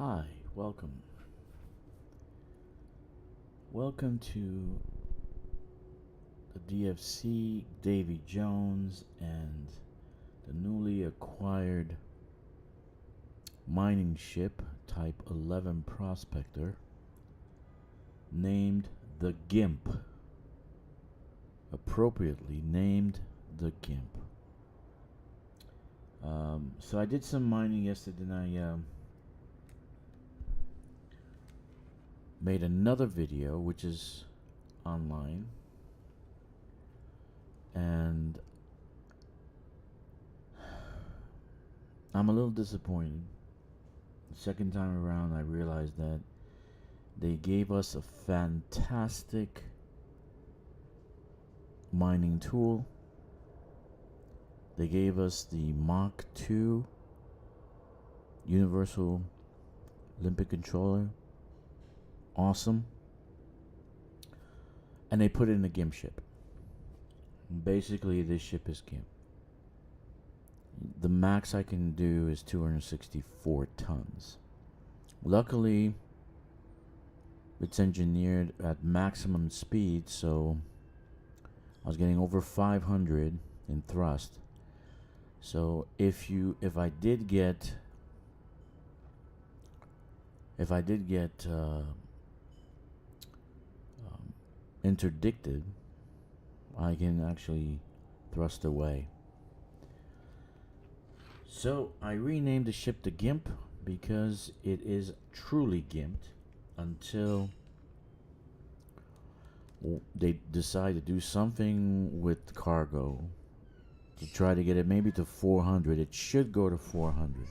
Hi, welcome. Welcome to the DFC, Davy Jones, and the newly acquired mining ship Type 11 Prospector named the GIMP. Appropriately named the GIMP. So I did some mining yesterday and I made another video which is online, and I'm a little disappointed. The second time around I realized that they gave us a fantastic mining tool. They gave us the Mach 2 Universal Olympic Controller. Awesome. And they put it in a GIMP ship. Basically, this ship is GIMP. The max I can do is 264 tons. Luckily, it's engineered at maximum speed, so I was getting over 500 in thrust. So if I did get interdicted, I can actually thrust away. So I renamed the ship the GIMP because it is truly gimped until they decide to do something with cargo to try to get it maybe to 400. It should go to 400.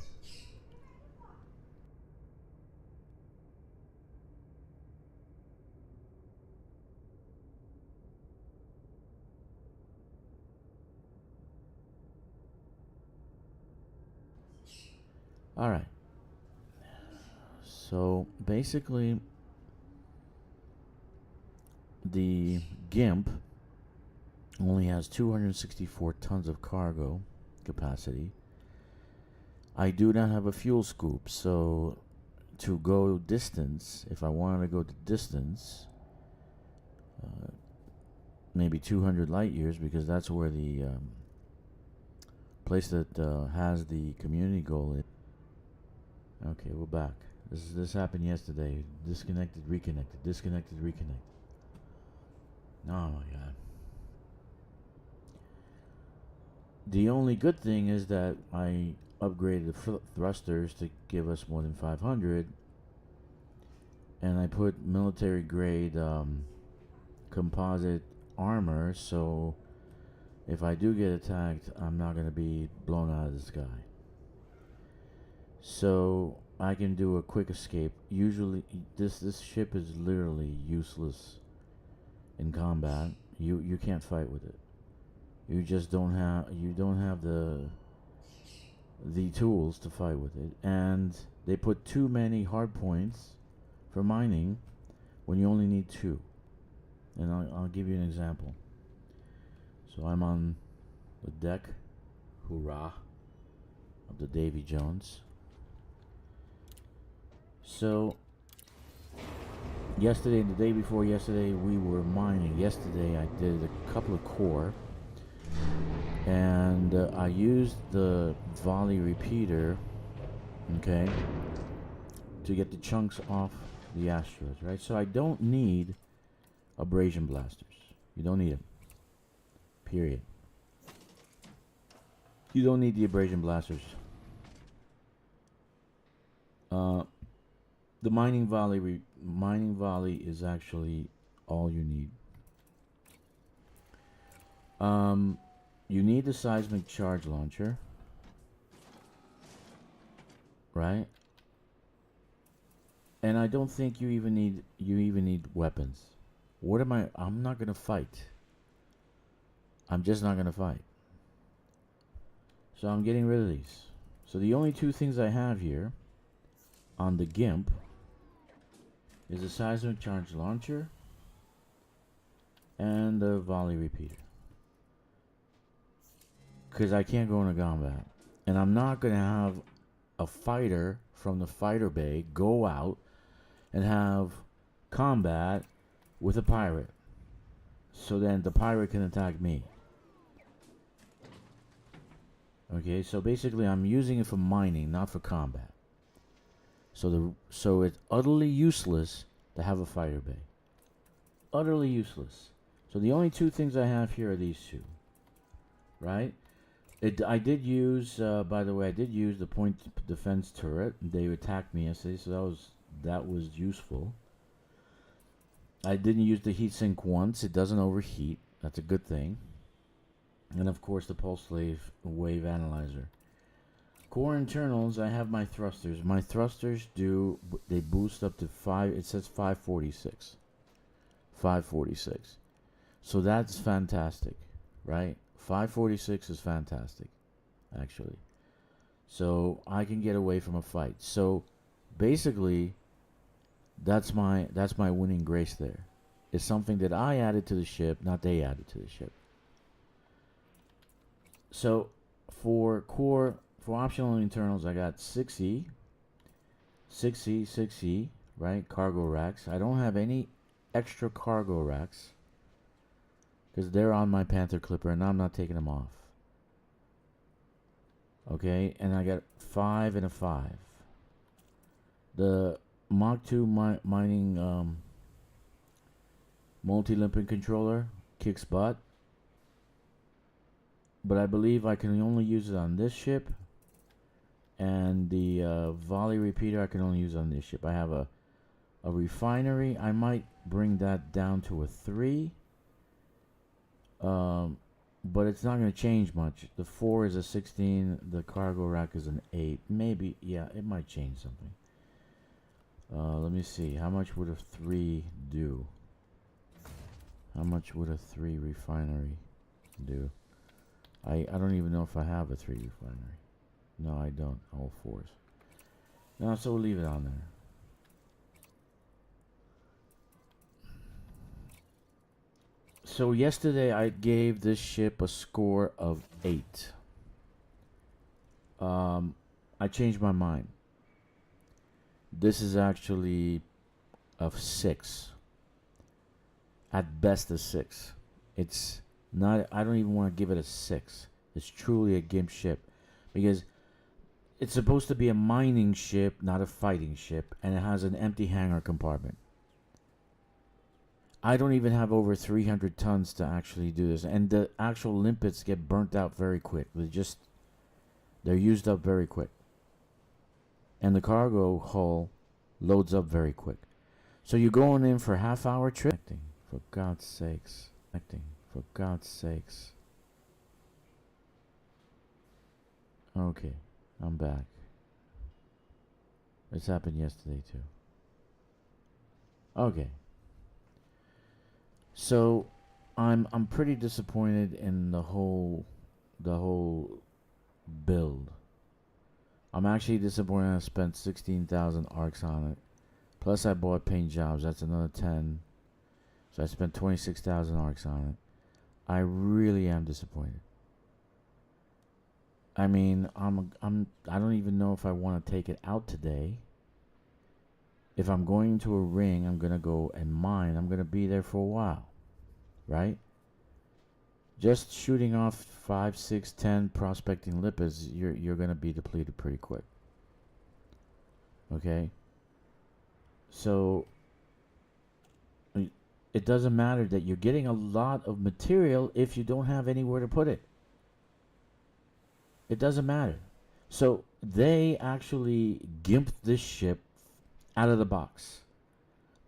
All right. So basically, the GIMP only has 264 tons of cargo capacity. I do not have a fuel scoop, so to go distance, if I wanted to go to distance, maybe 200 light years, because that's where the place that has the community goal is. Okay, we're back. This happened yesterday. Disconnected, reconnected, disconnected, reconnected. Oh my god. The only good thing is that I upgraded the thrusters to give us more than 500, and I put military grade composite armor, so if I do get attacked, I'm not going to be blown out of the sky. So I can do a quick escape. Usually this ship is literally useless in combat. You can't fight with it. You just don't have the tools to fight with it, and they put too many hard points for mining when you only need 2. And I'll give you an example. So I'm on the deck, hoorah, of the Davy Jones. So yesterday and the day before yesterday we were mining. Yesterday I did a couple of core, and I used the volley repeater, okay, to get the chunks off the asteroids, right? So I don't need abrasion blasters. You don't need them. Period. You don't need the abrasion blasters. The mining volley is actually all you need. You need the seismic charge launcher, right? And I don't think you even need weapons. What am I'm not gonna fight. I'm just not gonna fight. So I'm getting rid of these. So the only 2 things I have here on the GIMP is a seismic charge launcher and the volley repeater, because I can't go into combat, and I'm not gonna have a fighter from the fighter bay go out and have combat with a pirate. So then the pirate can attack me. Okay, so basically I'm using it for mining, not for combat. So it's utterly useless to have a fighter bay. Utterly useless. So the only two things I have here are these two. Right? I did use, by the way, I did use the point defense turret. They attacked me yesterday, so that was useful. I didn't use the heatsink once. It doesn't overheat. That's a good thing. And of course the pulse wave analyzer. Core internals, I have my thrusters. My thrusters they boost up to 5, it says 546. 546. So that's fantastic, right? 546 is fantastic, actually. So I can get away from a fight. So basically, that's my winning grace there. It's something that I added to the ship, not they added to the ship. So for optional internals, I got 6E, right? Cargo racks. I don't have any extra cargo racks because they're on my Panther Clipper and I'm not taking them off. Okay, and I got 5 and a 5. The Mach 2 mining multi-limping controller kicks butt, but I believe I can only use it on this ship, and the volley repeater I can only use on this ship. I have a refinery. I might bring that down to a 3, but it's not going to change much. The 4 is a 16, the cargo rack is an 8. Maybe, yeah, it might change something. Let me see. How much would a 3 do? How much would a 3 refinery do? I don't even know if I have a 3 refinery. No, I don't. All 4s. No, so we'll leave it on there. So yesterday I gave this ship a score of 8. I changed my mind. This is actually a 6. At best a 6. It's not, I don't even want to give it a 6. It's truly a GIMP ship because it's supposed to be a mining ship, not a fighting ship, and it has an empty hangar compartment. I don't even have over 300 tons to actually do this, and the actual limpets get burnt out very quick. They're used up very quick, and the cargo hull loads up very quick. So you're going in for a half-hour trip. For God's sakes. For God's sakes. Okay, I'm back. This happened yesterday too. Okay. So I'm pretty disappointed in the whole build. I'm actually disappointed I spent 16,000 arcs on it. Plus I bought paint jobs, that's another 10. So I spent 26,000 arcs on it. I really am disappointed. I mean, I don't even know if I want to take it out today. If I'm going to a ring, I'm going to go and mine. I'm going to be there for a while. Right? Just shooting off 5, 6, 10 prospecting lipids, you're going to be depleted pretty quick. Okay? So it doesn't matter that you're getting a lot of material if you don't have anywhere to put it. It doesn't matter. So they actually gimped this ship out of the box.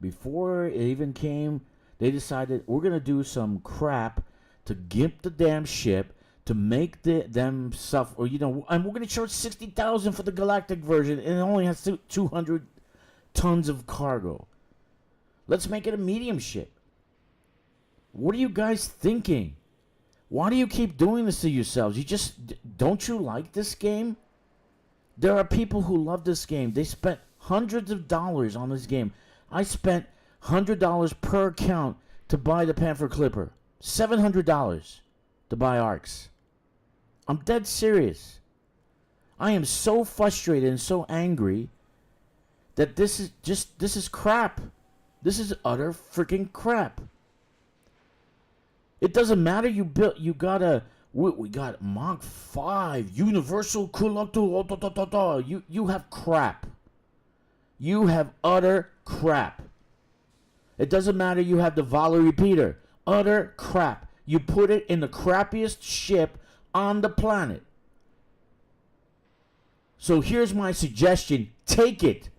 Before it even came, they decided we're going to do some crap to gimp the damn ship to make them suffer. Or, and we're going to charge 60,000 for the galactic version, and it only has 200 tons of cargo. Let's make it a medium ship. What are you guys thinking? Why do you keep doing this to yourselves? Don't you like this game? There are people who love this game. They spent hundreds of dollars on this game. I spent $100 per account to buy the Panther Clipper. $700 to buy arcs. I'm dead serious. I am so frustrated and so angry that this is crap. This is utter freaking crap. It doesn't matter. You got we got Mach 5 Universal Collector. You have crap. You have utter crap. It doesn't matter. You have the volley repeater. Utter crap. You put it in the crappiest ship on the planet. So here's my suggestion. Take it.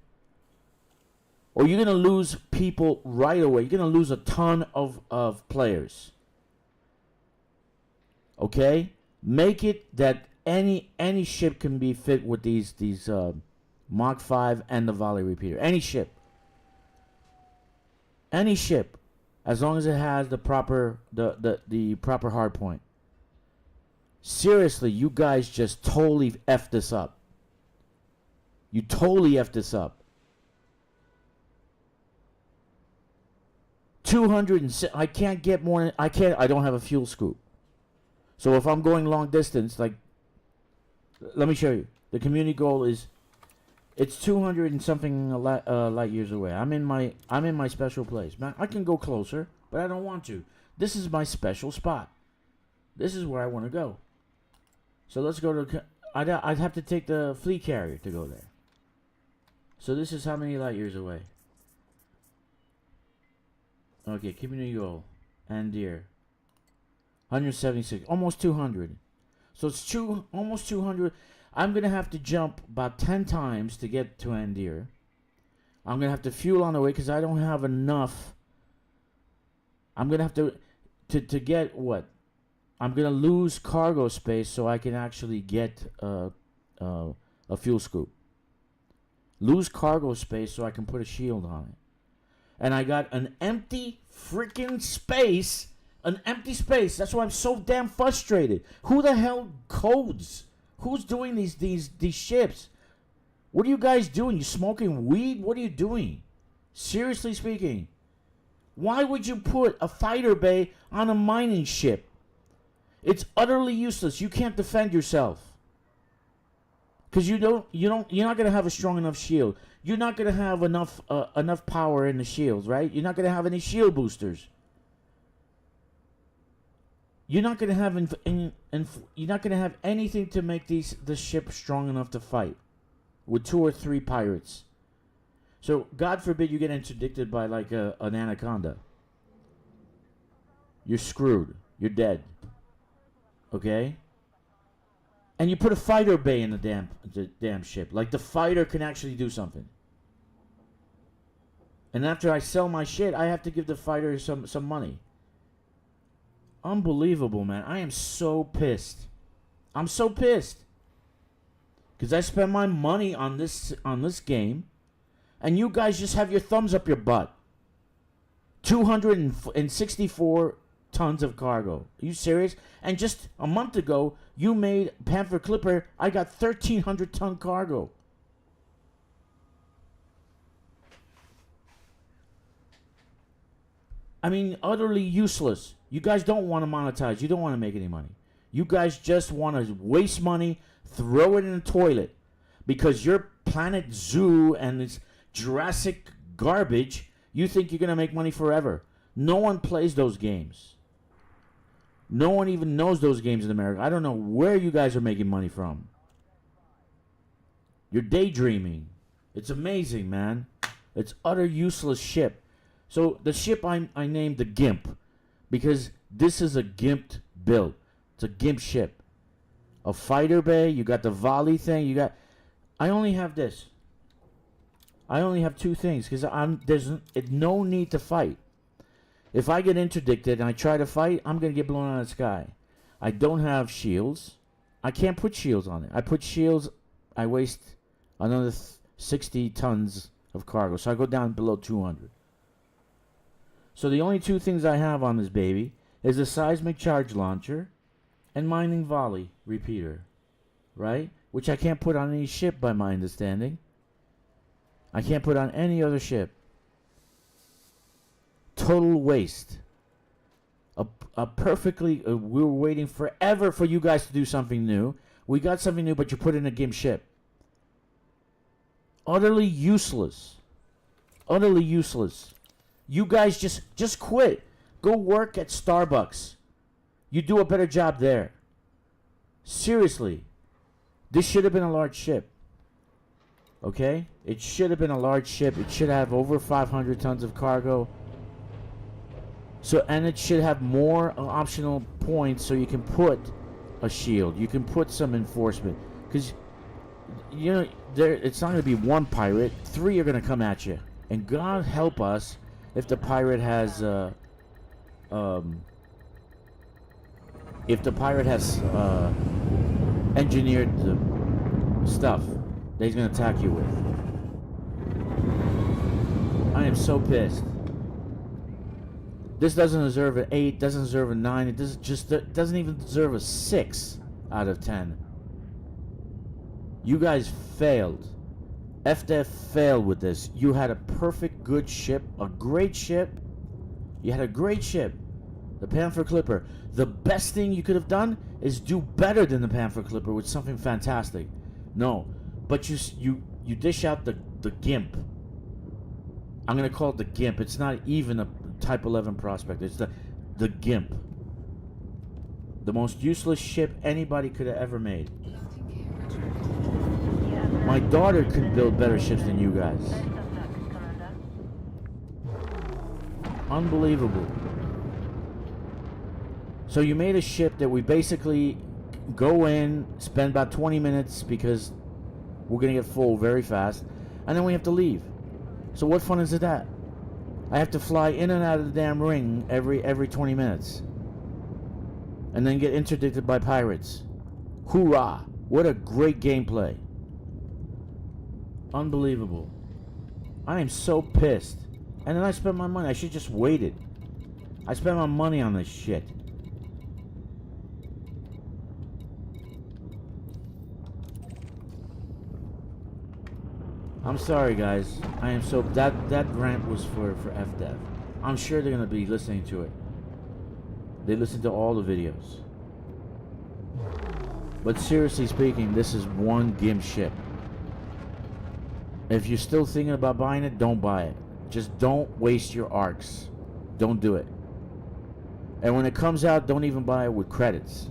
Or you're going to lose people right away. You're going to lose a ton of players. Okay? Make it that any ship can be fit with these Mach 5 and the volley repeater. Any ship. Any ship. As long as it has the proper the proper hard point. Seriously, you guys just totally effed this up. You totally effed this up. 206. I can't get more. I don't have a fuel scoop. So if I'm going long distance, like, let me show you. The community goal is, it's 200 and something light years away. I'm in my special place. Man, I can go closer, but I don't want to. This is my special spot. This is where I want to go. So let's go to. I'd have to take the fleet carrier to go there. So this is how many light years away? Okay, community goal. And deer. 176. Almost 200. So it's almost 200. I'm going to have to jump about 10 times to get to Andir. I'm going to have to fuel on the way because I don't have enough. I'm going to have to get what? I'm going to lose cargo space so I can actually get a fuel scoop. Lose cargo space so I can put a shield on it. And I got an empty freaking space. An empty space. That's why I'm so damn frustrated. Who the hell codes? Who's doing these ships? What are you guys doing? You smoking weed? What are you doing? Seriously speaking. Why would you put a fighter bay on a mining ship? It's utterly useless. You can't defend yourself. Because you're not gonna have a strong enough shield. You're not gonna have enough power in the shields, right? You're not gonna have any shield boosters. You're not gonna have you're not gonna have anything to make the ship strong enough to fight with 2 or 3 pirates. So God forbid you get interdicted by like an anaconda. You're screwed. You're dead. Okay? And you put a fighter bay in the damn ship. Like the fighter can actually do something. And after I sell my shit, I have to give the fighter some money. Unbelievable, man. I am so pissed. I'm so pissed. Because I spent my money on this game. And you guys just have your thumbs up your butt. 264 tons of cargo. Are you serious? And just a month ago, you made Panther Clipper. I got 1,300 ton cargo. I mean, utterly useless. You guys don't want to monetize. You don't want to make any money. You guys just want to waste money, throw it in the toilet. Because your Planet Zoo and its Jurassic garbage, you think you're going to make money forever. No one plays those games. No one even knows those games in America. I don't know where you guys are making money from. You're daydreaming. It's amazing, man. It's utter useless ship. So the ship I named the Gimp because this is a gimped build. It's a Gimp ship. A fighter bay. You got the volley thing. You got. I only have this. I only have 2 things because there's no need to fight. If I get interdicted and I try to fight, I'm going to get blown out of the sky. I don't have shields. I can't put shields on it. I put shields, I waste another 60 tons of cargo. So I go down below 200. So the only 2 things I have on this baby is a seismic charge launcher and mining volley repeater. Right? Which I can't put on any ship by my understanding. I can't put on any other ship. Total waste. A perfectly. We were waiting forever for you guys to do something new. We got something new, but you put in a GIMP ship. Utterly useless. Utterly useless. You guys just quit. Go work at Starbucks. You do a better job there. Seriously. This should have been a large ship. Okay? It should have been a large ship. It should have over 500 tons of cargo. So, and it should have more optional points so you can put a shield. You can put some enforcement. Because, you know, it's not going to be one pirate. 3 are going to come at you. And God help us if the pirate has, engineered the stuff that he's going to attack you with. I am so pissed. This doesn't deserve an 8, doesn't deserve a 9, it doesn't even deserve a 6 out of 10. You guys failed. FDF failed with this. You had a perfect good ship, a great ship. You had a great ship. The Panther Clipper. The best thing you could have done is do better than the Panther Clipper with something fantastic. No, but you dish out the GIMP. I'm gonna call it the GIMP. It's not even a Type 11 prospect. It's the GIMP. The most useless ship anybody could have ever made. My daughter could build better ships than you guys. Unbelievable. So you made a ship that we basically go in, spend about 20 minutes because we're going to get full very fast, and then we have to leave. So what fun is that? I have to fly in and out of the damn ring every 20 minutes. And then get interdicted by pirates. Hoorah! What a great gameplay. Unbelievable. I am so pissed. And then I spent my money. I should just waited. I spent my money on this shit. I'm sorry, guys. I am so... That rant was for FDev. I'm sure they're going to be listening to it. They listen to all the videos. But seriously speaking, this is one GIMP ship. If you're still thinking about buying it, don't buy it. Just don't waste your arcs. Don't do it. And when it comes out, don't even buy it with credits.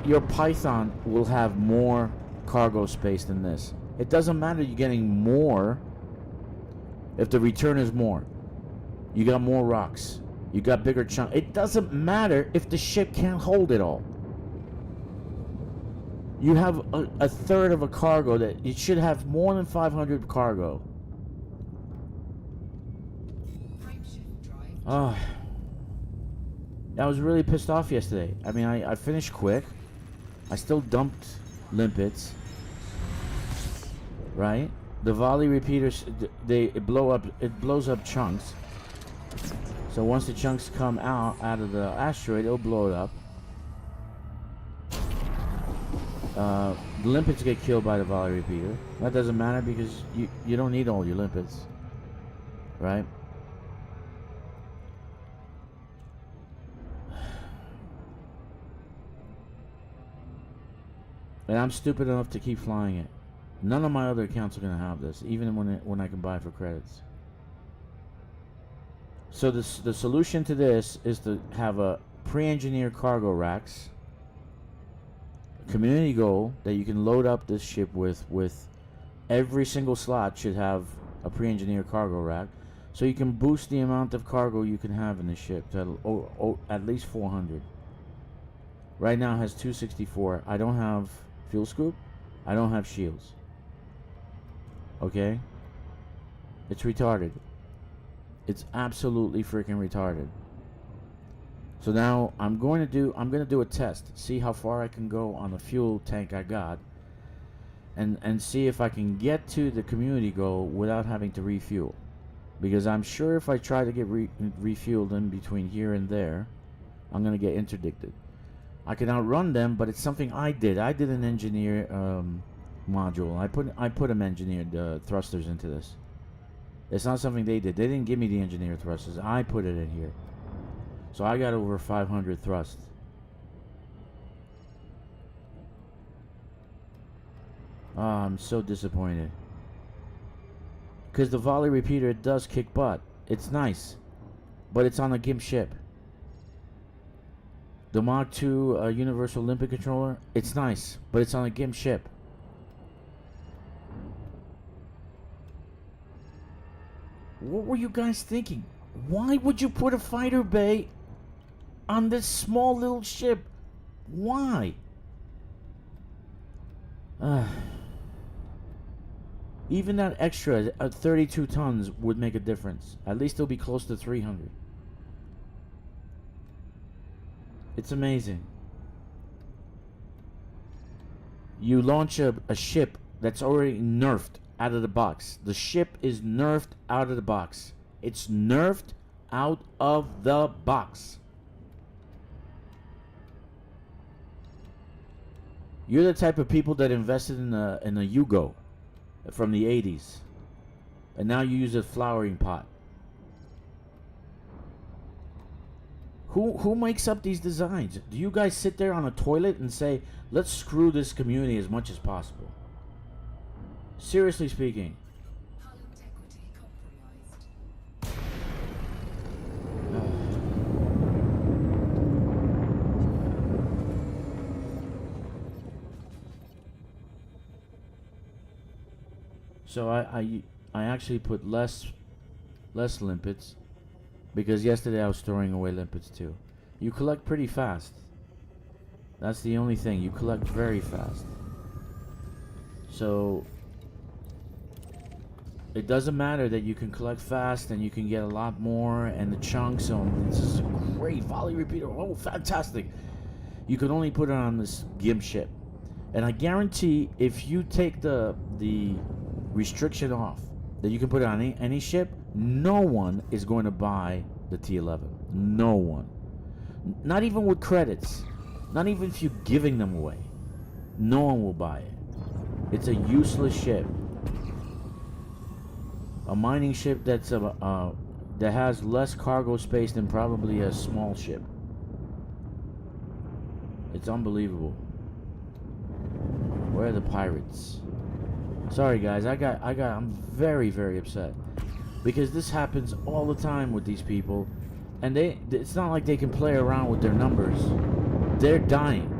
Your Python will have more cargo space than this. It doesn't matter you're getting more if the return is more. You got more rocks. You got bigger chunks. It doesn't matter if the ship can't hold it all. You have a third of a cargo that it should have more than 500 cargo. Oh, I was really pissed off yesterday. I mean, I finished quick. I still dumped limpets. Right? The volley repeaters, it blows up chunks. So once the chunks come out of the asteroid, it'll blow it up. The limpets get killed by the volley repeater. That doesn't matter because you don't need all your limpets. Right? And I'm stupid enough to keep flying it. None of my other accounts are going to have this, even when I can buy for credits. So the solution to this is to have a pre-engineered cargo racks. Community goal that you can load up this ship with every single slot should have a pre-engineered cargo rack. So you can boost the amount of cargo you can have in the ship to at least 400. Right now it has 264. I don't have fuel scoop. I don't have shields. Okay? It's retarded. It's absolutely freaking retarded. So now I'm going to do a test. See how far I can go on the fuel tank I got. And see if I can get to the community goal without having to refuel. Because I'm sure if I try to get refueled in between here and there, I'm going to get interdicted. I can outrun them, but it's something I did. I did an engineer module. I put them engineered thrusters into this. It's not something they did. They didn't give me the engineered thrusters. I put it in here. So I got over 500 thrust. Oh, I'm so disappointed. Because the volley repeater, it does kick butt. It's nice. But it's on a GIMP ship. The Mach 2 Universal Olympic controller, it's nice. But it's on a GIMP ship. What were you guys thinking? Why would you put a fighter bay on this small little ship? Why? Even that extra 32 tons would make a difference. At least it'll be close to 300. It's amazing. You launch a ship that's already nerfed out of the box. The ship is nerfed out of the box. It's nerfed out of the box. You're the type of people that invested in a Yugo from the 80s. And now you use a flowering pot. Who makes up these designs? Do you guys sit there on a toilet and say, let's screw this community as much as possible? Seriously speaking. So I actually put less limpets because yesterday I was throwing away limpets too. You collect pretty fast. That's the only thing. You collect very fast. So it doesn't matter that you can collect fast and you can get a lot more and the chunks on. This is a great volley repeater. Oh, fantastic. You can only put it on this GIMP ship. And I guarantee if you take the restriction off that you can put it on any ship, no one is going to buy the T11. No one. Not even with credits. Not even if you're giving them away. No one will buy it. It's a useless ship. A mining ship that's that has less cargo space than probably a small ship. It's unbelievable. Where are the pirates? Sorry guys, I'm very, very upset. Because this happens all the time with these people. And it's not like they can play around with their numbers. They're dying.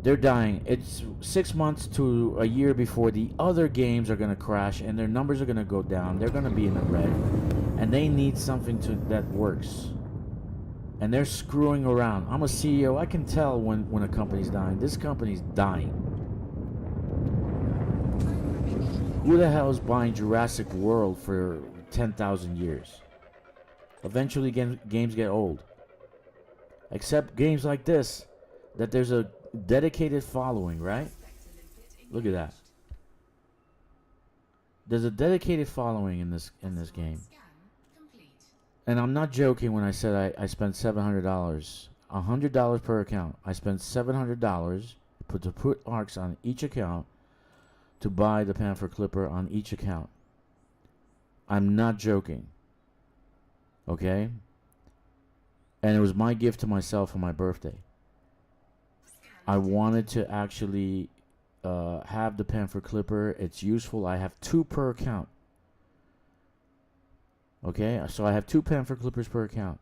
They're dying. It's 6 months to a year before the other games are going to crash and their numbers are going to go down. They're going to be in the red. And they need something that works. And they're screwing around. I'm a CEO. I can tell when a company's dying. This company's dying. Who the hell is buying Jurassic World for 10,000 years? Eventually games get old. Except games like this, that there's a dedicated following, right? Look at that. There's a dedicated following in this game. And I'm not joking when I said I spent $700. $100 per account. I spent $700 to put arcs on each account to buy the Panther Clipper on each account. I'm not joking. Okay? And it was my gift to myself for my birthday. I wanted to actually have the Panther Clipper. It's useful. I have 2 per account. Okay? So I have 2 Panther Clippers per account.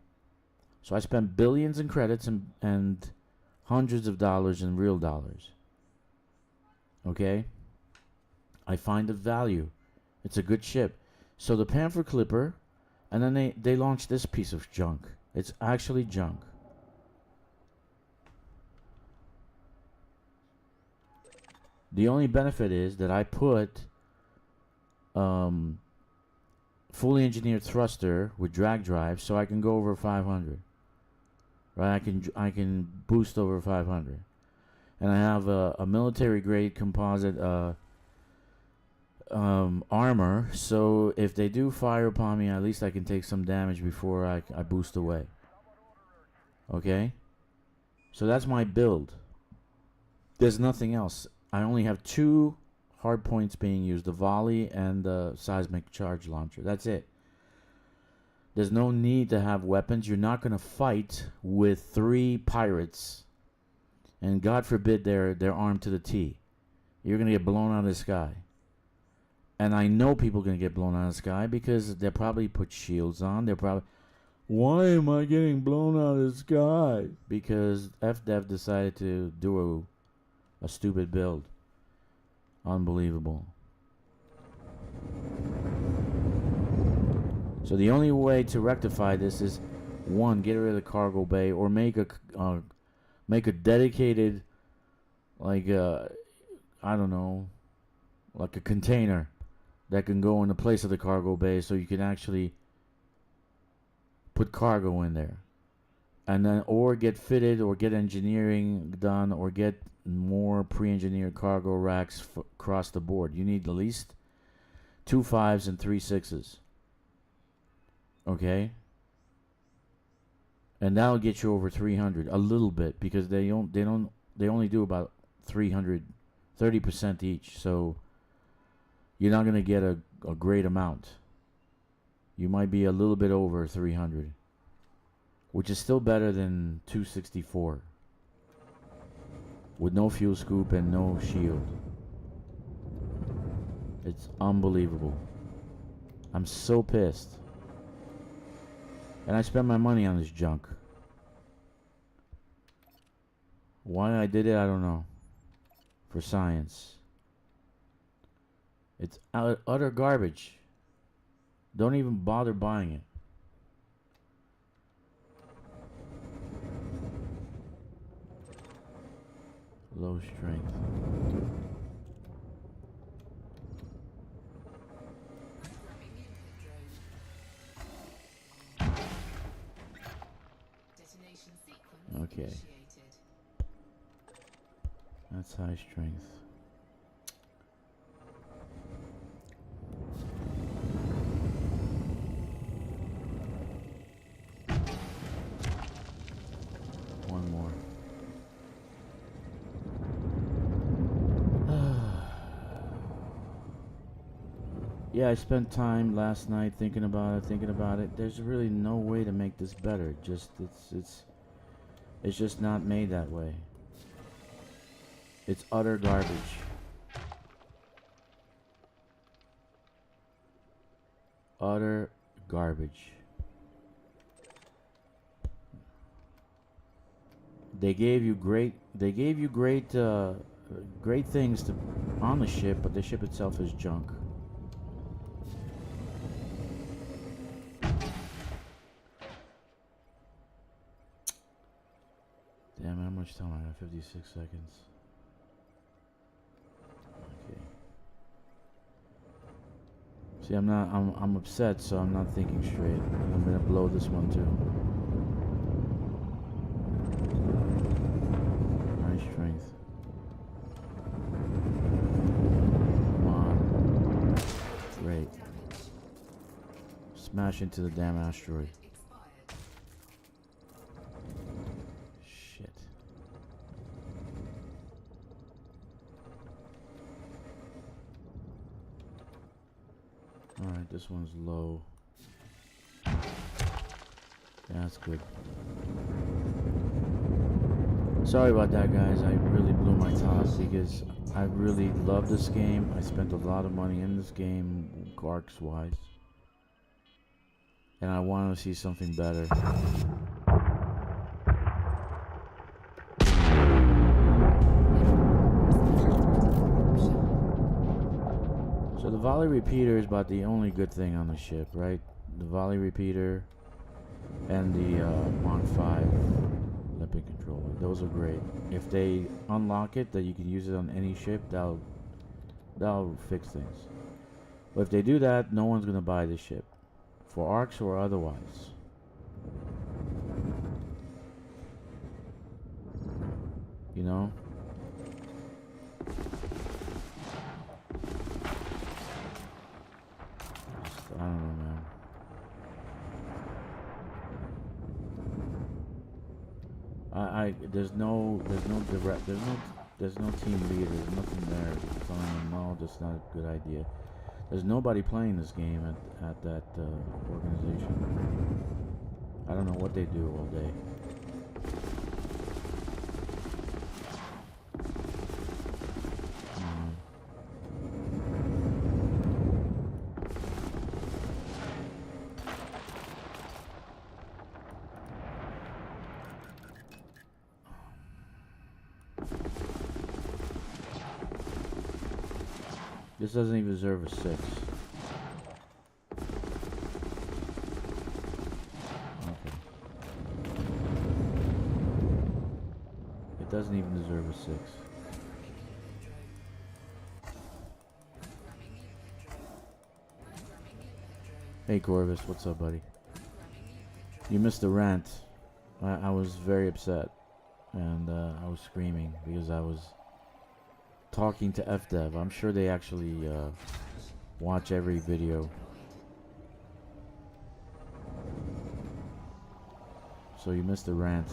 So I spent billions in credits and hundreds of dollars in real dollars. Okay? I find the value. It's a good ship. So the Panther Clipper, and then they launched this piece of junk. It's actually junk. The only benefit is that I put fully engineered thruster with drag drive, so I can go over 500. Right? I can boost over 500, and I have a military grade composite armor, so if they do fire upon me, at least I can take some damage before I boost away. Okay? So that's my build. There's nothing else. I only have 2 hard points being used, the volley and the seismic charge launcher. That's it. There's no need to have weapons. You're not going to fight with 3 pirates, and God forbid they're armed to the T. You're gonna get blown out of the sky. And I know people are gonna get blown out of the sky because they'll probably put shields on. They're probably, why am I getting blown out of the sky? Because FDev decided to do a stupid build. Unbelievable. So the only way to rectify this is, one, get rid of the cargo bay, or make a dedicated, like I don't know, like a container that can go in the place of the cargo bay, so you can actually put cargo in there, and then or get fitted, or get engineering done, or get more pre-engineered cargo racks across the board. You need at least 2 5s and 3 6s. Okay, and that'll get you over 300 a little bit, because they only do about 300, 30% each. So you're not gonna get a great amount. You might be a little bit over 300, which is still better than 264 with no fuel scoop and no shield. It's unbelievable. I'm so pissed. And I spent my money on this junk. Why I did it, I don't know. For science. It's utter garbage. Don't even bother buying it. Low strength. Okay. That's high strength. One more. Yeah, I spent time last night thinking about it. There's really no way to make this better. It's just not made that way. It's utter garbage. Utter garbage. They gave you great great things to on the ship, but the ship itself is junk. Damn, how much time I got? 56 seconds. Okay. See, I'm upset, so I'm not thinking straight. I'm gonna blow this one too. High strength. Come on. Great. Smash into the damn asteroid. Alright, this one's low. Yeah, that's good. Sorry about that, guys. I really blew my top because I really love this game. I spent a lot of money in this game, arcs wise. And I want to see something better. So the volley repeater is about the only good thing on the ship, right? The volley repeater and the Mach 5 limping controller. Those are great. If they unlock it, that you can use it on any ship, that'll fix things. But if they do that, no one's gonna buy this ship, for arcs or otherwise. You know? I don't know, man. There's no team leader. There's nothing there telling them, no, that's not a good idea. There's nobody playing this game at that organization. I don't know what they do all day. This doesn't even deserve a 6. Okay. It doesn't even deserve a 6. Hey Corvus, what's up, buddy? You missed the rant. I was very upset, and I was screaming because I was talking to FDev. I'm sure they actually watch every video. So you missed the rant.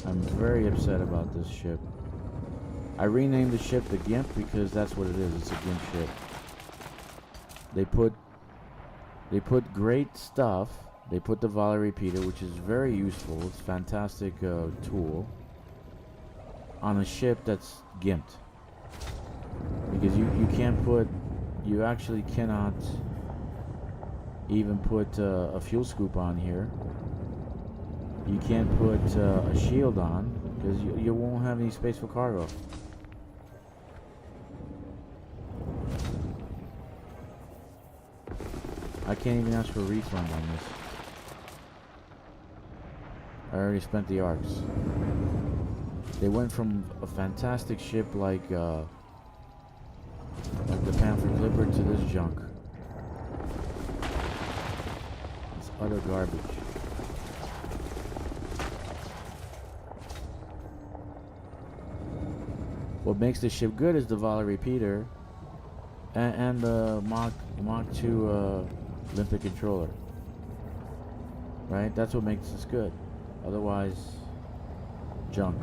I'm very upset about this ship. I renamed the ship the GIMP because that's what it is. It's a GIMP ship. They put great stuff. They put the volley repeater, which is very useful. It's a fantastic tool on a ship that's gimped. Because you can't put, you actually cannot even put a fuel scoop on here. You can't put a shield on because you won't have any space for cargo. I can't even ask for a refund on this. I already spent the arcs. They went from a fantastic ship like the Panther Clipper to this junk. It's utter garbage. What makes this ship good is the volley repeater and the Mach 2 limpet controller. Right? That's what makes this good. Otherwise, junk.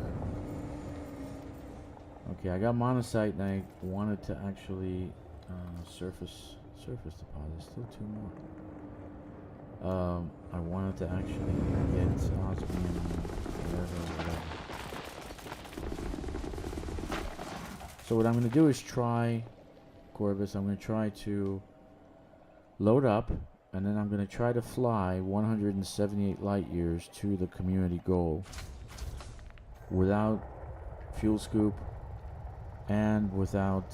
Okay, I got monocyte and I wanted to actually surface deposit. Still 2 more. I wanted to actually get osmium, whatever. So what I'm going to do is try, Corvus, I'm going to try to load up, and then I'm going to try to fly 178 light years to the community goal without fuel scoop and without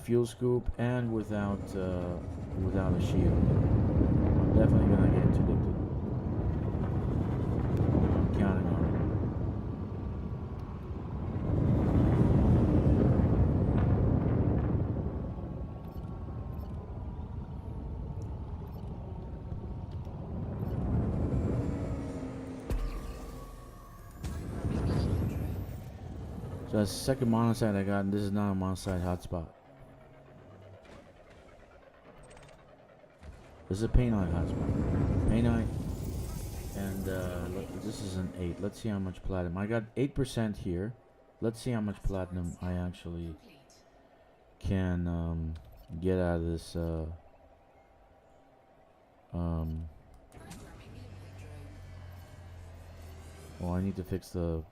fuel scoop and without a shield. I'm definitely gonna get interdicted. I'm counting on it. So that's the second monocyte I got, and this is not a monocyte hotspot. This is a painite hotspot. Painite, and this is an 8. Let's see how much platinum. I got 8% here. Let's see how much platinum I actually can get out of this. Well, I need to fix the.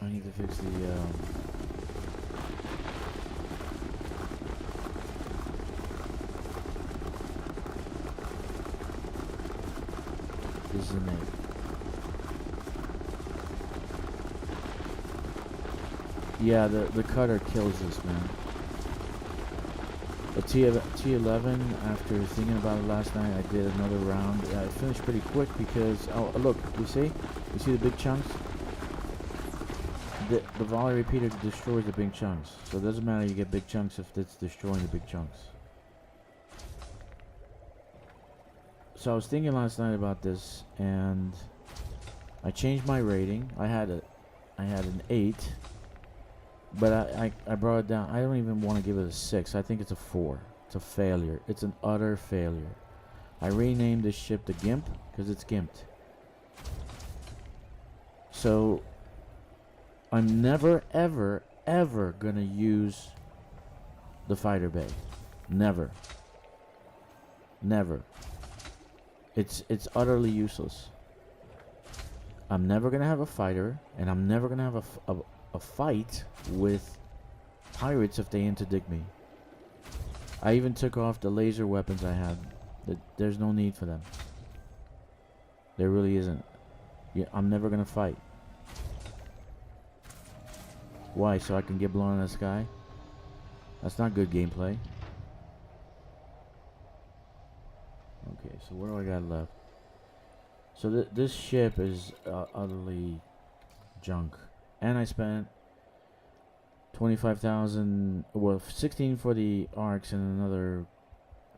I need to fix the. This is an 8. Yeah, the cutter kills this, man. A T11, after thinking about it last night, I did another round. I finished pretty quick because, oh, look, you see the big chunks? The volley repeater destroys the big chunks. So it doesn't matter you get big chunks if it's destroying the big chunks. So I was thinking last night about this, and I changed my rating. I had an 8, but I brought it down. I don't even want to give it a 6. I think it's a 4. It's a failure. It's an utter failure. I renamed this ship the GIMP because it's gimped. So I'm never, ever, ever gonna use the fighter bay. Never. Never. It's utterly useless. I'm never gonna have a fighter, and I'm never gonna have a fight with pirates if they interdict me. I even took off the laser weapons I had. There's no need for them. There really isn't. Yeah, I'm never gonna fight. Why? So I can get blown in the sky? That's not good gameplay. Okay, so what do I got left? So this ship is utterly junk. And I spent 25,000, well, 16 for the arcs and another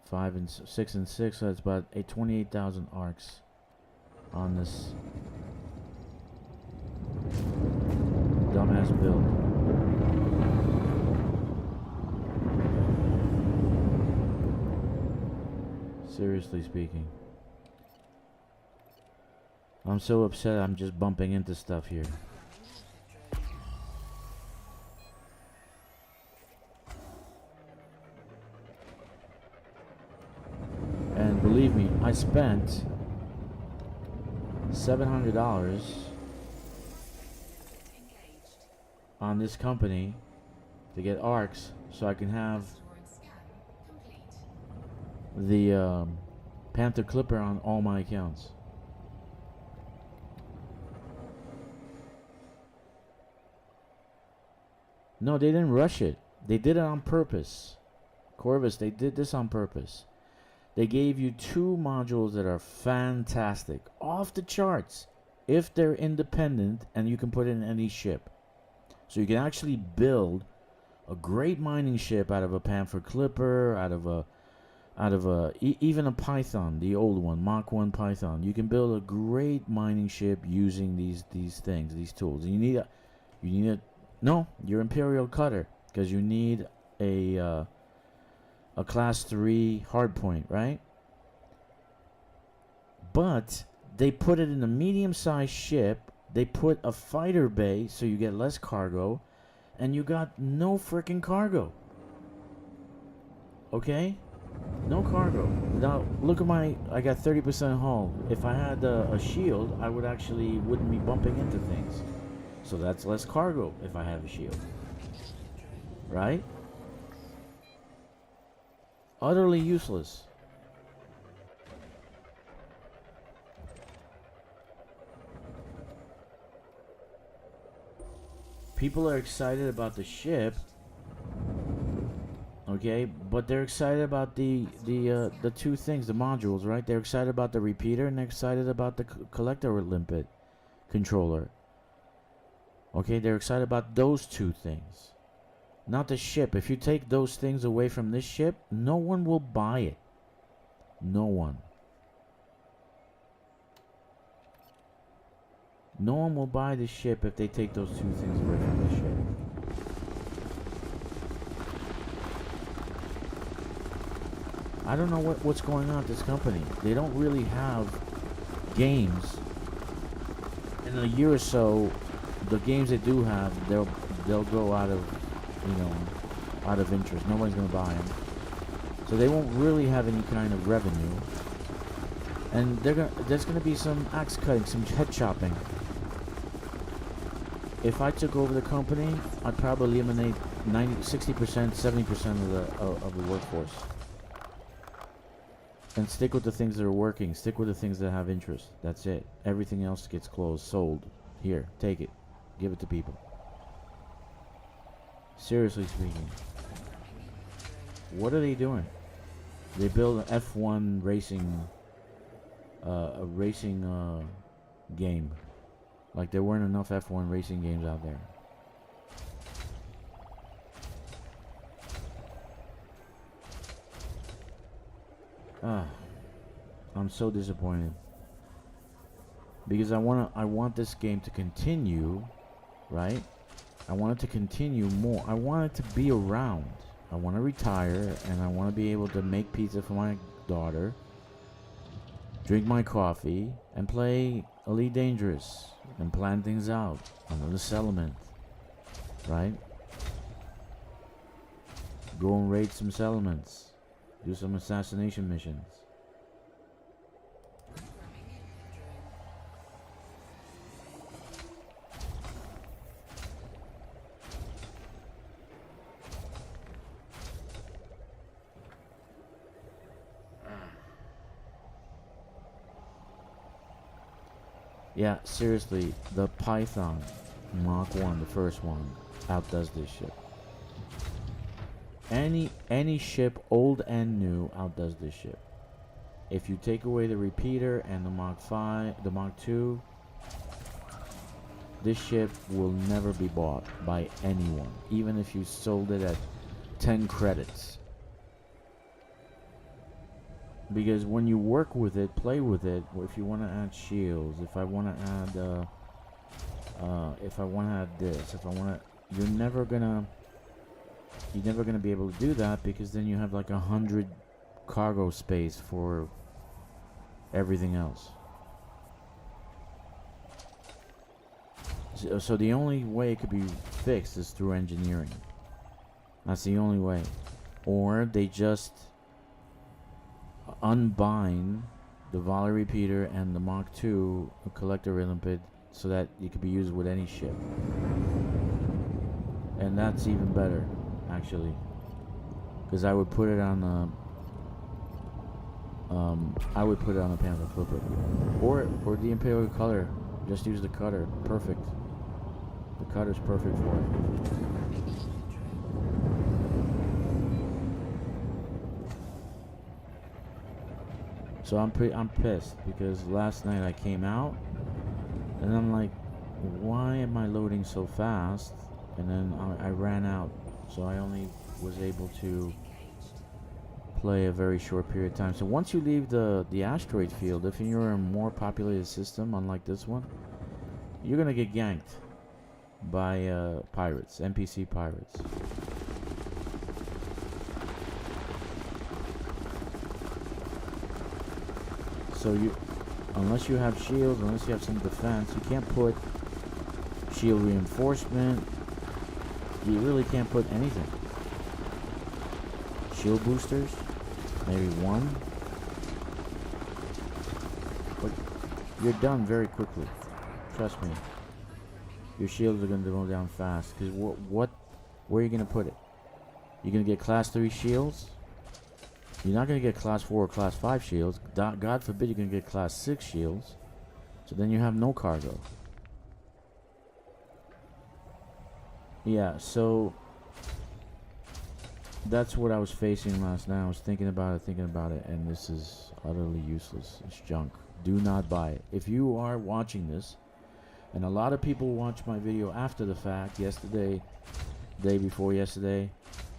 5 and 6 and 6, so that's about 28,000 arcs on this dumbass build. Seriously speaking. I'm so upset I'm just bumping into stuff here. And believe me, I spent $700 on this company to get arcs so I can have the Panther Clipper on all my accounts. No, they didn't rush it. They did it on purpose. Corvus, they did this on purpose. They gave you 2 modules that are fantastic, off the charts, if they're independent and you can put it in any ship. So you can actually build a great mining ship out of a Panther Clipper, even a Python, the old one, Mach 1 Python. You can build a great mining ship using these things, these tools. And you need a no, your Imperial Cutter, because you need a class 3 hardpoint, right? But they put it in a medium-sized ship. They put a fighter bay so you get less cargo, and you got no freaking cargo. Okay? No cargo. Now look at I got 30% hull. If I had a shield, I wouldn't be bumping into things. So that's less cargo if I have a shield. Right? Utterly useless. People are excited about the ship, okay, but they're excited about the 2 things, the modules, right? They're excited about the repeater and they're excited about the collector limpet controller. Okay, they're excited about those 2 things, not the ship. If you take those things away from this ship, no one will buy it. No one. No one will buy the ship if they take those 2 things away from the ship. I don't know what's going on at this company. They don't really have games. In a year or so, the games they do have, they'll go out of interest. Nobody's gonna buy them, so they won't really have any kind of revenue. And there's gonna be some axe cutting, some head chopping. If I took over the company, I'd probably eliminate 60%, 70% of the workforce, and stick with the things that are working. Stick with the things that have interest. That's it. Everything else gets closed, sold. Here, take it. Give it to people. Seriously speaking. What are they doing? They build an F1 racing game. Like there weren't enough F1 racing games out there. I'm so disappointed. Because I want this game to continue, right? I want it to continue more. I want it to be around. I want to retire, and I want to be able to make pizza for my daughter, drink my coffee, and play Elite Dangerous, and plan things out on the settlement, right? Go and raid some settlements, do some assassination missions. Yeah, seriously, the Python Mach 1, the first one, outdoes this ship. Any ship, old and new, outdoes this ship. If you take away the repeater and the Mach 5, the Mach 2, this ship will never be bought by anyone, even if you sold it at 10 credits. Because when you work with it, play with it, if you want to add shields, if I want to add, if I want to add this, if I want to, you're never gonna be able to do that, because then you have like 100 cargo space for everything else. So the only way it could be fixed is through engineering. That's the only way. Or they just unbind the volley repeater and the Mach 2 collector limpet so that it could be used with any ship. And that's even better, actually. Because I would put it on the Panther Clipper. Or the Imperial Cutter. Just use the cutter. Perfect. The cutter's perfect for it. So I'm pissed because last night I came out and I'm like, why am I loading so fast? And then I ran out, so I only was able to play a very short period of time. So once you leave the asteroid field, if you're in a more populated system, unlike this one, you're gonna get ganked by pirates, NPC pirates. So unless you have shields, unless you have some defense, you can't put shield reinforcement. You really can't put anything. Shield boosters, maybe one. But you're done very quickly. Trust me. Your shields are going to go down fast. Because where are you going to put it? You're going to get class 3 shields? You're not going to get class 4 or class 5 shields. God forbid you're going to get class 6 shields. So then you have no cargo. Yeah, so that's what I was facing last night. I was thinking about it, and this is utterly useless. It's junk. Do not buy it. If you are watching this, and a lot of people watch my video after the fact, yesterday, day before yesterday,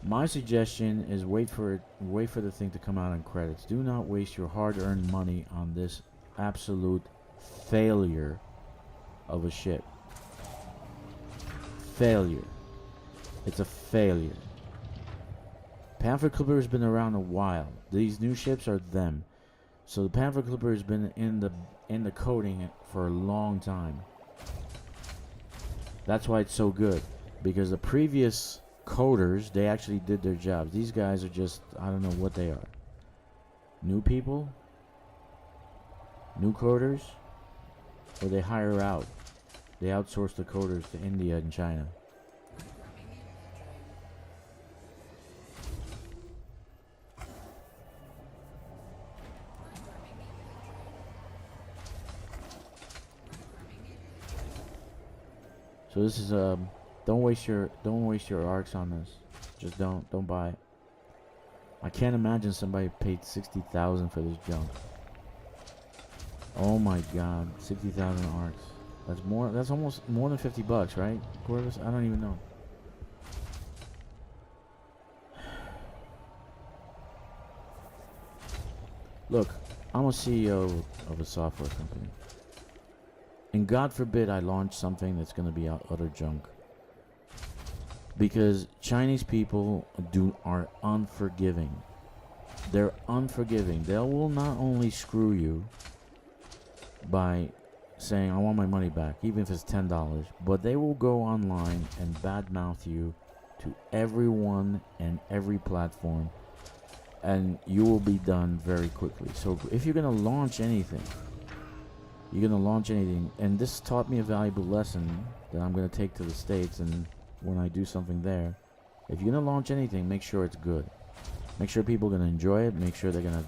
my suggestion is wait for the thing to come out in credits. Do not waste your hard-earned money on this absolute failure of a ship. Failure. It's a failure. Panther Clipper has been around a while. These new ships are them. So the Panther Clipper has been in the coding for a long time. That's why it's so good, because the previous coders, they actually did their jobs. These guys are just, I don't know what they are. New people? New coders? Or they hire out. They outsource the coders to India and China. So this is don't waste your arcs on this. Just don't buy it. I can't imagine somebody paid 60,000 for this junk. Oh my god, 60,000 arcs. That's almost more than $50, right? Corvus? I don't even know. Look, I'm a CEO of a software company. And God forbid I launch something that's going to be utter junk. Because Chinese people are unforgiving. They're unforgiving. They will not only screw you by saying, I want my money back, even if it's $10, but they will go online and badmouth you to everyone and every platform, and you will be done very quickly. So if you're going to launch anything, and this taught me a valuable lesson that I'm going to take to the States, and when I do something there, if you're going to launch anything, make sure it's good. Make sure people are going to enjoy it. Make sure they're going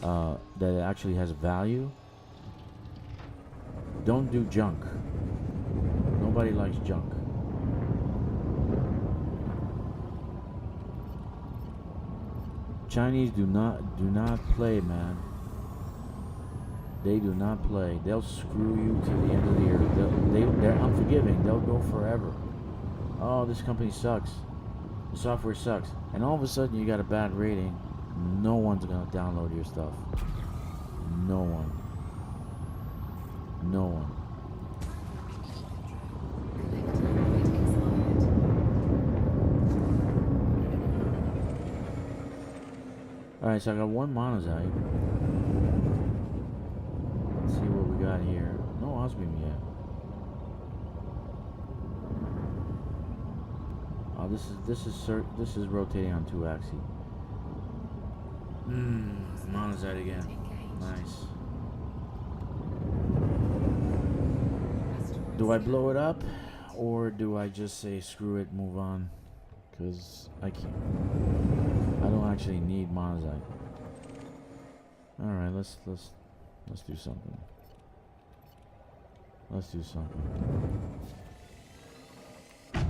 to that it actually has value. Don't do junk. Nobody likes junk. Chinese do not play, man. They do not play. They'll screw you to the end of the earth. They're unforgiving. They'll go forever. Oh, this company sucks. The software sucks. And all of a sudden you got a bad rating. No one's gonna download your stuff. No one. No one. Alright, so I got one monazite. Let's see what we got here. No osmium yet. Oh, this is rotating on 2 axes. Monazite again. Nice. Do I blow it up, or do I just say screw it, move on? Because I can't. I don't actually need monazite. All right, let's do something. Let's do something. All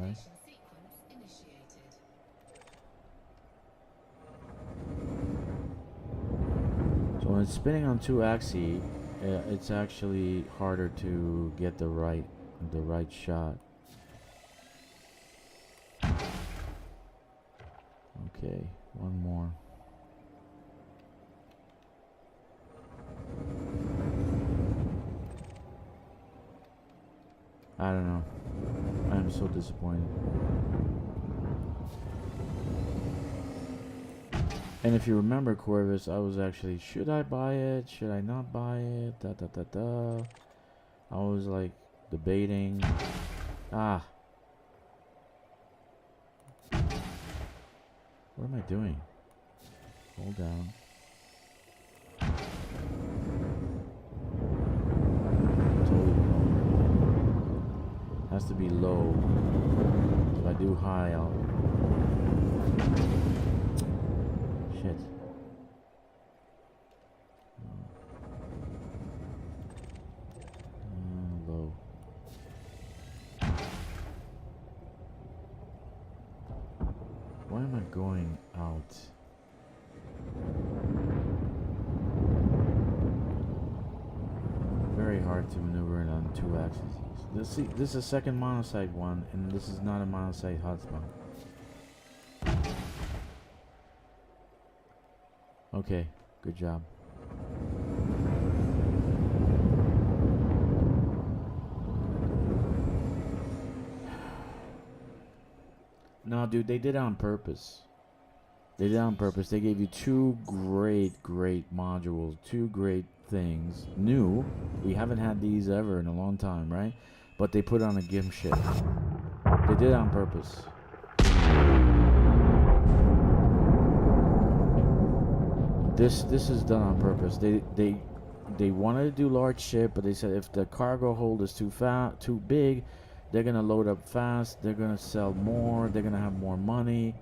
right. So when it's spinning on 2 axes, it's actually harder to get the right shot. Okay, one more. I don't know. I am so disappointed. And if you remember, Corvus, I was actually, should I buy it? Should I not buy it? I was like debating. What am I doing? Hold down. Totally wrong. Has to be low. If I do high, I'll... Shit. Low. Why am I going out? Very hard to maneuver it on 2 axes. This is a second monocyte one, and this is not a monocyte hotspot. Okay, good job. No, dude, they did it on purpose. They did it on purpose. They gave you 2 great modules, 2 great things. New. We haven't had these ever in a long time, right? But they put on a GIMP ship. They did it on purpose. This is done on purpose. They wanted to do large ship, but they said if the cargo hold is too big, they're gonna load up fast. They're gonna sell more. They're gonna have more money.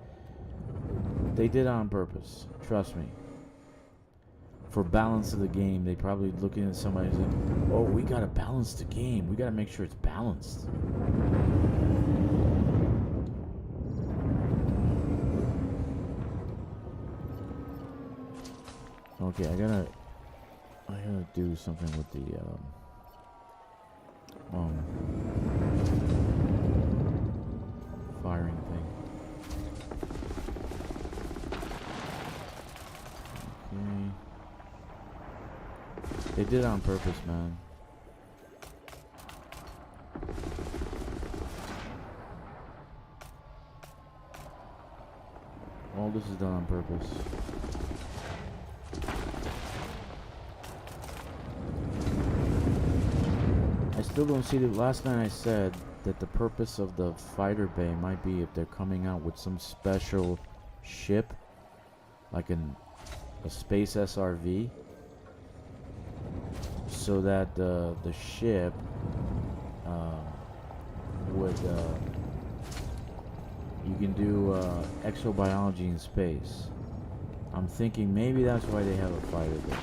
They did it on purpose. Trust me. For balance of the game, they probably looking at somebody and saying, "Oh, we gotta balance the game. We gotta make sure it's balanced." Okay, I gotta do something with the firing thing. Okay. They did it on purpose, man. All this is done on purpose. I still don't see the last night I said that the purpose of the fighter bay might be if they're coming out with some special ship, like a space SRV, so that the ship would you can do exobiology in space. I'm thinking maybe that's why they have a fighter bay.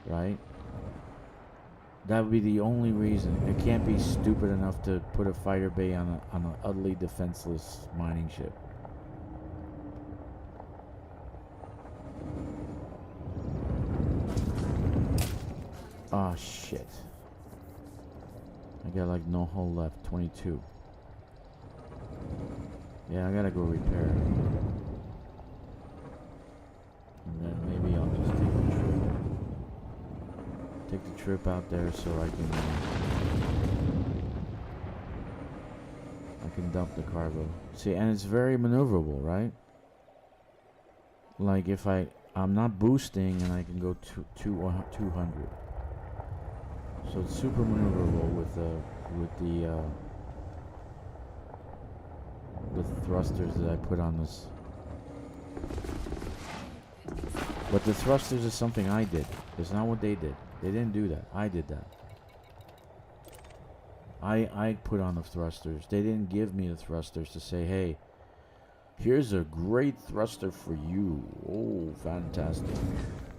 right? That would be the only reason. It can't be stupid enough to put a fighter bay on an utterly defenseless mining ship. Oh shit. I got like no hull left. 22. Yeah, I gotta go repair it. And then maybe I'll just take the trip out there so I can dump the cargo. See, and it's very maneuverable, right? Like if I'm not boosting and I can go to 200. So it's super maneuverable with the thrusters that I put on this. But the thrusters is something I did. It's not what they did. They didn't do that. I did that. I put on the thrusters. They didn't give me the thrusters to say, hey, here's a great thruster for you. Oh, fantastic.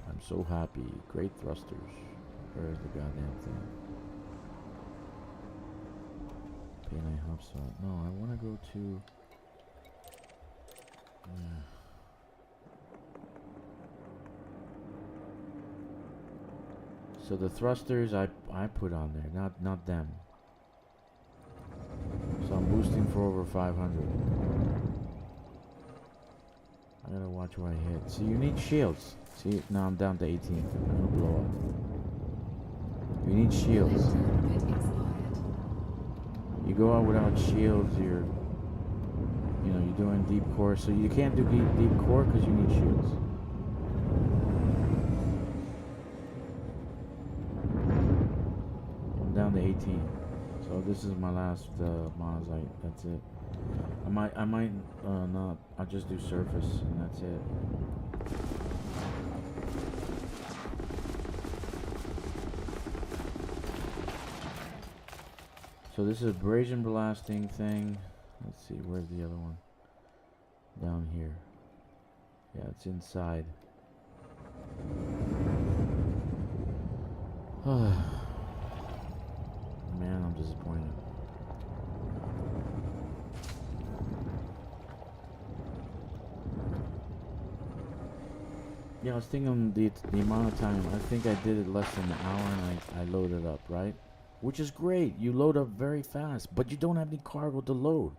I'm so happy. Great thrusters. Where's the goddamn thing? P&A Hubspot. No, I want to go to... So the thrusters I put on there, not them. So I'm boosting for over 500. I gotta watch where I hit. See, you need shields. See, now I'm down to 18th. I'm gonna blow up. You need shields. You go out without shields, you're doing deep core. So you can't do deep core because you need shields. I'm down to 18. So this is my last monazite. That's it. I might not. I'll just do surface and that's it. So this is abrasion blasting thing. Let's see, where's the other one? Down here. Yeah, it's inside. Man, I'm disappointed. Yeah, I was thinking the amount of time. I think I did it less than an hour and I loaded up, right? Which is great. You load up very fast, but you don't have any cargo to load.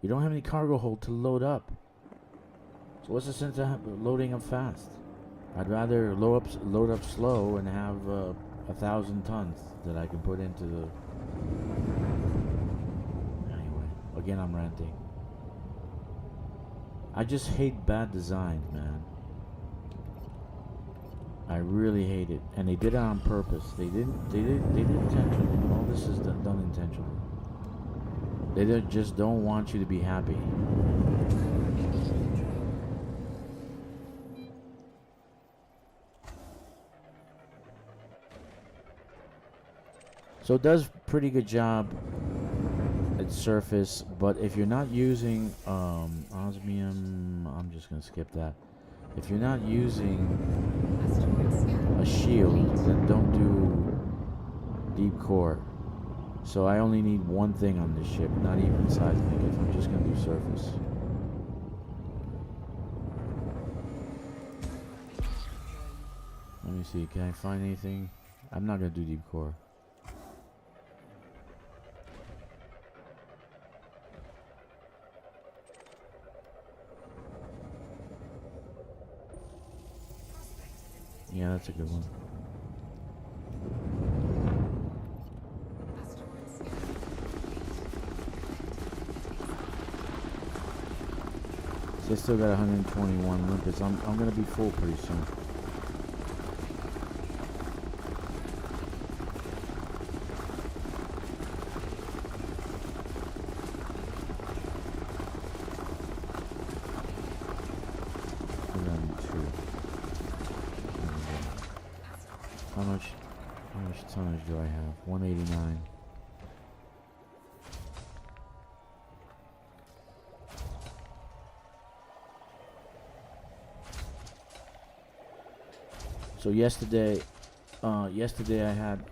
You don't have any cargo hold to load up. So what's the sense of loading up fast? I'd rather load up slow and have 1,000 tons that I can put into the... Anyway, again I'm ranting. I just hate bad designs, man. I really hate it, and they did it on purpose. They did intentionally. All this is done intentionally. They just don't want you to be happy. So it does pretty good job at surface, but if you're not using osmium, I'm just gonna skip that. If you're not using a shield, then don't do deep core. So I only need one thing on this ship, not even seismic, if I'm just gonna do surface. Let me see, can I find anything? I'm not gonna do deep core. Yeah, that's a good one. So I still got 121 limpets. I'm gonna be full pretty soon. How much tonnage do I have? 189. So yesterday Yesterday I had,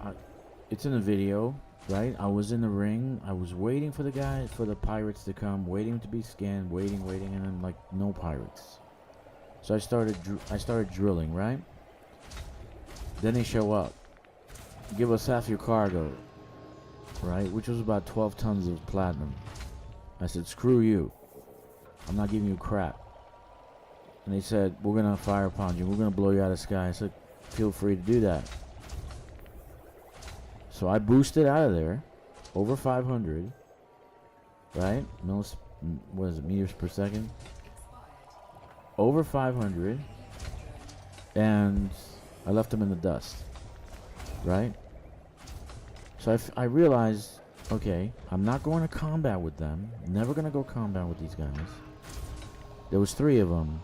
it's in a video, right? I was in the ring. I was waiting for the pirates to come, waiting to be scanned, waiting, and then like no pirates. So I started drilling, right? Then they show up, give us half your cargo, right? Which was about 12 tons of platinum. I said, screw you. I'm not giving you crap. And they said, we're gonna fire upon you. We're gonna blow you out of the sky. I said, feel free to do that. So I boosted out of there, over 500, right? What is it, meters per second? Over 500, and I left them in the dust, right? So I realized, okay, I'm not going to combat with them. Never going to go combat with these guys. There was 3 of them.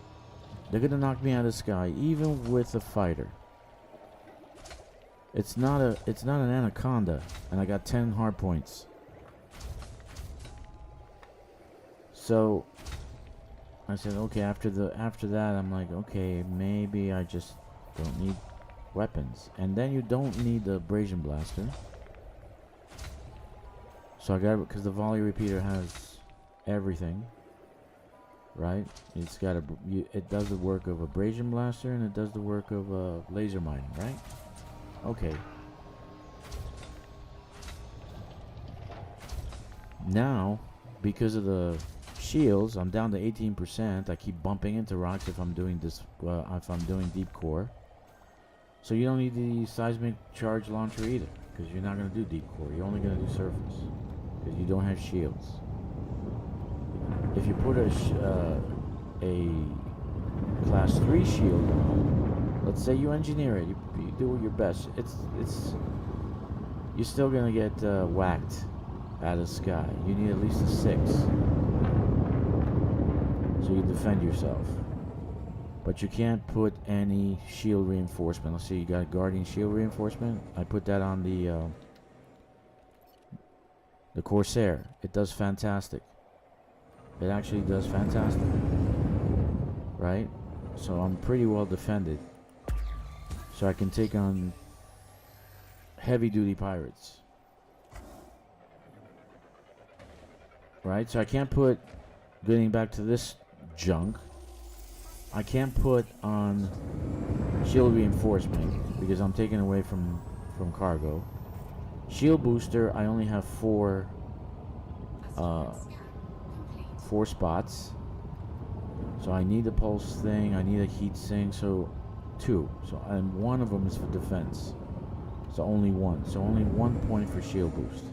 They're going to knock me out of the sky, even with a fighter. It's not an anaconda, and I got 10 hard points. So I said, okay, after that, I'm like, okay, maybe I just don't need weapons. And then you don't need the abrasion blaster. So I got it because the volley repeater has everything, right? It's got it does the work of abrasion blaster, and it does the work of laser mining, right? Okay. Now, because of the shields, I'm down to 18%. I keep bumping into rocks if I'm doing this. If I'm doing deep core. So you don't need the seismic charge launcher either, because you're not going to do deep core. You're only going to do surface, because you don't have shields. If you put a class 3 shield on, let's say you engineer it, you do your best. You're still going to get whacked out of the sky. You need at least a 6. So you defend yourself. But you can't put any shield reinforcement. Let's see, you got guardian shield reinforcement. I put that on the Corsair. It does fantastic. It actually does fantastic. Right? So I'm pretty well defended. So I can take on heavy duty pirates. Right? So I can't put, getting back to this junk, I can't put on shield reinforcement because I'm taking away from cargo. Shield booster, I only have 4 spots. So I need the pulse thing, I need a heat sink, so 2. So, and one of them is for defense. So only 1. So only 1 point for shield boost.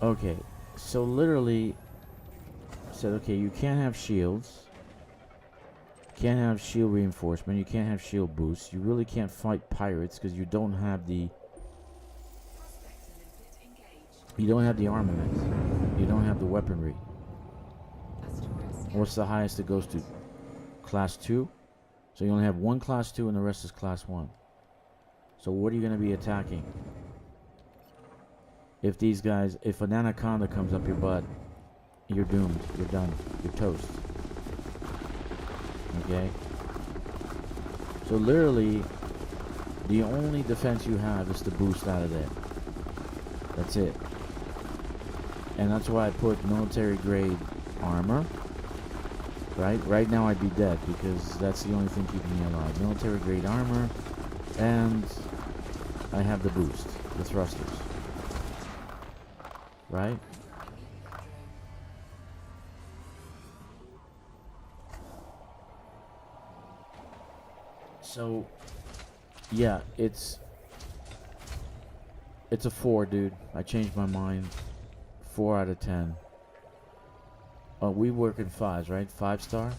Okay, so literally said, okay, you can't have shields, can't have shield reinforcement, you can't have shield boost, you really can't fight pirates because you don't have the armament, you don't have the weaponry. What's the highest it goes to? Class 2. So you only have 1 class 2 and the rest is class 1. So what are you going to be attacking? If an anaconda comes up your butt, you're doomed. You're done. You're toast. Okay? So literally, the only defense you have is to boost out of there. That's it. And that's why I put military grade armor. Right now I'd be dead because that's the only thing keeping me alive. Military grade armor, and I have the boost, the thrusters. Right? So, yeah, it's a 4, dude. I changed my mind. 4 out of 10. We work in 5s, right? 5-star.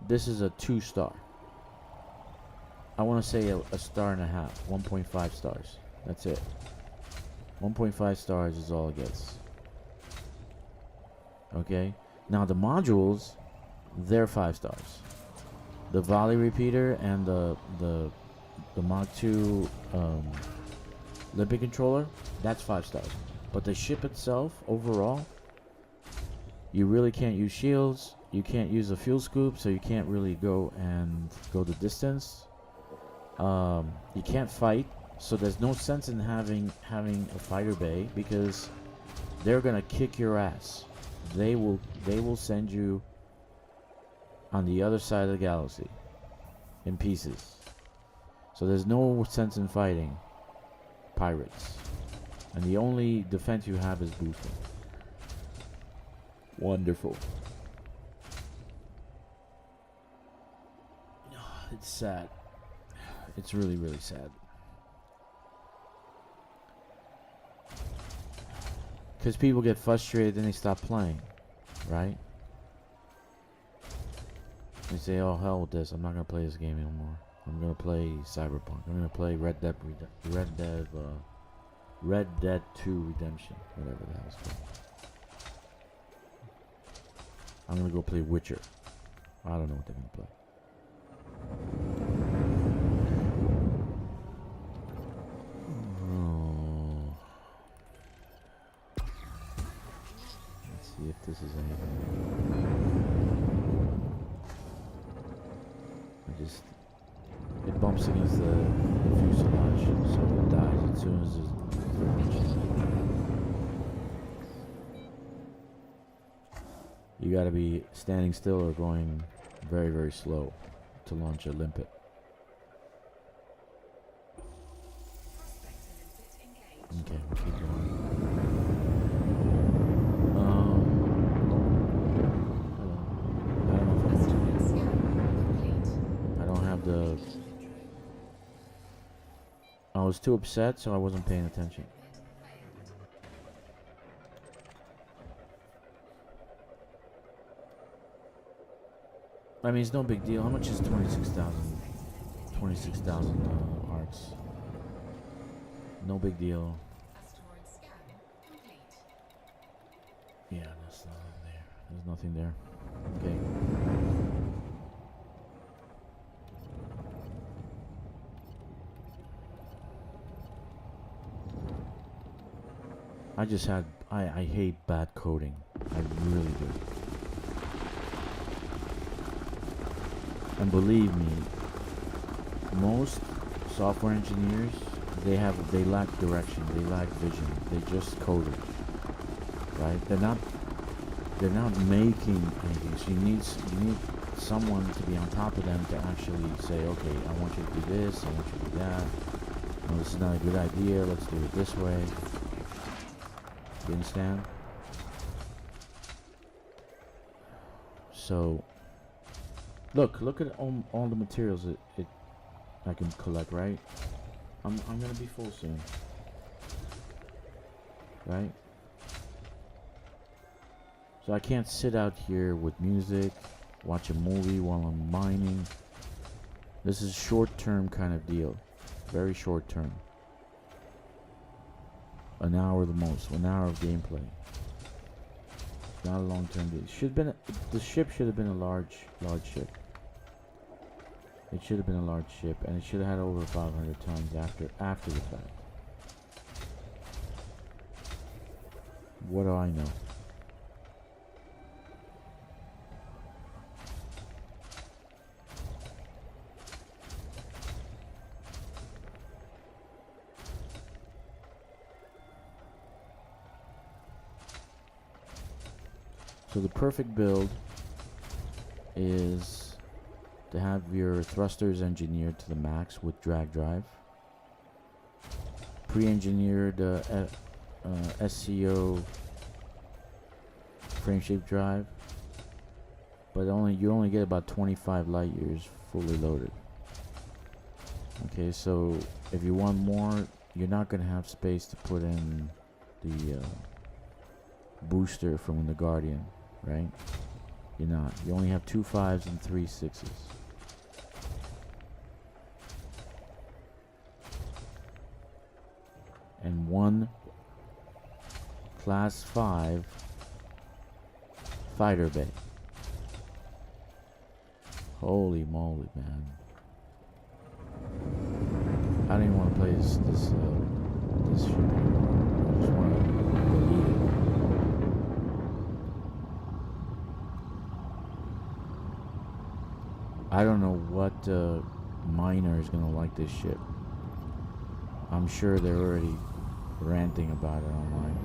This is a 2-star. I want to say a 1.5 stars. 1.5 stars. That's it. 1.5 stars is all it gets. Okay? Now the modules, they're 5 stars. The volley repeater and the Mach 2 Olympic controller, that's 5 stars. But the ship itself, overall, you really can't use shields. You can't use a fuel scoop, so you can't really go the distance. You can't fight, so there's no sense in having a fighter bay because they're gonna kick your ass. They will send you on the other side of the galaxy in pieces. So there's no sense in fighting pirates. And the only defense you have is boosting. Wonderful. It's sad. It's really, really sad. Because people get frustrated and they stop playing, right? They say, oh, hell with this. I'm not going to play this game anymore. I'm going to play Cyberpunk. I'm going to play Red Dead 2 Redemption. Whatever that was called. I'm going to go play Witcher. I don't know what they're going to play. Oh. Let's see if this is anything. It bumps against the fuselage, so it dies as soon as it reaches. You gotta be standing still or going very, very slow to launch a limpet. Okay, we'll keep going. I was too upset, so I wasn't paying attention. I mean, it's no big deal. How much is 26,000? 26,000 arcs. No big deal. Yeah, that's nothing there. There's nothing there. Okay. I hate bad coding. I really do. And believe me, most software engineers, they lack direction, they lack vision. They just code it. Right? They're not making anything. So you need someone to be on top of them to actually say, okay, I want you to do this, I want you to do that. No, this is not a good idea, let's do it this way. You understand? So, look at all the materials I can collect, right? I'm gonna be full soon, right? So I can't sit out here with music, watch a movie while I'm mining. This is short-term kind of deal, very short-term. An hour the most, 1 hour of gameplay. Not a long-term deal. The ship should have been a large ship. It should have been a large ship, and it should have had over 500 tons after the fact. What do I know? So the perfect build is to have your thrusters engineered to the max with drag drive, pre-engineered SCO frameshape drive, but you only get about 25 light years fully loaded. Okay, so if you want more, you're not going to have space to put in the booster from the Guardian. Right? You're not. You only have 2 5s and 3 6s. And 1 Class 5 fighter bay. Holy moly, man. I don't even want to play this shit anymore. I just want to delete it. I don't know what miner is gonna like this ship. I'm sure they're already ranting about it online.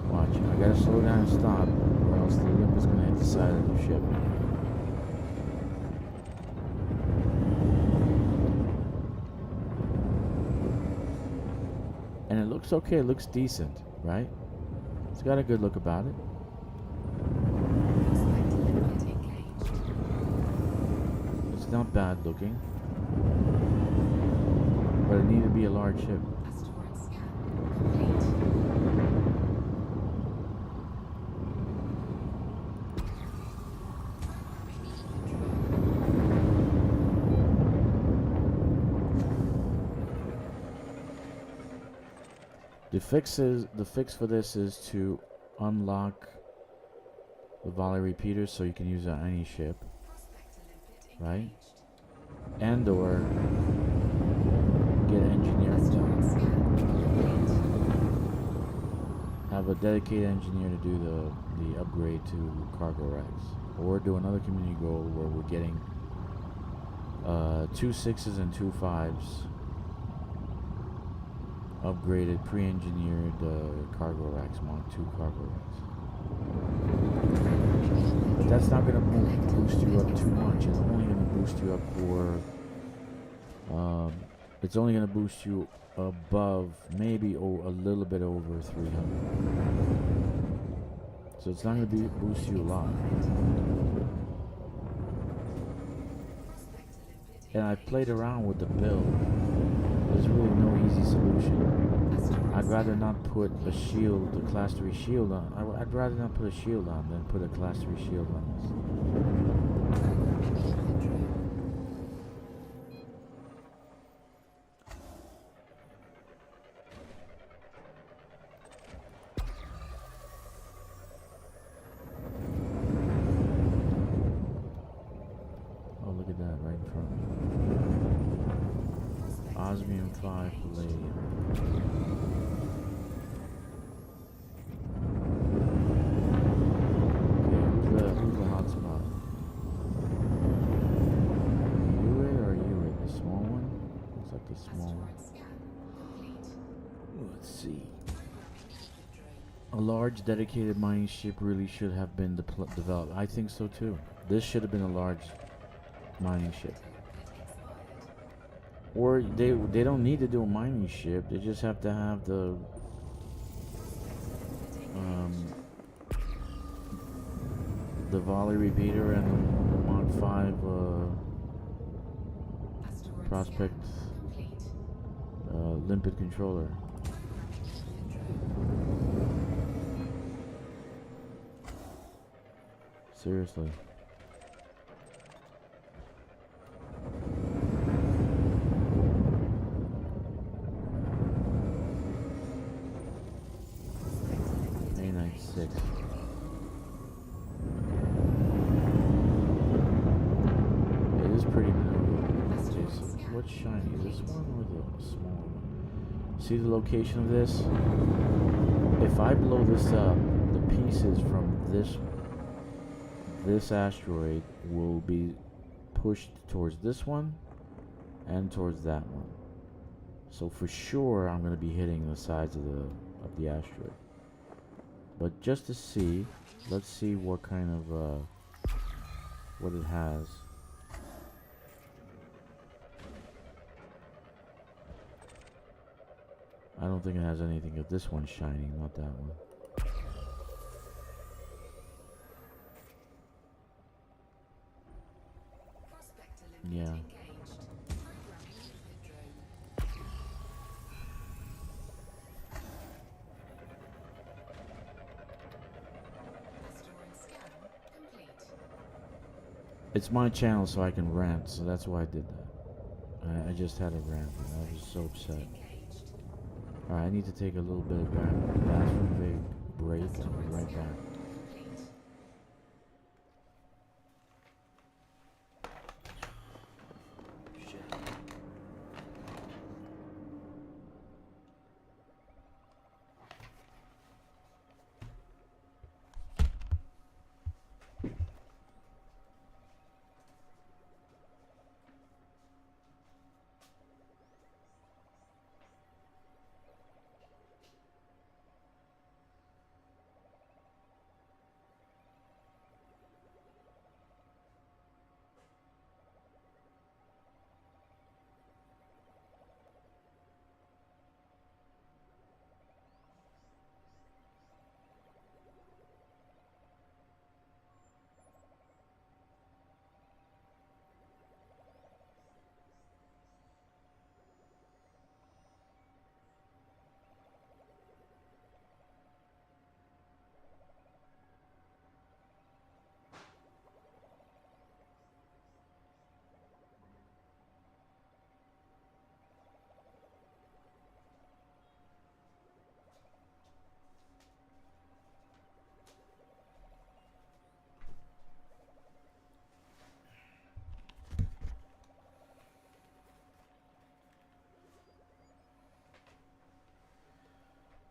Watch, I gotta slow down and stop, or else the lip is gonna hit the side of the ship. And it looks okay, it looks decent, right? It's got a good look about it. It's not bad looking, but it needed to be a large ship. The fix for this is to unlock the volley repeaters so you can use it on any ship, right? And or get engineers done. Have a dedicated engineer to do the upgrade to cargo racks, or do another community goal where we're getting 2 6s and 2 5s upgraded, pre-engineered cargo racks, Mark II cargo racks. But that's not going to boost you up too much. It's only going to boost you up for... it's only going to boost you above, maybe a little bit over 300. So it's not going to boost you a lot. And I played around with the build. There's really no easy solution. I'd rather not put a shield, a class 3 shield on. I'd rather not put a shield on than put a class 3 shield on this. Oh, look at that right in front of me. Osmium 5 Palladium. Okay, who's the hot spot? You it or you it? The small one? Looks like the small one. Let's see. A large dedicated mining ship really should have been developed. I think so too. This should have been a large mining ship. Or they don't need to do a mining ship. They just have to have the volley repeater and the Mach 5 prospect limpet controller. Seriously. A96. It is pretty maneuverable. What's shiny? This one or the small one? See the location of this? If I blow this up, the pieces from this asteroid will be pushed towards this one and towards that one. So for sure I'm going to be hitting the sides of the asteroid. But just to see, let's see what kind of what it has. I don't think it has anything. If this one's shining, not that one. Yeah. It's my channel, so I can rant, so that's why I did that. I just had a rant, and I was so upset. Alright, I need to take a little bit of bathroom break. I'll be right back.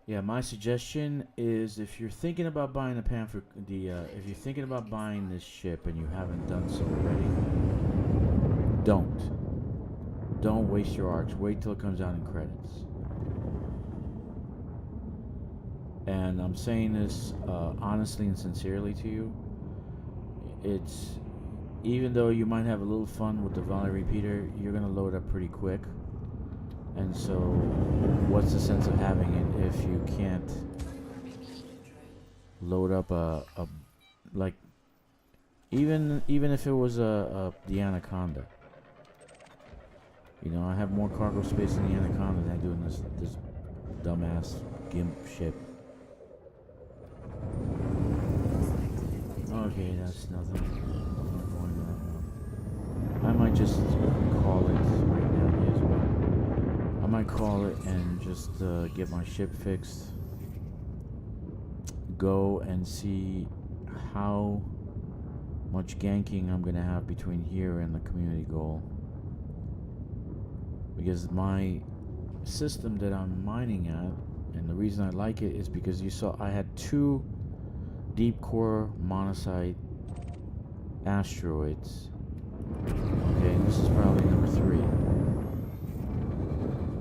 Yeah, my suggestion is if you're thinking about buying the Panther, if you're thinking about buying this ship and you haven't done so already, don't waste your arcs. Wait till it comes out in credits. And I'm saying this honestly and sincerely to you. It's even though you might have a little fun with the volley repeater, you're gonna load up pretty quick. And so, what's the sense of having it if you can't load up a like even if it was the Anaconda? You know, I have more cargo space in the Anaconda than I do in this dumbass gimp ship. Okay, that's nothing. I'm not going to that one. I might just call it right now. Yes, but I might call it and just get my ship fixed. Go and see how much ganking I'm gonna have between here and the community goal. Because my system that I'm mining at, and the reason I like it is because you saw I had 2 deep core monocyte asteroids. Okay, this is probably number 3.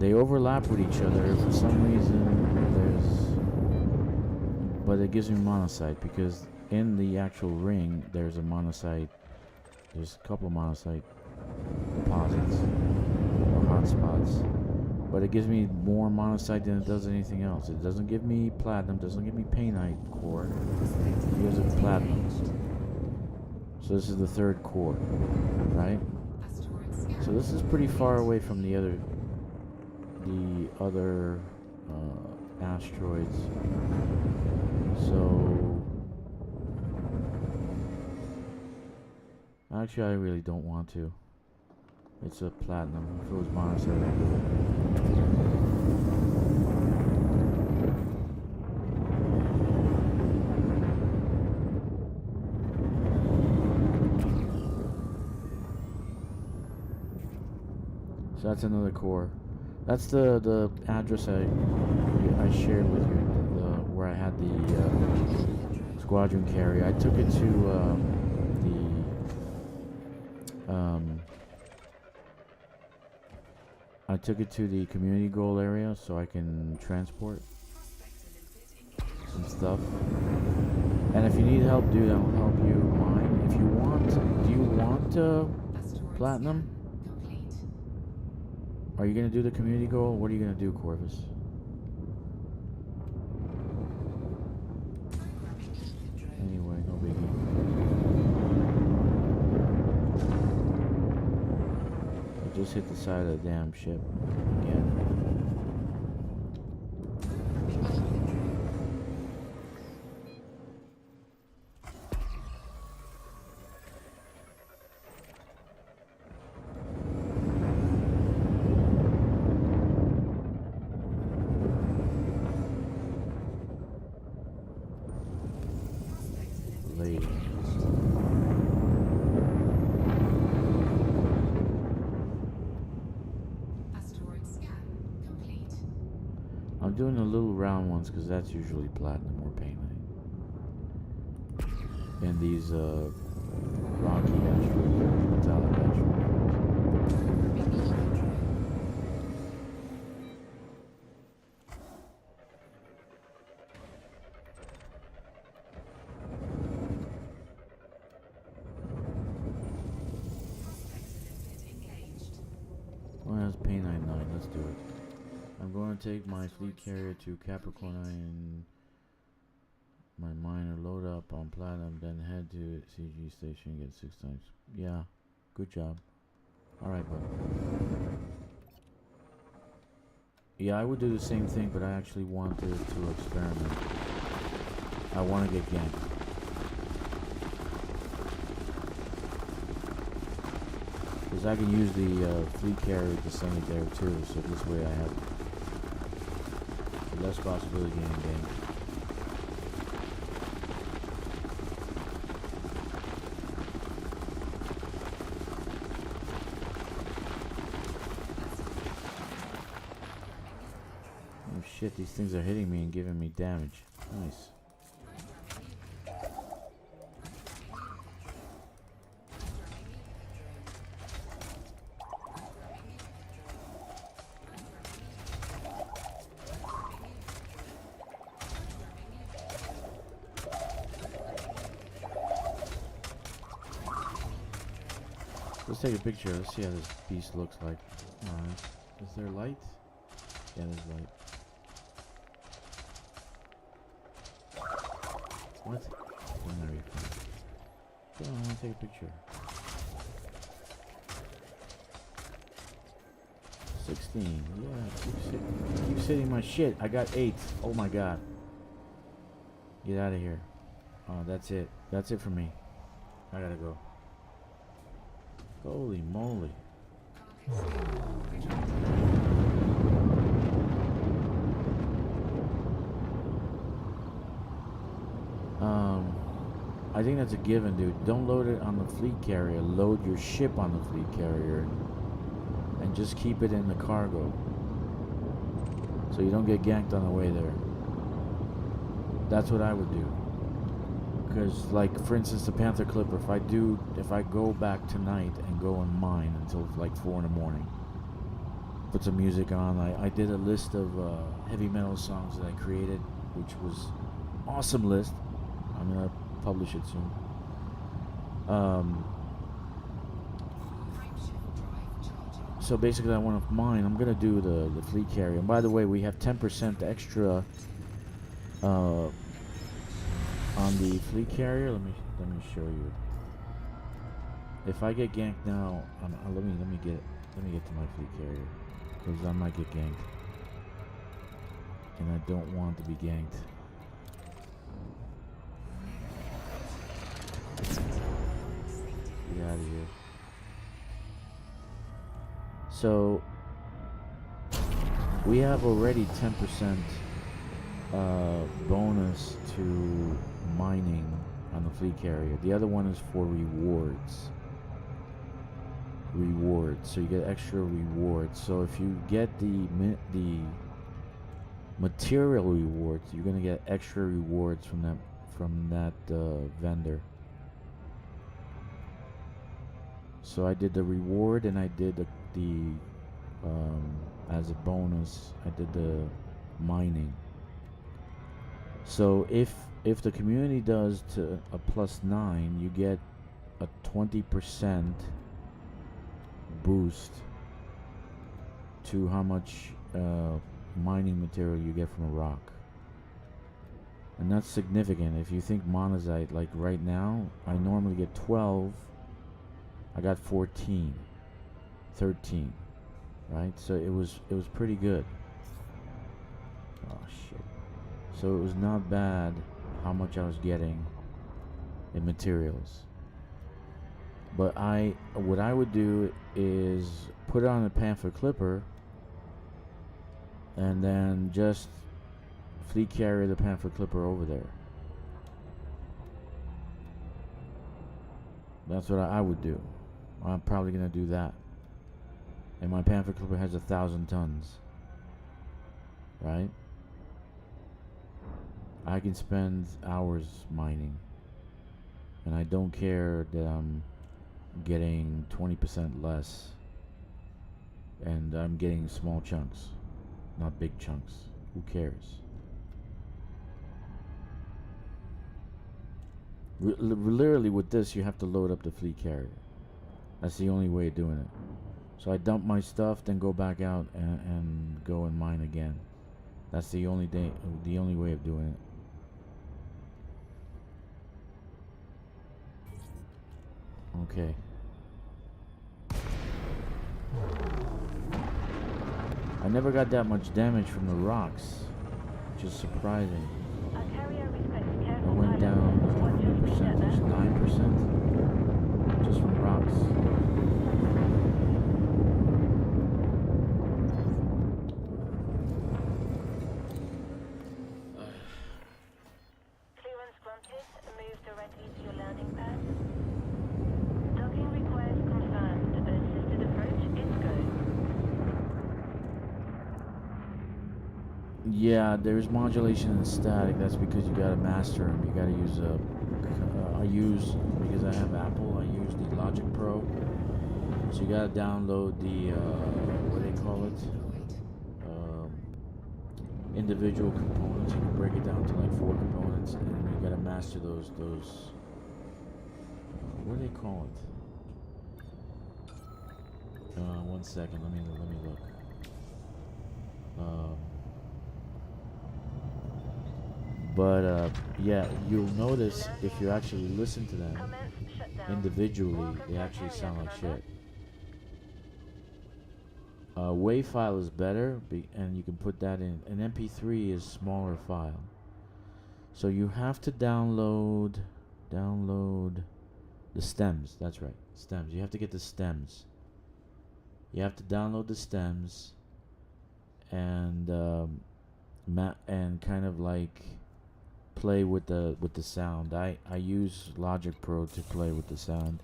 They overlap with each other for some reason. But it gives me monocyte because in the actual ring there's a monocyte. There's a couple of monocyte deposits or hotspots. But it gives me more monocyte than it does anything else. It doesn't give me platinum, doesn't give me painite core. It gives it platinum. So this is the 3rd core, right? So this is pretty far away from the other asteroids. So actually, I really don't want to. It's a platinum. If it was monocyte, I'd do it. So that's another core. That's the address I shared with you, where I had the squadron carrier. I took it to the community goal area so I can transport some stuff. And if you need help, dude, I'll help you mine. If you want, do you want platinum? Are you gonna do the community goal? What are you gonna do, Corvus? Anyway, no biggie. I just hit the side of the damn ship again. I'm doing the little round ones because that's usually platinum or painite. And these rocky asteroids, metallic asteroids. Well, that's painite 9. Let's do it. I'm going to take my fleet carrier to Capricorn and my miner, load up on platinum, then head to CG station and get 6 times. Yeah, good job. Alright, bud. Yeah, I would do the same thing, but I actually wanted to experiment. I want to get ganked. Because I can use the fleet carrier to send it there too, so this way I have less possibility of getting ganked. shit, these things are hitting me and giving me damage. Nice. Let's take a picture. Let's see how this beast looks like. Alright. Is there light? Yeah, there's light. What? Yeah, I want to take a picture. 16. Yeah, keep sitting my shit. I got 8. Oh my god. Get out of here. Oh, that's it. That's it for me. I gotta go. Holy moly. I think that's a given, dude. Don't load it on the fleet carrier. Load your ship on the fleet carrier and just keep it in the cargo so you don't get ganked on the way there. That's what I would do. Because, like, for instance, the Panther Clipper, if I go back tonight and go and mine until like 4 in the morning, put some music on. I did a list of heavy metal songs that I created, which was awesome list. I'm gonna publish it soon. So basically, I want to mine. I'm gonna do the fleet carrier. And by the way, we have 10% extra on the fleet carrier. Let me show you. If I get ganked now, let me get to my fleet carrier, because I might get ganked, and I don't want to be ganked. Get out of here. So we have already 10% bonus to mining on the fleet carrier. The other one is for rewards. So you get extra rewards. So if you get the material rewards, you're gonna get extra rewards from that vendor. So I did the reward, and I did the as a bonus, I did the mining. So if the community does to a +9, you get a 20% boost to how much mining material you get from a rock. And that's significant. If you think monazite, like right now, I normally get 12. I got 14, 13, right? So it was pretty good. Oh shit. So it was not bad how much I was getting in materials. But what I would do is put it on a Panther Clipper and then just fleet carry the Panther Clipper over there. That's what I would do. I'm probably gonna do that. And my Panther Clipper has 1,000 tons. Right? I can spend hours mining. And I don't care that I'm getting 20% less. And I'm getting small chunks, not big chunks. Who cares? Literally with this, you have to load up the fleet carrier. That's the only way of doing it. So I dump my stuff, then go back out and go and mine again. That's the only way of doing it. Okay. I never got that much damage from the rocks, which is surprising. I went down 100%, 9% just from rocks. Clearance granted. Move directly to your landing pad. Docking request confirmed. Assisted approach is go. Yeah, there's modulation and static. That's because you gotta master them. You gotta use a. I use because I have Apple. I use the Logic Pro. So you gotta download the what do they call it? Um, individual components. You can break it down to like 4 components, and you gotta master those. What do they call it? 1 second. Let me look. Um, but yeah, you'll notice if you actually listen to them Commence shutdown. individually, Welcome they to actually Ontario, sound like Commander. shit. WAV file is better, and you can put that in. An MP3 is smaller file, so you have to download the stems. That's right, stems. You have to get the stems. You have to download the stems and and kind of like play with the sound. I use Logic Pro to play with the sound.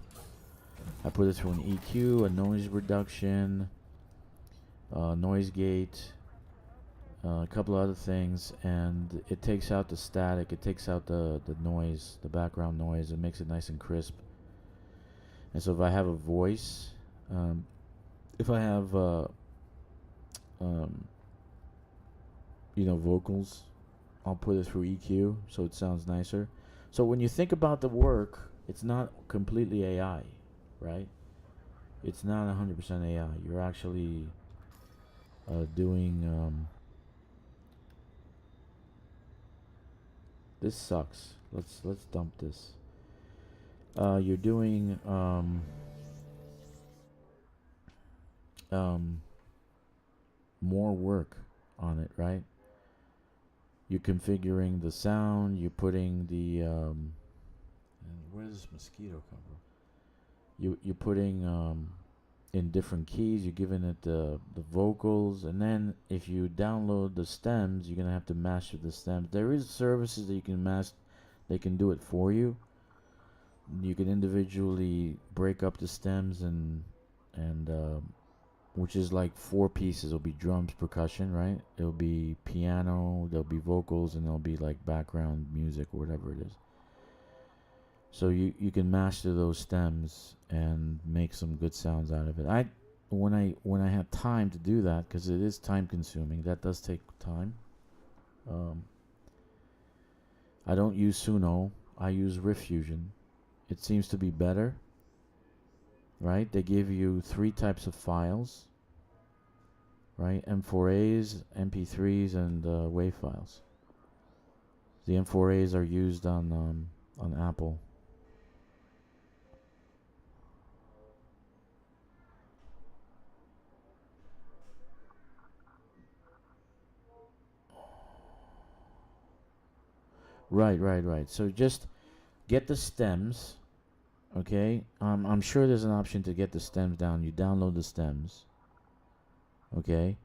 I put it through an EQ, a noise reduction, noise gate, a couple of other things, and it takes out the static. It takes out the noise, the background noise. It makes it nice and crisp. And so if I have a voice, if I have um, vocals, I'll put it through EQ so it sounds nicer. So when you think about the work, it's not completely AI, right? It's not 100% AI. You're actually doing. This sucks. Let's dump this. You're doing um, more work on it, right? You're configuring the sound. You're putting the and where does this mosquito come from? You're putting in different keys. You're giving it the vocals, and then if you download the stems, you're gonna have to master the stems. There is services that you can master. They can do it for you. You can individually break up the stems and which is like 4 pieces. It'll be drums, percussion, right? It'll be piano, there'll be vocals, and there'll be like background music or whatever it is. So you can master those stems and make some good sounds out of it. When I have time to do that, because it is time consuming, that does take time. Um, I don't use Suno. I use Riff Fusion. It seems to be better, right? They give you 3 types of files, right? M4As, MP3s, and WAV files. The M4As are used on Apple. Right. So just get the stems, okay? I'm sure there's an option to get the stems down. You download the stems, okay?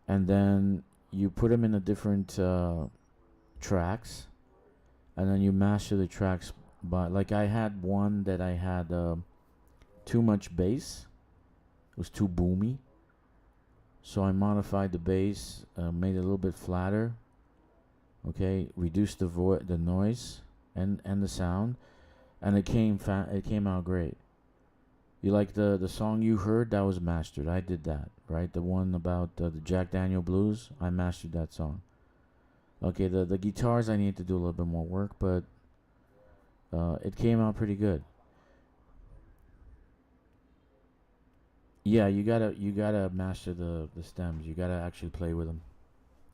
And then you put them in the different tracks, and then you master the tracks by, like I had one that I had too much bass. It was too boomy. So I modified the bass, made it a little bit flatter, okay? Reduced the noise and the sound, and it came out great. You like the song you heard that was mastered? I did that, right? The one about the Jack Daniel blues. I mastered that song. Okay, the guitars I need to do a little bit more work, but it came out pretty good. Yeah, you gotta master the stems. You gotta actually play with them,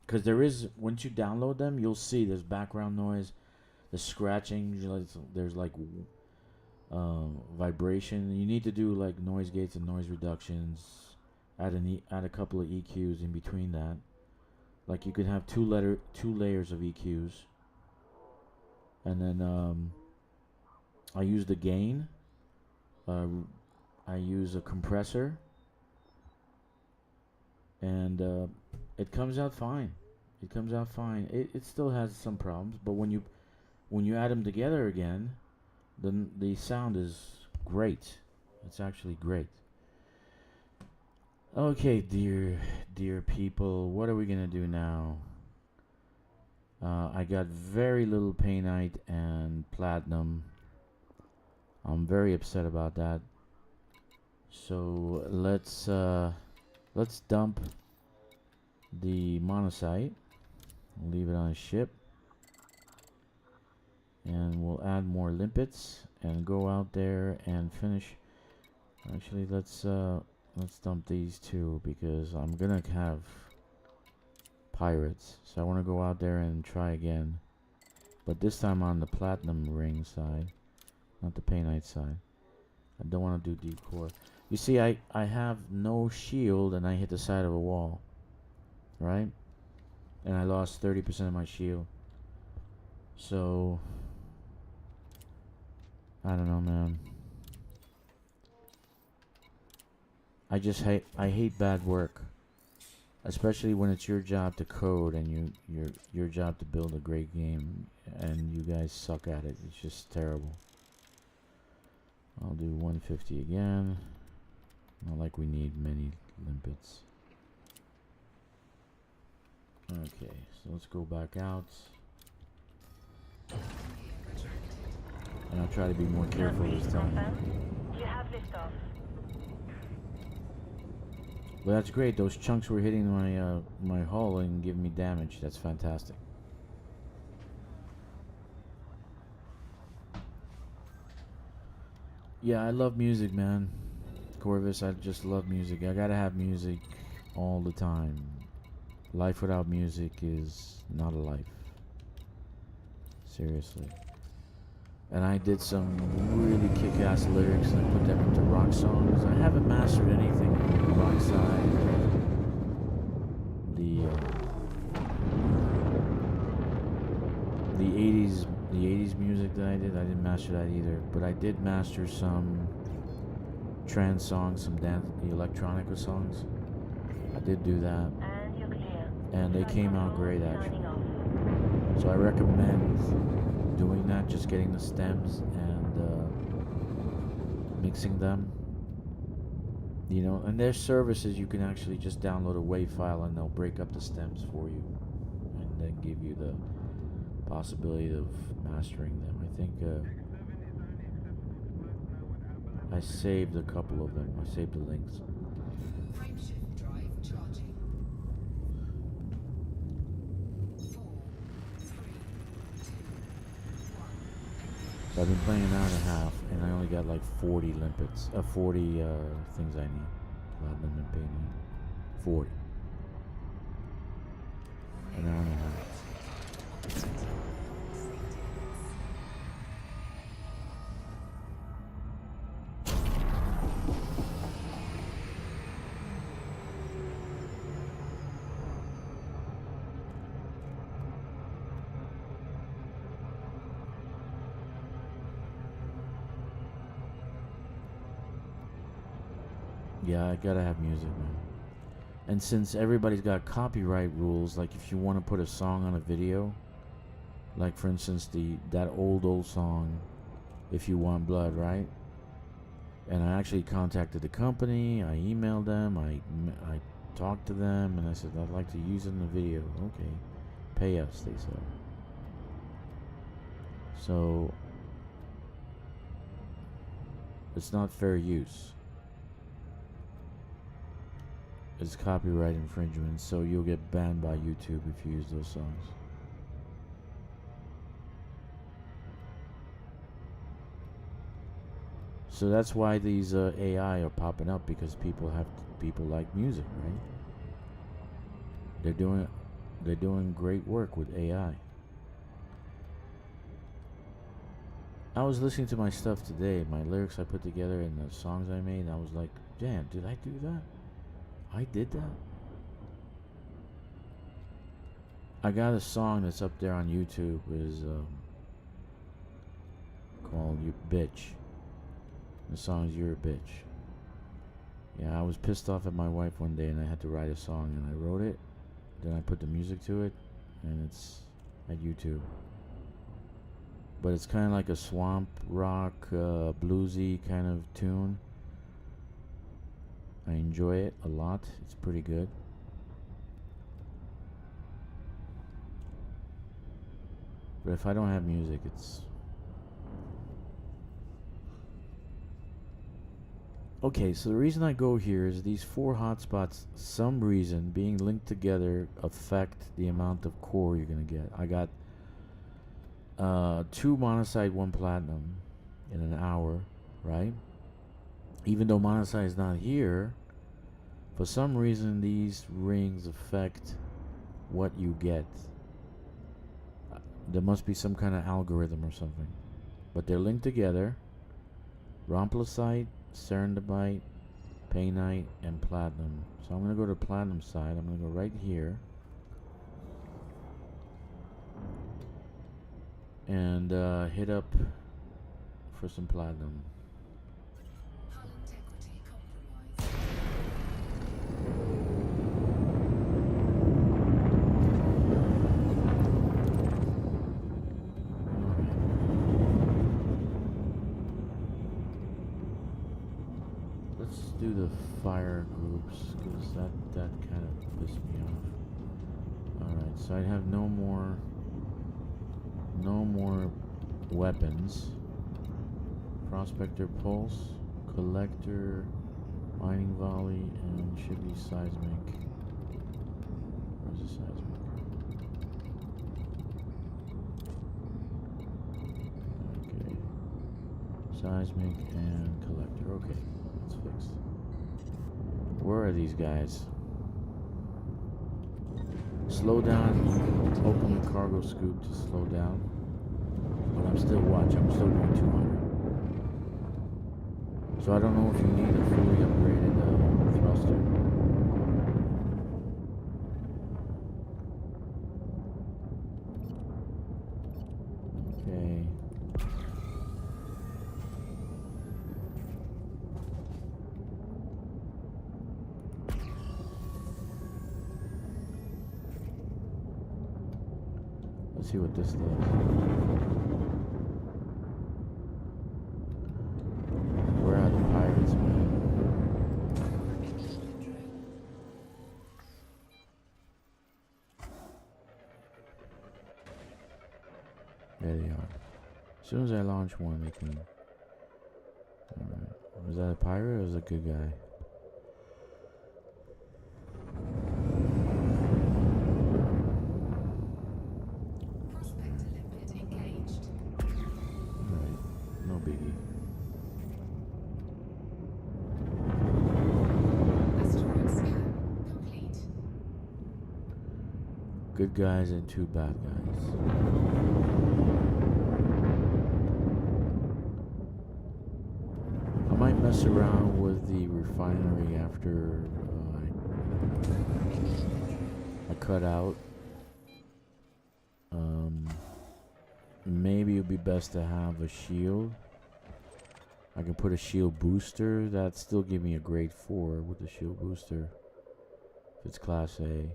because there is, once you download them, you'll see there's background noise, the scratching. There's like vibration. You need to do like noise gates and noise reductions. Add a couple of EQs in between that. Like you could have two layers of EQs, and then I use the gain. Uh, I use a compressor, and it comes out fine. It comes out fine. It still has some problems, but when you add them together again, the sound is great. It's actually great. Okay, dear people, what are we gonna do now? I got very little painite and platinum. I'm very upset about that. So let's dump the monocyte. Leave it on a ship, and we'll add more limpets and go out there and finish. Actually, let's dump these two because I'm gonna have pirates. So I want to go out there and try again, but this time on the platinum ring side, not the painite side. I don't want to do deep core. You see, I have no shield and I hit the side of a wall, right? And I lost 30% of my shield. So I don't know, man. I hate bad work, especially when it's your job to code and your job to build a great game, and you guys suck at it. It's just terrible. I'll do 150 again. Not like we need many limpets. Okay, so let's go back out. And I'll try to be more careful this time. You have liftoff. Well, that's great. Those chunks were hitting my my hull and giving me damage. That's fantastic. Yeah, I love music, man. Corvus, I just love music. I gotta have music all the time. Life without music is not a life. Seriously. And I did some really kick-ass lyrics and I put them into rock songs. I haven't mastered anything on the rock side. The 80s music that I didn't master that either. But I did master some trance songs, some dance electronica songs. I did do that. And you're clear. And they came out great Signing actually. off. So I recommend doing that, just getting the stems and mixing them. You know, and there's services you can actually just download a WAV file and they'll break up the stems for you and then give you the possibility of mastering them. I think I saved a couple of them. I saved the links. Frameshift drive charging. 4, 3, 2, 1. So I've been playing an hour and a half, and I only got like 40 limpets, 40 things I need. Platinum and painting. 40. An hour and a half. Yeah, I gotta have music, man. And since everybody's got copyright rules, like if you want to put a song on a video, like for instance that old song, "If You Want Blood," right? And I actually contacted the company. I emailed them. I talked to them, and I said I'd like to use it in the video. Okay, pay us, they said. So it's not fair use. It's copyright infringement, so you'll get banned by YouTube if you use those songs. So that's why these AI are popping up, because people like music, right? They're doing great work with AI. I was listening to my stuff today, my lyrics I put together and the songs I made, and I was like, damn, did I do that? I did that? I got a song that's up there on YouTube, is called "You Bitch." The song is "You're a Bitch." Yeah, I was pissed off at my wife one day and I had to write a song, and I wrote it, then I put the music to it, and it's at YouTube. But it's kind of like a swamp rock, bluesy kind of tune. I enjoy it a lot. It's pretty good. But if I don't have music, it's... Okay, so the reason I go here is these 4 hotspots, some reason, being linked together, affect the amount of core you're going to get. I got 2 monocyte, 1 platinum in an hour, right? Even though monocyte is not here, for some reason these rings affect what you get. There must be some kind of algorithm or something. But they're linked together. Romplocyte, serendipite, painite, and platinum. So I'm going to go to the platinum side. I'm going to go right here. And hit up for some platinum. Hull integrity compromised. Let's do the fire groups, because that kind of pissed me off. Alright, so I have no more weapons. Prospector pulse, collector, mining volley, and should be seismic. Where's the seismic? Okay. Seismic and collector. Okay, that's fixed. Where are these guys? Slow down. Open the cargo scoop to slow down. But I'm still watching. I'm still going 200. So I don't know if you need a fully upgraded thruster. Okay. Let's see what this does. Where are the pirates, man? There they are. As soon as I launch one, they can... Alright. Was that a pirate or was it a good guy? Prospector limpet engaged. Alright. No biggie. Asteroid scan complete. Good guys and 2 bad guys. I might mess around with the refinery after I cut out. Maybe it would be best to have a shield. I can put a shield booster. That'd still give me a grade 4 with the shield booster. If it's class A.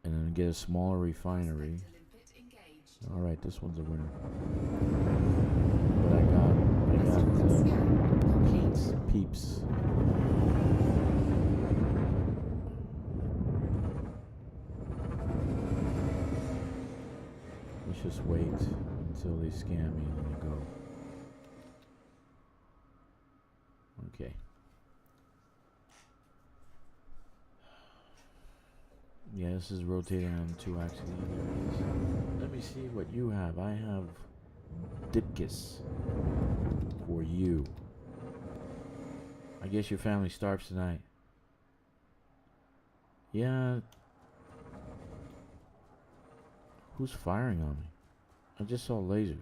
And then get a smaller refinery. Prospector limpet engaged. Alright, this one's a winner. But I Asteroid got scan complete. peeps. Let's just wait until they scam me and then I go. Okay. Yeah, this is rotating on 2 axes. There it is. Let me see what you have. I have Dipkis for you. I guess your family starves tonight. Yeah. Who's firing on me? I just saw lasers.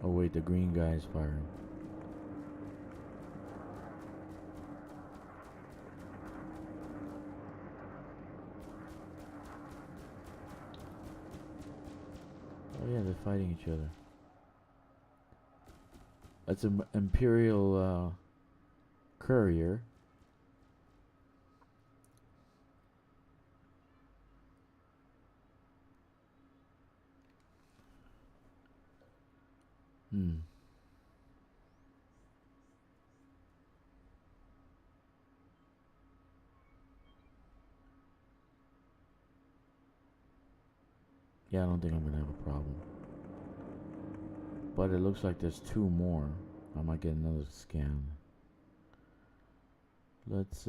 Oh wait, the green guy is firing. Oh yeah, they're fighting each other. That's an Imperial courier. Hmm. Yeah, I don't think I'm gonna have a problem. But it looks like there's 2 more. I might get another scan. Let's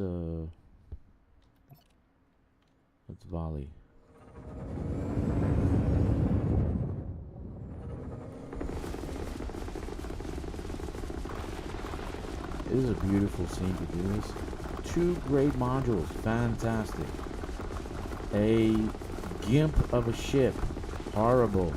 volley. It is a beautiful scene to do this. 2 great modules, fantastic. A gimp of a ship, horrible.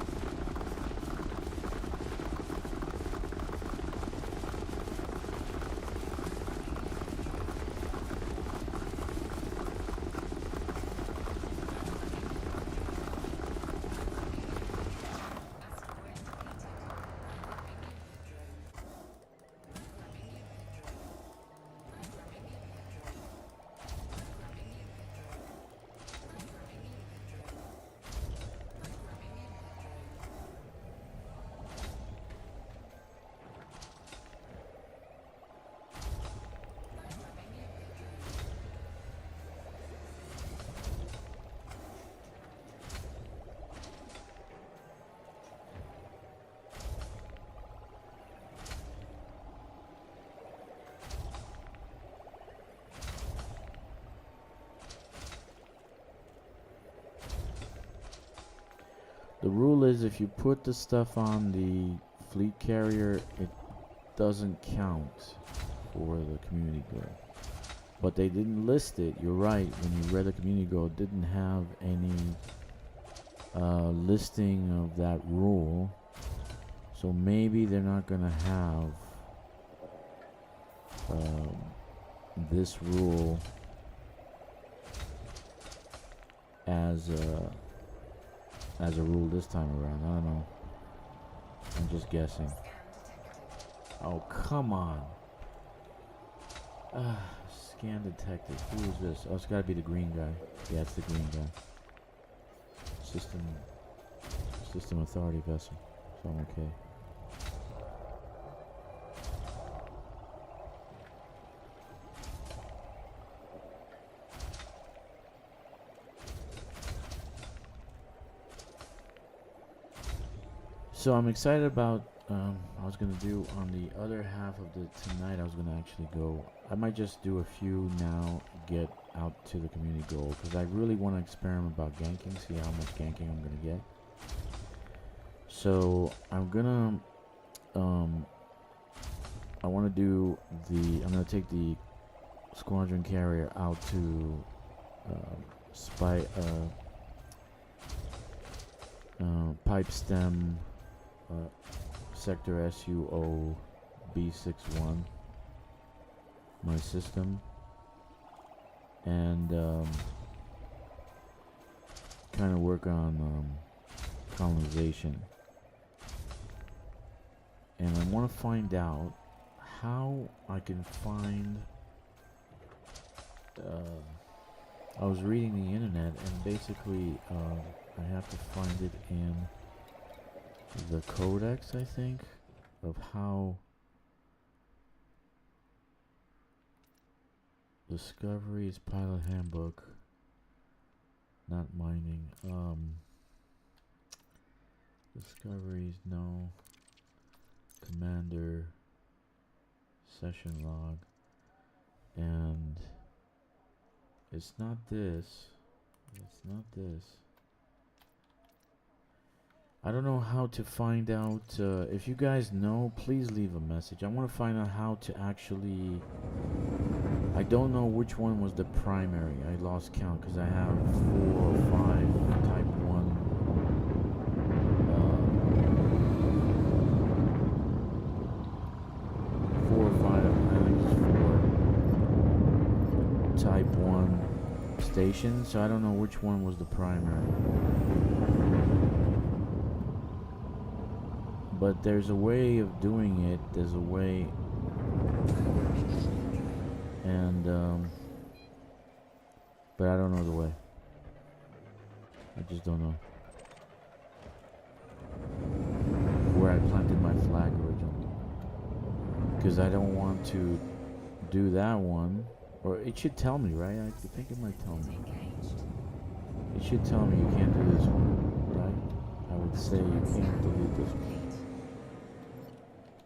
The rule is if you put the stuff on the fleet carrier, it doesn't count for the community goal. But they didn't list it. You're right. When you read the community goal, it didn't have any listing of that rule. So maybe they're not going to have this rule as a rule this time around. I don't know. I'm just guessing. Oh, come on. Scan detected. Who is this? Oh, it's gotta be the green guy. Yeah, it's the green guy. System authority vessel. So I'm okay. So I'm excited about, I was going to do on the other half of the tonight, I was going to actually go, I might just do a few now, get out to the community goal, because I really want to experiment about ganking, see how much ganking I'm going to get. So I'm going to, I want to do I'm going to take the squadron carrier out to pipe stem sector SUO B61, my system, and kind of work on colonization. And I want to find out how I can find I was reading the internet, and basically I have to find it in the codex, I think, of how discoveries, pilot handbook, not mining, discoveries, no, commander, session log, and it's not this, I don't know how to find out. If you guys know, please leave a message. I want to find out how to actually, I don't know which one was the primary. I lost count because I have 4 or 5 type 1 4 or 5, I think it's 4 type 1 stations, so I don't know which one was the primary. But there's a way of doing it. There's a way, and but I don't know the way. I just don't know where I planted my flag originally, because I don't want to do that one. Or it should tell me, right? I think it might tell me. It should tell me you can't do this one, right? say you Asteroid can't scan delete this one.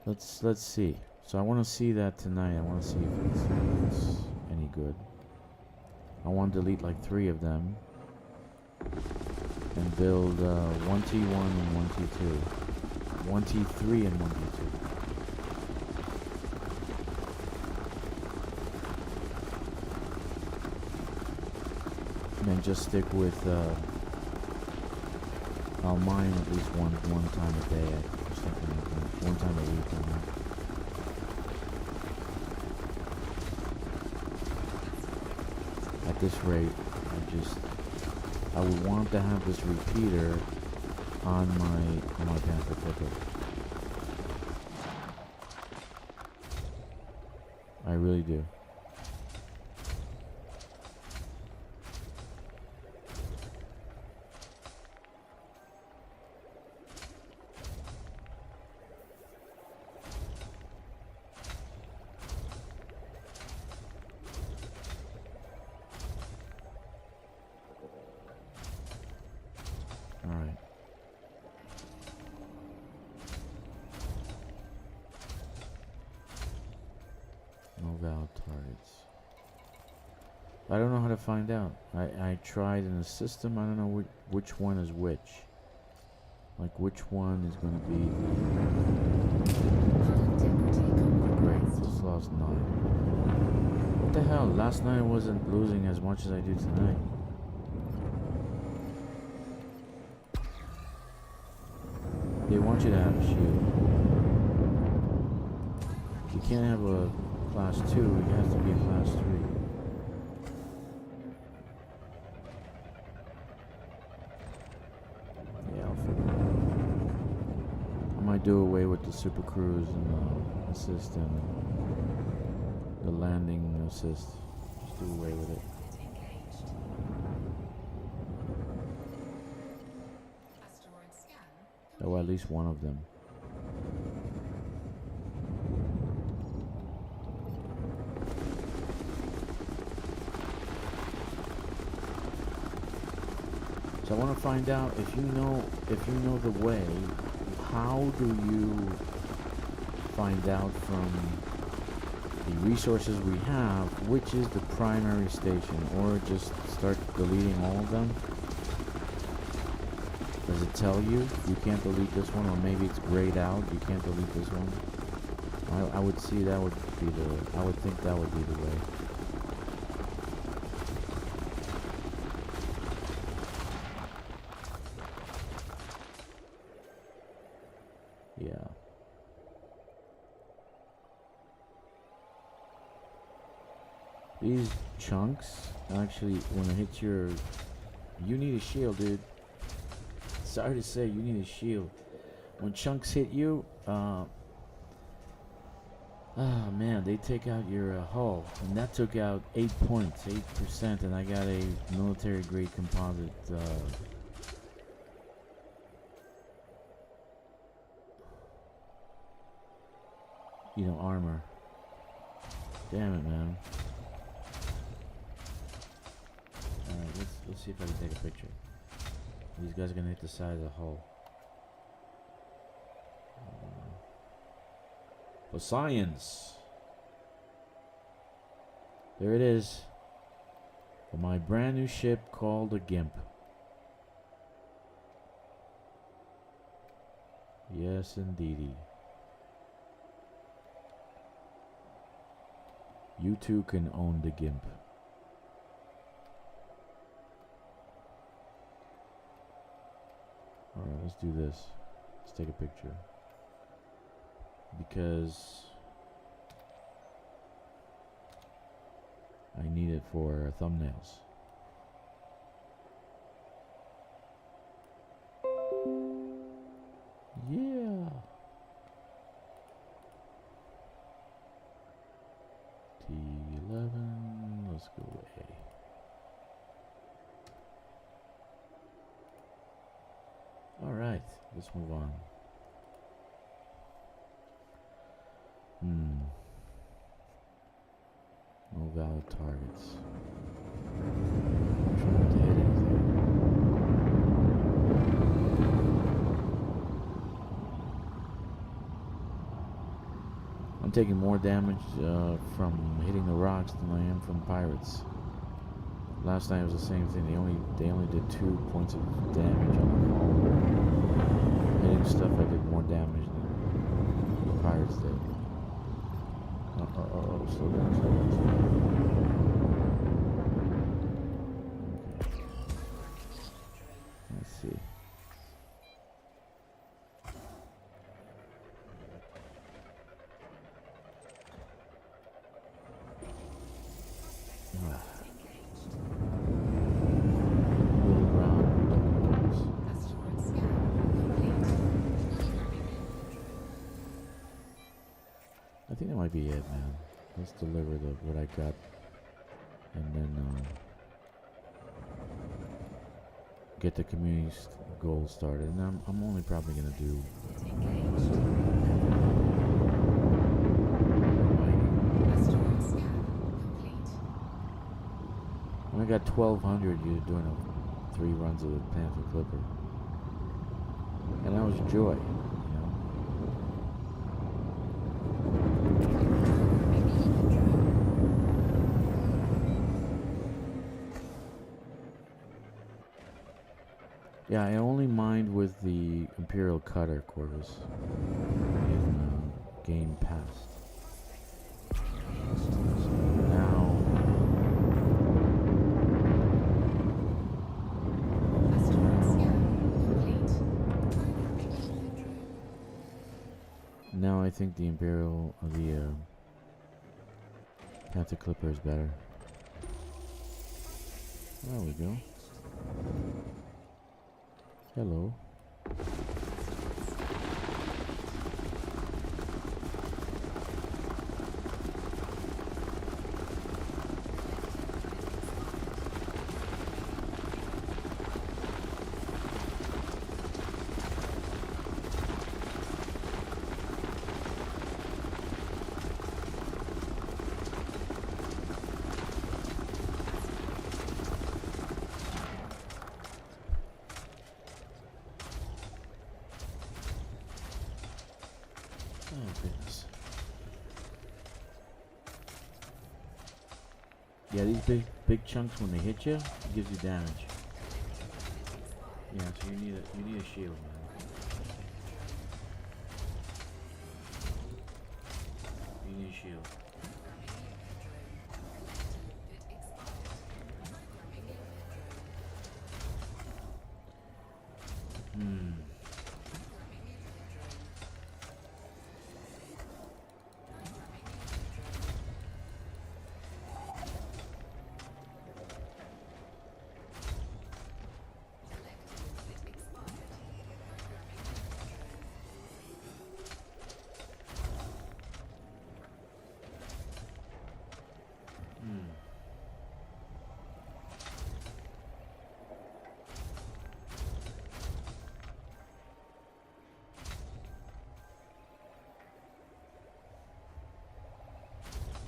complete. Let's see. So I want to see that tonight. I want to see if it's any good. I want to delete like 3 of them and build 1T1 and 1T2, 1T3 and 1T2. And then just stick with. I'll mine at least one time a day. Or something like that. 1 time a week. At this rate, I would want to have this repeater on my Panther pickup. I really do. Alright. No valid targets. I don't know how to find out. I tried in the system. I don't know which one is which. Like which one is going to be the... Great, just lost 9. What the hell? Last night I wasn't losing as much as I do tonight. They want you to have a shield. You can't have a class 2, it has to be a class 3. Yeah, I'll figure it out. I might do away with the super cruise and the assist and the landing assist. Just do away with it. Asteroid scan. Oh, at least one of them. So I want to find out if you know the way. How do you find out from the resources we have which is the primary station, or just start deleting all of them? Does it tell you can't delete this one, or maybe it's grayed out, you can't delete this one? I would see that would be I would think that would be the way. Yeah. These chunks, actually, when it hits you need a shield, dude. Sorry to say, you need a shield. When chunks hit you, oh man, they take out your hull, and that took out 8 points, 8%, and I got a military grade composite armor. Damn it, man. Alright, let's see if I can take a picture. These guys are gonna hit the side of the hull. For science. There it is. For my brand new ship called the Gimp. Yes, indeedy. You too can own the Gimp. Alright, let's do this. Let's take a picture. Because I need it for thumbnails. Yeah. T11. Let's go A. All right, let's move on. No valid targets. Trying to hit anything. taking more damage from hitting the rocks than I am from pirates. Last night was the same thing. They only did 2 points of damage on the hull. Hitting stuff I did more damage than the pirates did. Slow down, slow down, slow down. Okay. Let's see. Little round. Asteroid scan complete. I think that might be it, man. Let's deliver what I got, and then get the community goal started. And I'm only probably gonna do Engaged. mining. Asteroid scan complete. When I got 1,200, you're doing 3 runs of the Panther Clipper, and that was joy, you know. Yeah, I only mined with the Imperial Cutter Corvus in game past. So now, Asteroid scan complete. now I think the Panther Clipper is better. There we go. Hello. Oh goodness. Yeah, these big chunks when they hit you, it gives you damage. Yeah, so you need a shield, man. You need a shield.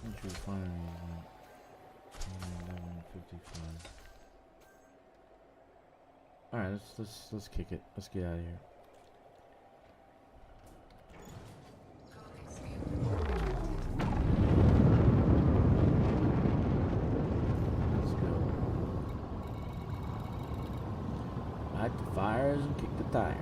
Entry refinery is 11:55. All right, let's kick it. Let's get out of here. Let's go. Light the fires and kick the tires.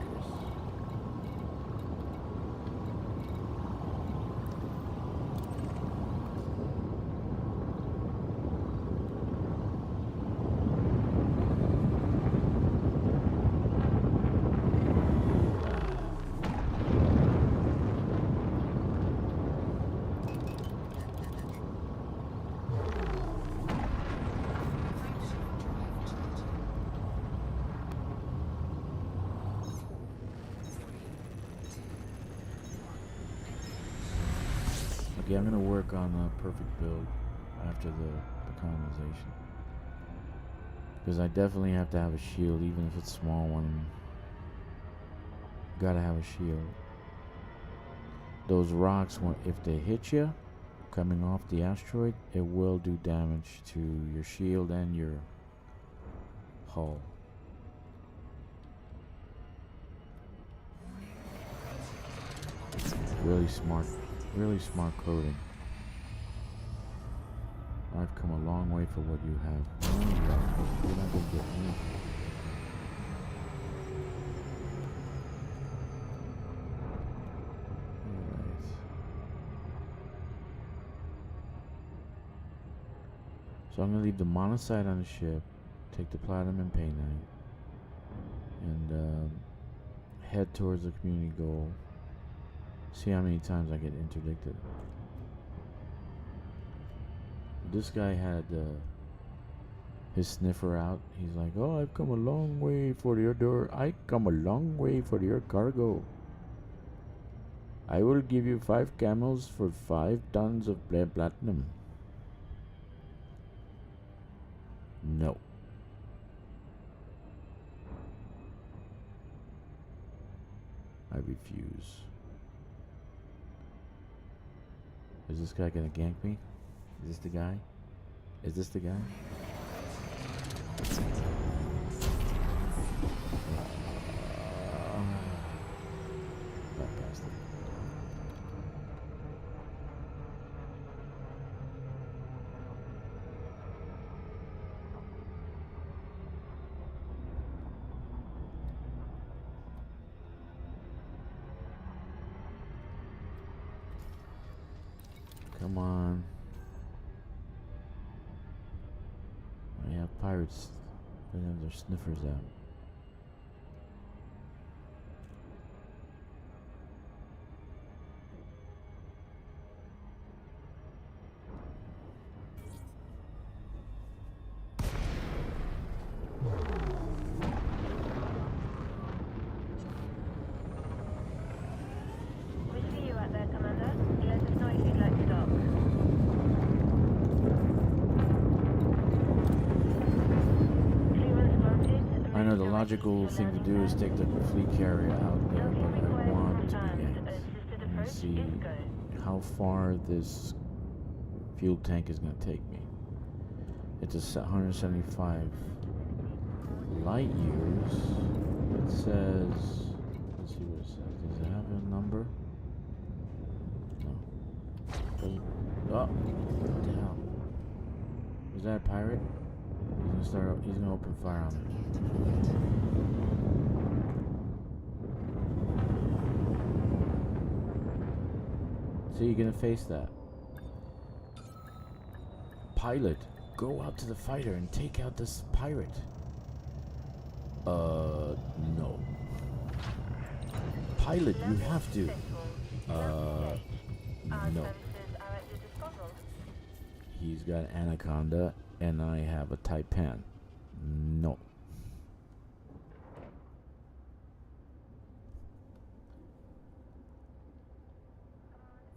Okay, I'm gonna work on a perfect build after the colonization, because I definitely have to have a shield, even if it's a small one. Gotta have a shield. Those rocks, if they hit you coming off the asteroid, it will do damage to your shield and your hull. Really smart. Really smart clothing. I've come a long way for what you have. No, you're not gonna get anything. Alright. So I'm gonna leave the monocyte on the ship, take the platinum and painite, and head towards the community goal. See how many times I get interdicted. This guy had his sniffer out. He's like, "Oh, I've come a long way for your door. I come a long way for your cargo. I will give you 5 camels for 5 tons of platinum." No. I refuse. Is this guy gonna gank me? Is this the guy? Is this the guy? Bypassed it. Come on. I have pirates. They have their sniffers out. We see you out there, Commander. Let us know if you'd like to dock. Clearance granted. I know the logical thing to do is take the fleet carrier out there, but I want to be yanked and see how far this fuel tank is going to take me. It's a 175 light years. It says, let's see what it says. Does it have a number? No. Oh, what the hell? Is that a pirate? He's gonna open fire on me. So you're gonna face that. Pilot, go out to the fighter and take out this pirate. No. Pilot, you have to. No. He's got Anaconda and I have a Taipan. No.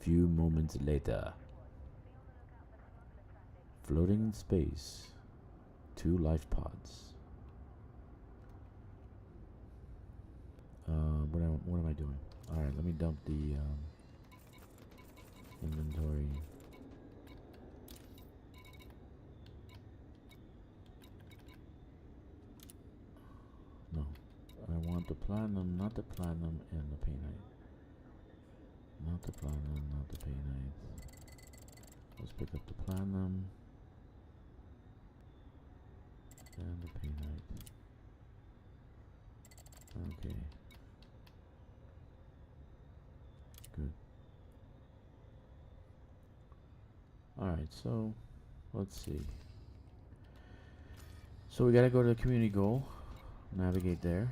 Few moments later. Floating in space. 2 life pods. What am I doing? Alright, let me dump the inventory. No. I want the platinum, not the platinum and the painite. Not the platinum, not the painite. Let's pick up the platinum and the painite. Okay. Good. Alright, so let's see. So we gotta go to the community goal. Navigate there.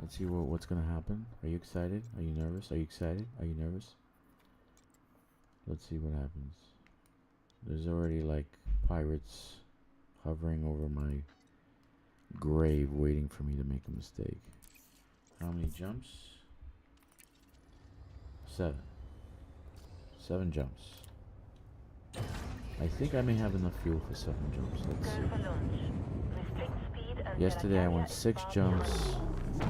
Let's see what's gonna happen. Are you excited? Are you nervous? Are you excited? Are you nervous? Let's see what happens. There's already like pirates hovering over my grave waiting for me to make a mistake. How many jumps? 7. 7 jumps. I think I may have enough fuel for 7 jumps. Let's see. Yesterday I went 6 jumps. So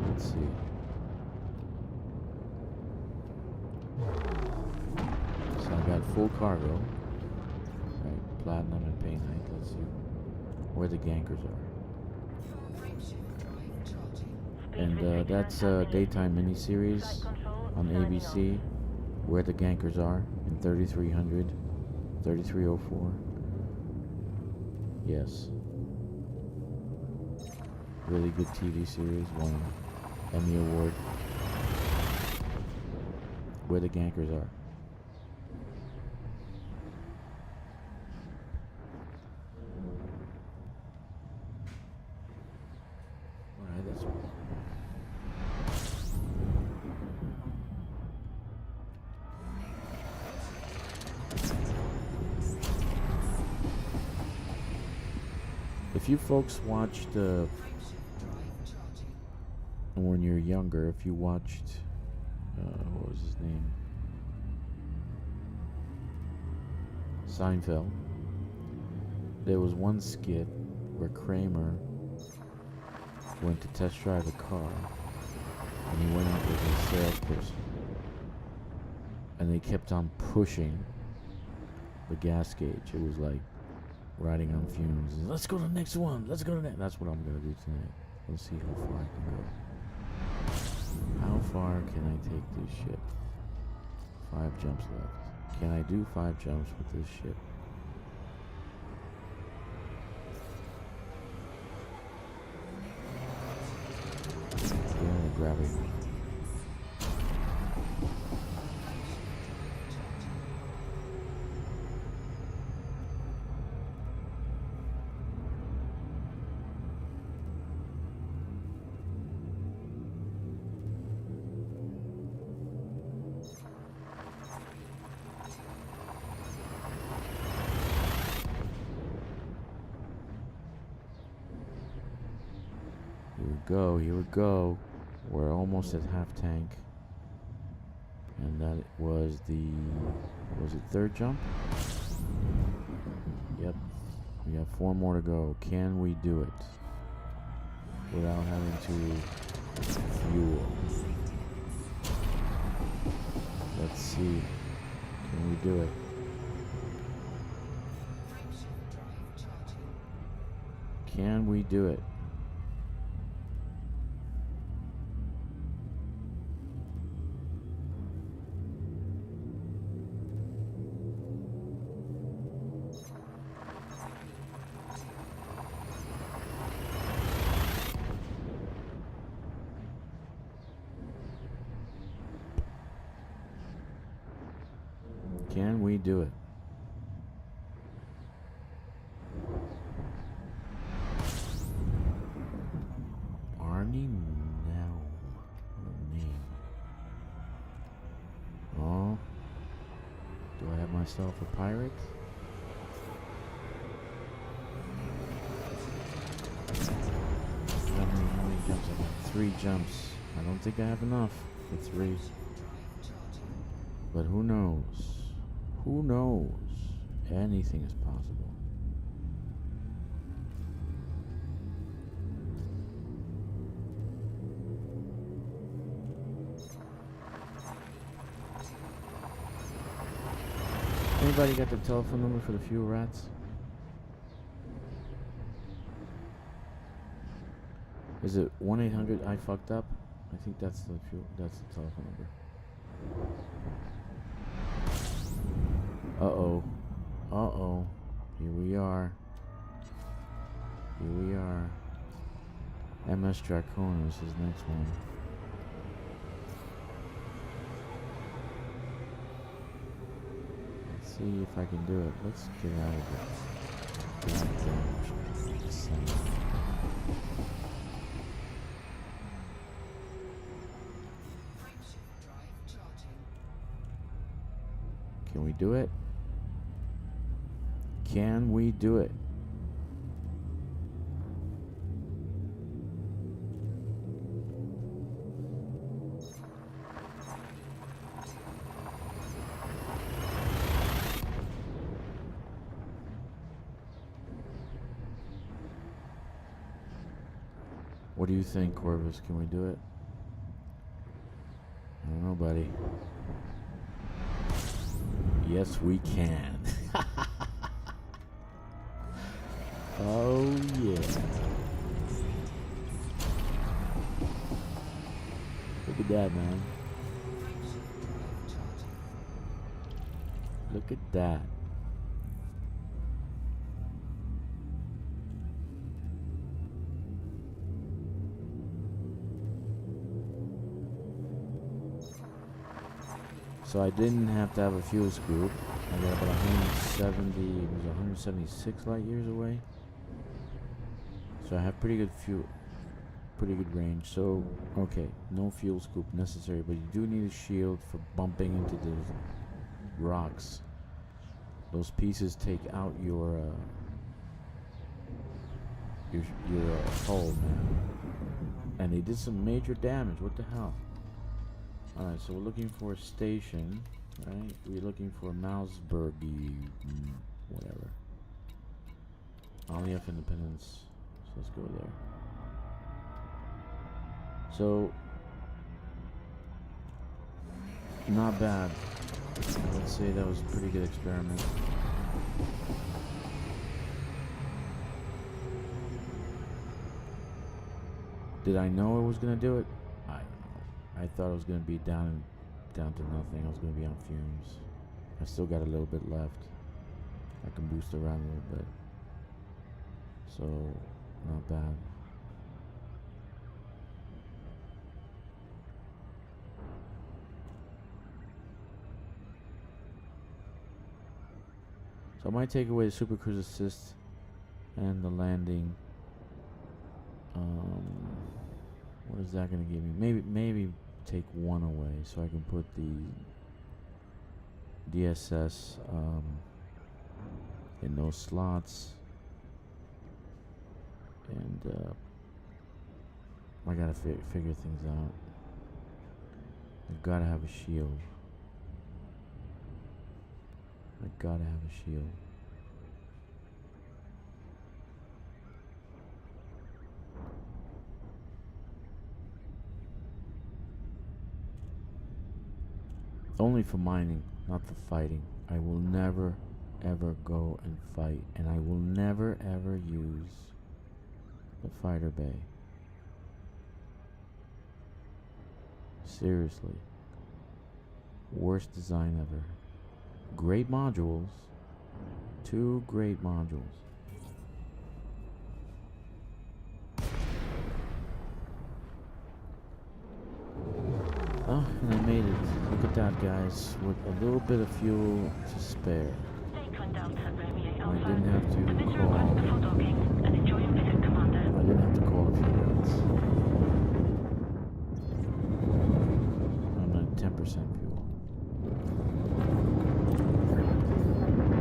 let's see. So I got full cargo. Right, platinum and painite. Let's see where the gankers are. Frameshift drive charging. And that's a daytime miniseries on ABC, Where the Gankers Are, in 3300, 3304. Yes. Really good TV series, won Emmy Award. Where the Gankers Are. Alright, that's if you folks watched when you're younger, if you watched what was his name? Seinfeld. There was one skit where Kramer went to test drive a car and he went out with a salesperson and they kept on pushing the gas gauge. It was like riding on fumes. Let's go to the next one. Let's go to the next. That's what I'm gonna do tonight. Let's see how far I can go. How far can I take this ship? 5 jumps left. Can I do 5 jumps with this ship? Yeah, gravity. Here we go. We're almost at half tank. And that was it 3rd jump? Yep. We got 4 more to go. Can we do it without having to fuel? Let's see. Can we do it? Can we do it? Can we do it? Arnie now. What a name. Oh. Do I have myself a pirate? How many jumps? I got 3 jumps. I don't think I have enough for 3. But who knows? Who knows? Anything is possible. Anybody got the telephone number for the fuel rats? Is it 1-800 I fucked up? I think that's the telephone number. Uh-oh. Uh-oh. Here we are. Here we are. MS Draconis is next one. Let's see if I can do it. Let's get out of it. Goddamn son. Can we do it? Can we do it? What do you think, Corvus? Can we do it? I don't know, buddy. Yes, we can. Oh, yeah. at that, man. Look at that. So I didn't have to have a fuel scoop. I got about 170, it was 176 light years away. So I have pretty good range. So, okay, no fuel scoop necessary, but you do need a shield for bumping into those rocks. Those pieces take out your hull, man. And they did some major damage. What the hell? Alright, so we're looking for a station, right? We're looking for Malsbergy, whatever. Aliyah Independence. So let's go there. So, not bad. Let's say that was a pretty good experiment. Did I know it was gonna do it? I don't know. I thought it was gonna be down to nothing. I was gonna be on fumes. I still got a little bit left. I can boost around a little bit. So, not bad. So I might take away the Super Cruise Assist and the landing. What is that going to give me? Maybe take one away so I can put the DSS in those slots. And I gotta figure things out. I've gotta have a shield. I gotta have a shield. Only for mining, not for fighting. I will never ever go and fight, and I will never ever use the fighter bay. Seriously. Worst design ever. Great modules. 2 great modules. Oh, and I made it. Look at that, guys. With a little bit of fuel to spare. I didn't have to call. I didn't have to call a few minutes. I'm at 10% fuel.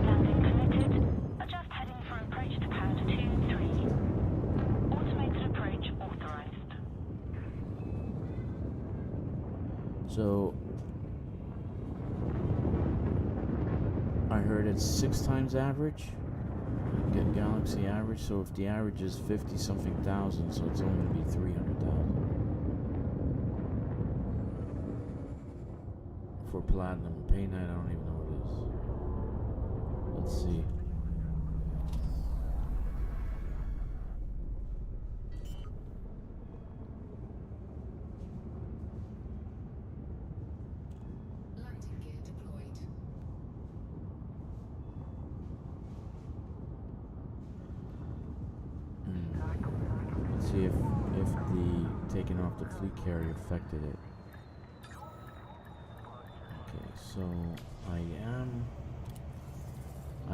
Landing connected. Adjust heading for approach to pad 2-3. Automated approach authorized. So I heard it's 6 times average. Get Galaxy average. So if the average is 50 something thousand, so it's only gonna be 300,000 for platinum. Pay night, I don't even know what it is. Let's see. Landing gear deployed. Let's see if the taking off the fleet carrier affected it. Okay, so I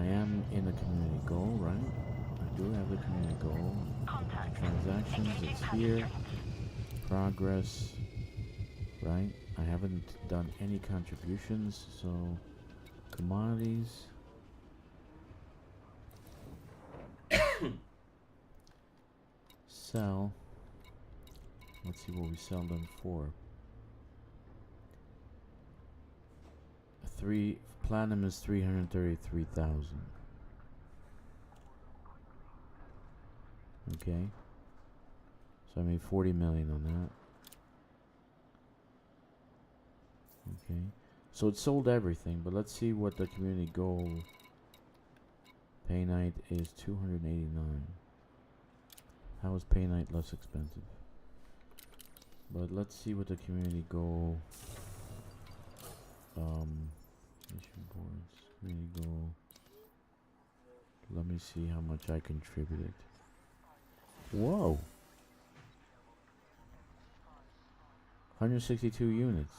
am in a community goal, right? I do have the community goal. Transactions, it's here. Progress, right? I haven't done any contributions, so commodities. Sell. Let's see what we sell them for. Platinum is 333,000. Okay. So I made 40 million on that. Okay. So it sold everything, but let's see what the community goal pay night is. 289. How is pay night less expensive? But let's see what the community goal. Mission boards. Community goal. Let me see how much I contributed. Whoa! 162 units.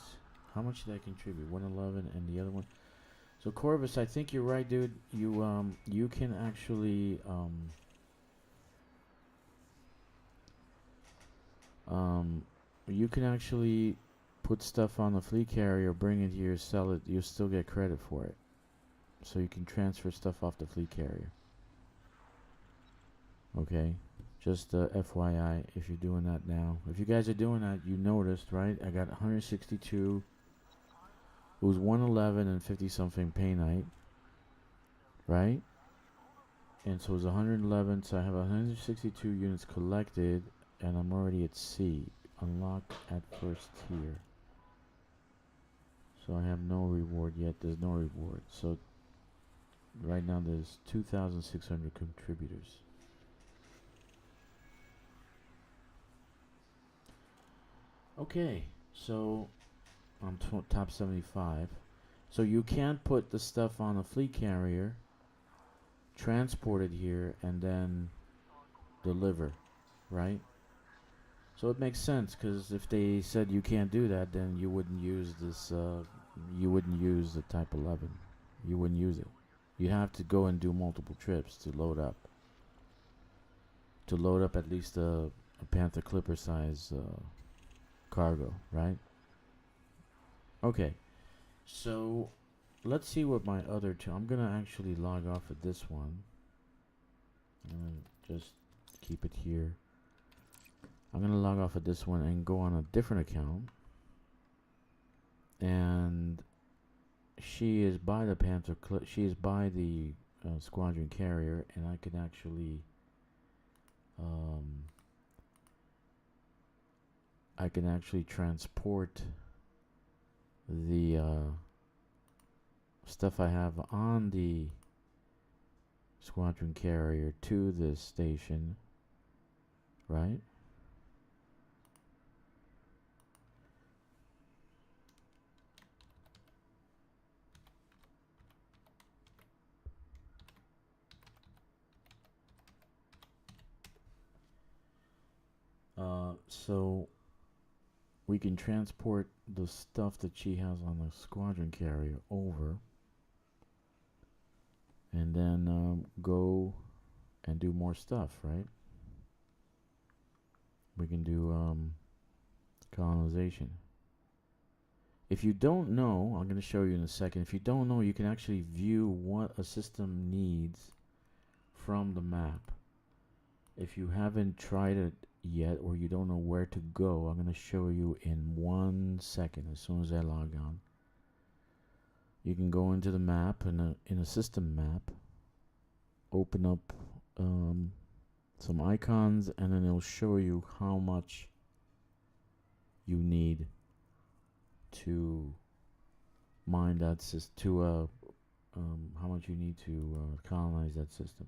How much did I contribute? 111 and the other one. So Corvus, I think you're right, dude. You can actually you can actually put stuff on the fleet carrier, bring it here, sell it. You'll still get credit for it. So you can transfer stuff off the fleet carrier. Okay, just FYI, if you're doing that now. If you guys are doing that, you noticed, right? I got 162. It was 111 and 50 something pay night, right? And so it was 111, so I have 162 units collected, and I'm already at C. Unlock at first tier. So I have no reward yet. There's no reward. So right now there's 2,600 contributors. Okay, so I'm top 75. So you can't put the stuff on a fleet carrier, transport it here, and then deliver, right? So it makes sense, because if they said you can't do that, then you wouldn't use this. You wouldn't use the Type 11. You wouldn't use it. You have to go and do multiple trips to load up. To load up at least a Panther Clipper size cargo, right? Okay, so let's see what my other two. I'm gonna actually log off of this one. I'm gonna just keep it here. I'm gonna log off of this one and go on a different account. And she is by the Panther. She is by the squadron carrier, and I can actually. I can actually transport the stuff I have on the squadron carrier to this station, right? So we can transport the stuff that she has on the squadron carrier over, and then go and do more stuff, right? We can do colonization. If you don't know, I'm going to show you in a second. If you don't know, you can actually view what a system needs from the map. If you haven't tried it yet, or you don't know where to go, I'm going to show you in 1 second as soon as I log on. You can go into the map, in a system map, open up some icons, and then it'll show you how much you need to mine that system, how much you need to colonize that system.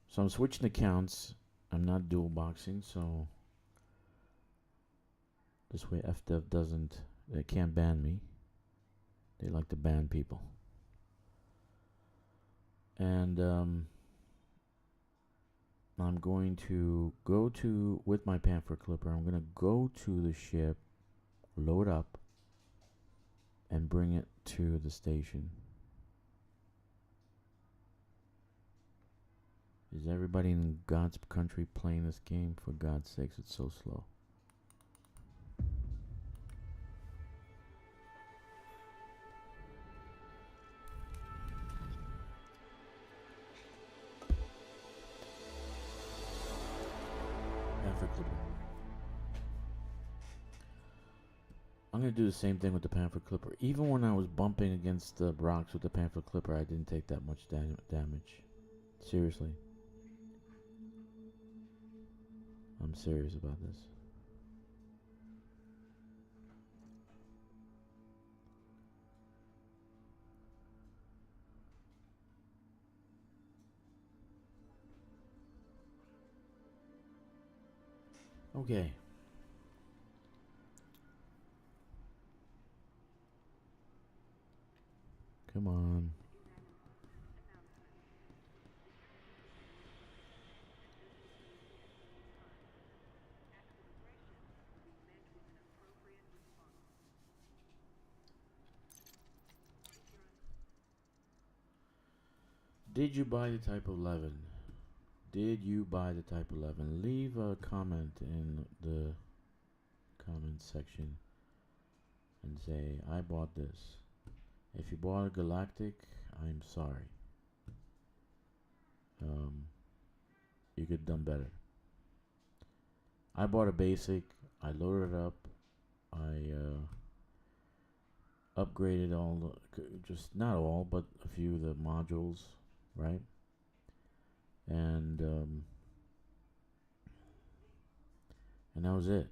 So I'm switching accounts. I'm not dual boxing, so this way FDev they can't ban me. They like to ban people. And I'm going to go to, with my Panther Clipper, I'm going to go to the ship, load up, and bring it to the station. Is everybody in God's country playing this game? For God's sakes, it's so slow. Panther Clipper. I'm going to do the same thing with the Panther Clipper. Even when I was bumping against the rocks with the Panther Clipper, I didn't take that much damage. Seriously. I'm serious about this. Okay. Come on. Did you buy the Type 11? Did you buy the Type 11? Leave a comment in the comment section and say, I bought this. If you bought a Galactic, I'm sorry. You could have done better. I bought a basic. I loaded it up. I upgraded all the, just not all, but a few of the modules, right? And that was it.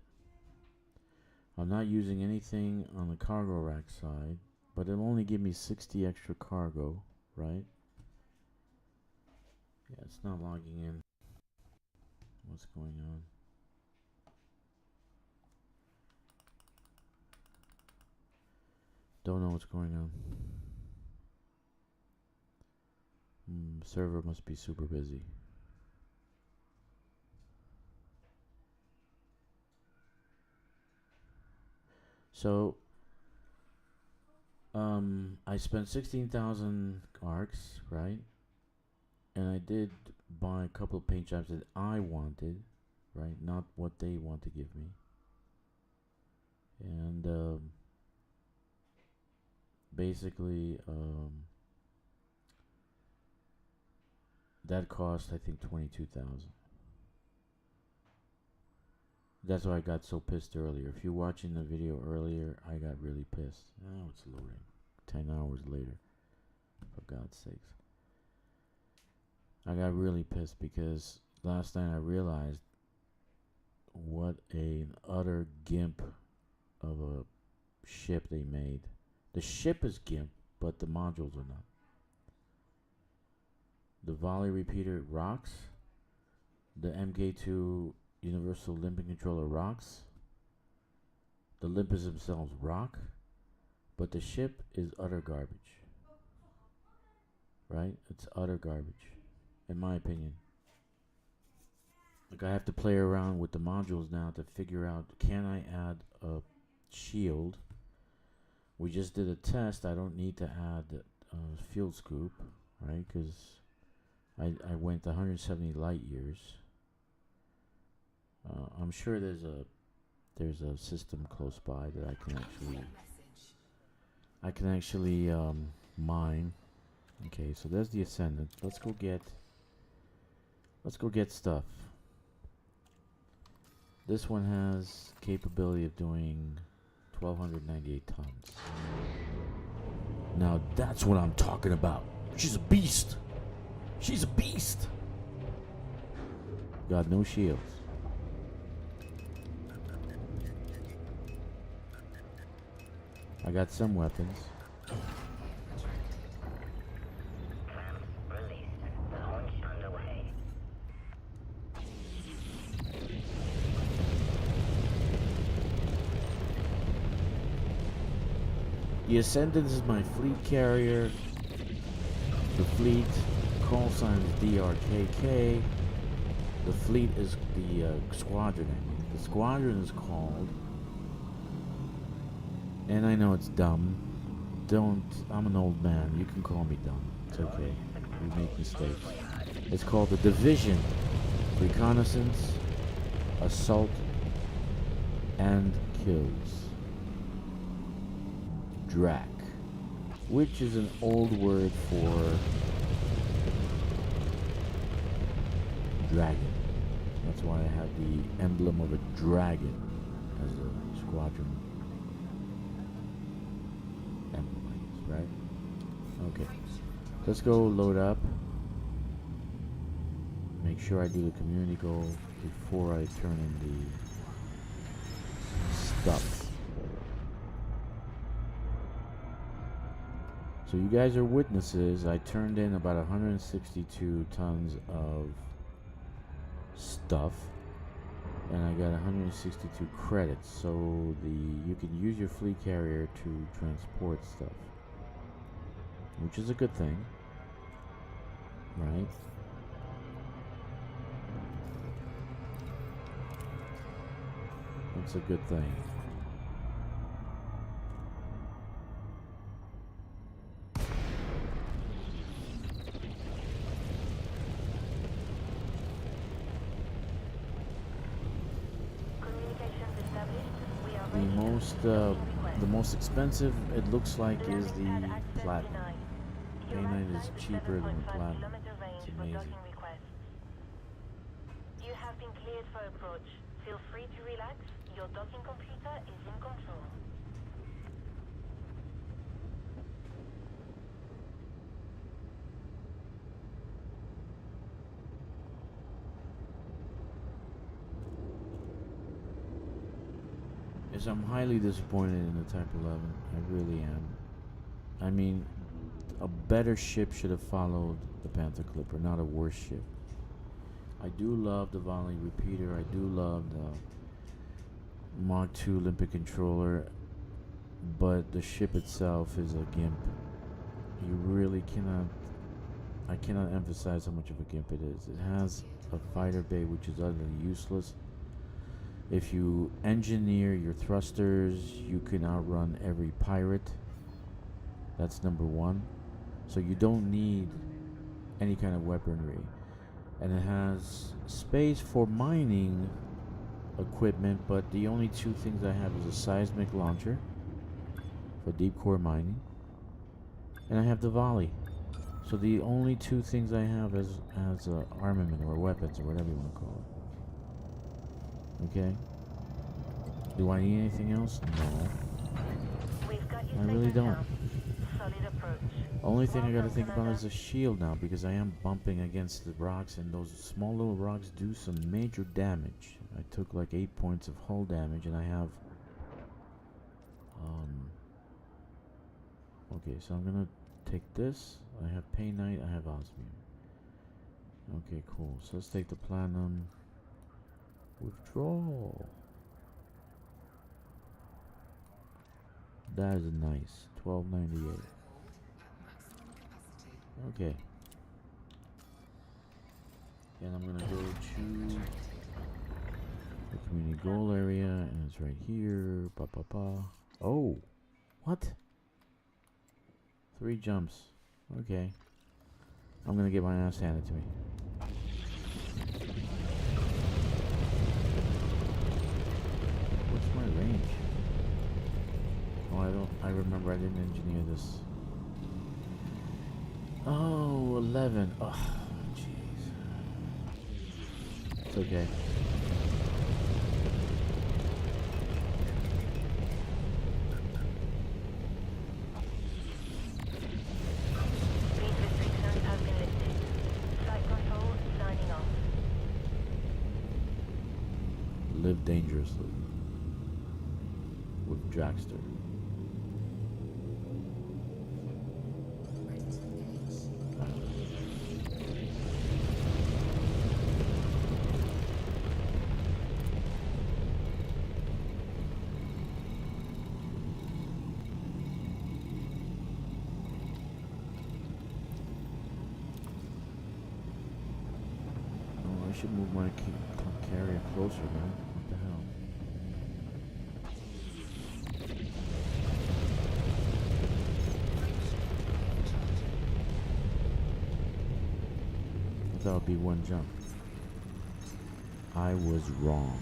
I'm not using anything on the cargo rack side, but it'll only give me 60 extra cargo, right? Yeah, it's not logging in. What's going on? Don't know what's going on. Server must be super busy. So, I spent 16,000 arcs, right? And I did buy a couple of paint jobs that I wanted, right? Not what they want to give me. And basically, that cost I think 22,000. That's why I got so pissed earlier. If you're watching the video earlier, I got really pissed. Now it's loading. 10 hours later. For God's sakes. I got really pissed because last night I realized what an utter gimp of a ship they made. The ship is gimp, but the modules are not. The volley repeater rocks. The MK2 Universal Limping Controller rocks. The limpers themselves rock. But the ship is utter garbage. Right? It's utter garbage. In my opinion. Like I have to play around with the modules now to figure out, can I add a shield? We just did a test. I don't need to add a field scoop, right? Because I went 170 light years. I'm sure there's a system close by that I can actually mine. Okay, so there's the Ascendant. Let's go get stuff. This one has capability of doing 1,298 tons. Now that's what I'm talking about. She's a beast. She's a beast. Got no shields. I got some weapons. The Ascendant is my fleet carrier. The fleet call sign is DRKK. The fleet is the squadron. The squadron is called, and I know it's dumb. I'm an old man. You can call me dumb. It's okay. We make mistakes. It's called the Division. Reconnaissance, Assault, and Kills. Drac, which is an old word for dragon. That's why I have the emblem of a dragon as a squadron emblem, I guess, right? Okay. Let's go load up. Make sure I do the community goal before I turn in the stuff. So you guys are witnesses. I turned in about 162 tons of stuff. and I got 162 credits. So you can use your fleet carrier to transport stuff, which is a good thing, right? It's a good thing. Communications established. We are The ready to most proceed. Docking request. the most expensive it looks like is Landing pad the access platinum. denied. Your Painite right is side cheaper than the 7.5 platinum. kilometer range It's for amazing. docking requests. You have been cleared for approach. Feel free to relax. Your docking computer is in control. Yes, I'm highly disappointed in the Type 11. I really am. I mean, a better ship should have followed the Panther Clipper, not a worse ship. I do love the volley repeater. I do love the Mark II Olympic controller, but the ship itself is a gimp. You really cannot. I cannot emphasize how much of a gimp it is. It has a fighter bay which is utterly useless. If you engineer your thrusters, you can outrun every pirate. That's number one. So you don't need any kind of weaponry. And it has space for mining equipment, but the only two things I have is a seismic launcher for deep core mining, and I have the volley. So the only two things I have as armament or weapons or whatever you want to call it. Okay. Do I need anything else? No, We've got you I safe really and don't. sound. Solid approach. Only thing I Well gotta done, think about Commander. is the shield now, because I am bumping against the rocks, and those small little rocks do some major damage. I took like 8 points of hull damage, and I have okay, so I'm gonna take this. I have Painite, I have Osmium. Okay, cool. So let's take the platinum. Withdrawal. That is nice. 1298. At maximum capacity. Okay. And I'm gonna go to the community goal area, and it's right here. Ba ba ba. Oh, what? 3 jumps. Okay. I'm gonna get my ass handed to me. What's my range? Oh, I don't. I remember I didn't engineer this. Oh, 11. Oh, jeez. It's okay. Speed restrictions have been lifted. Flight control signing off. Live dangerously with Dragster. Ready to engage. Oh, I should move my carrier closer, man. What the hell? I thought it would be 1 jump. I was wrong.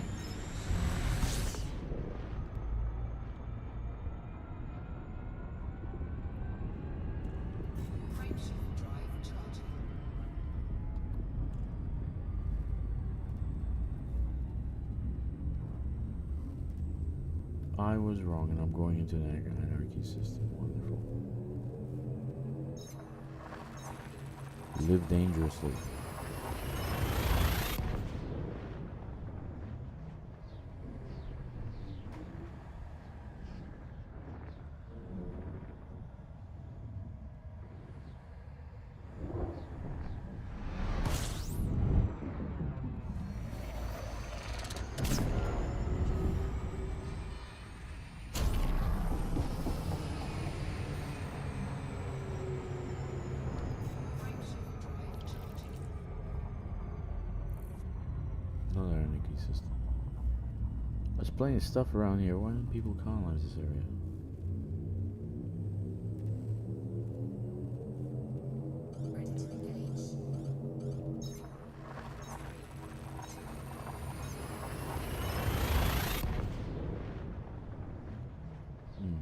Frameshift drive charging. I was wrong, and I'm going into an anarchy system. Wonderful. Live dangerously. system. There's plenty of stuff around here. Why don't people colonize this area? Ready to engage. Hmm.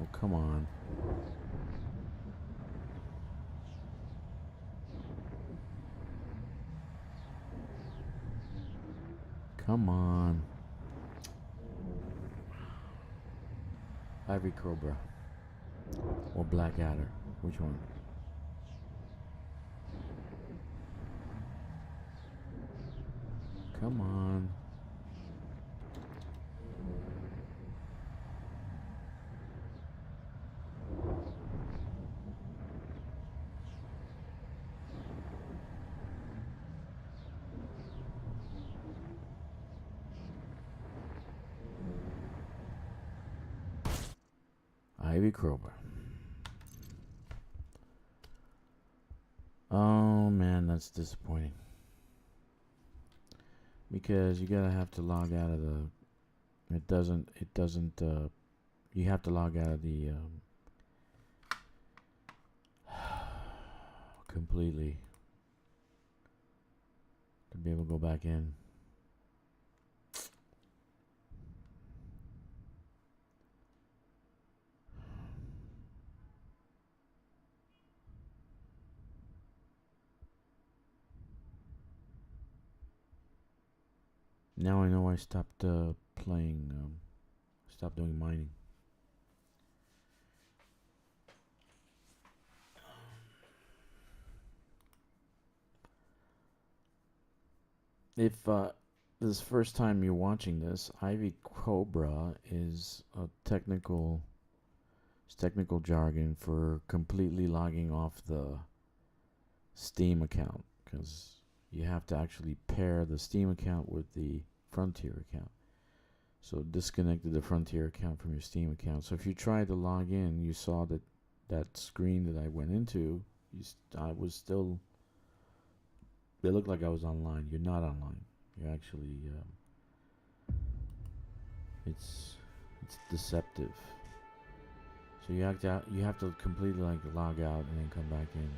Oh, come on. Come on. Ivory Cobra. Or Black Adder. Which one? Come on. Ivy Cobra. Oh man, that's disappointing. Because you gotta have to log out of the. It doesn't. You have to log out of the. Completely. To be able to go back in. Now I know I stopped playing. Stopped doing mining. If this is the first time you're watching this, Ivy Cobra is a technical jargon for completely logging off the Steam account, because you have to actually pair the Steam account with the Frontier account. So disconnected the Frontier account from your Steam account. So if you tried to log in, you saw that screen that I went into. I was still. It looked like I was online. You're not online. You're actually. It's deceptive. So you have to completely like log out and then come back in.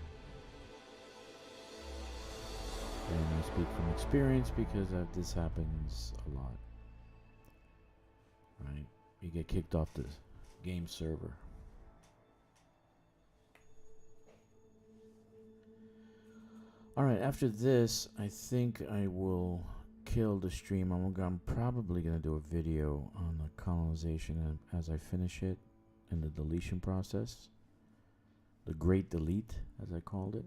And I speak from experience because this happens a lot. Right? You get kicked off the game server. Alright, after this, I think I will kill the stream. I'm probably going to do a video on the colonization as I finish it and the deletion process. The Great Delete, as I called it.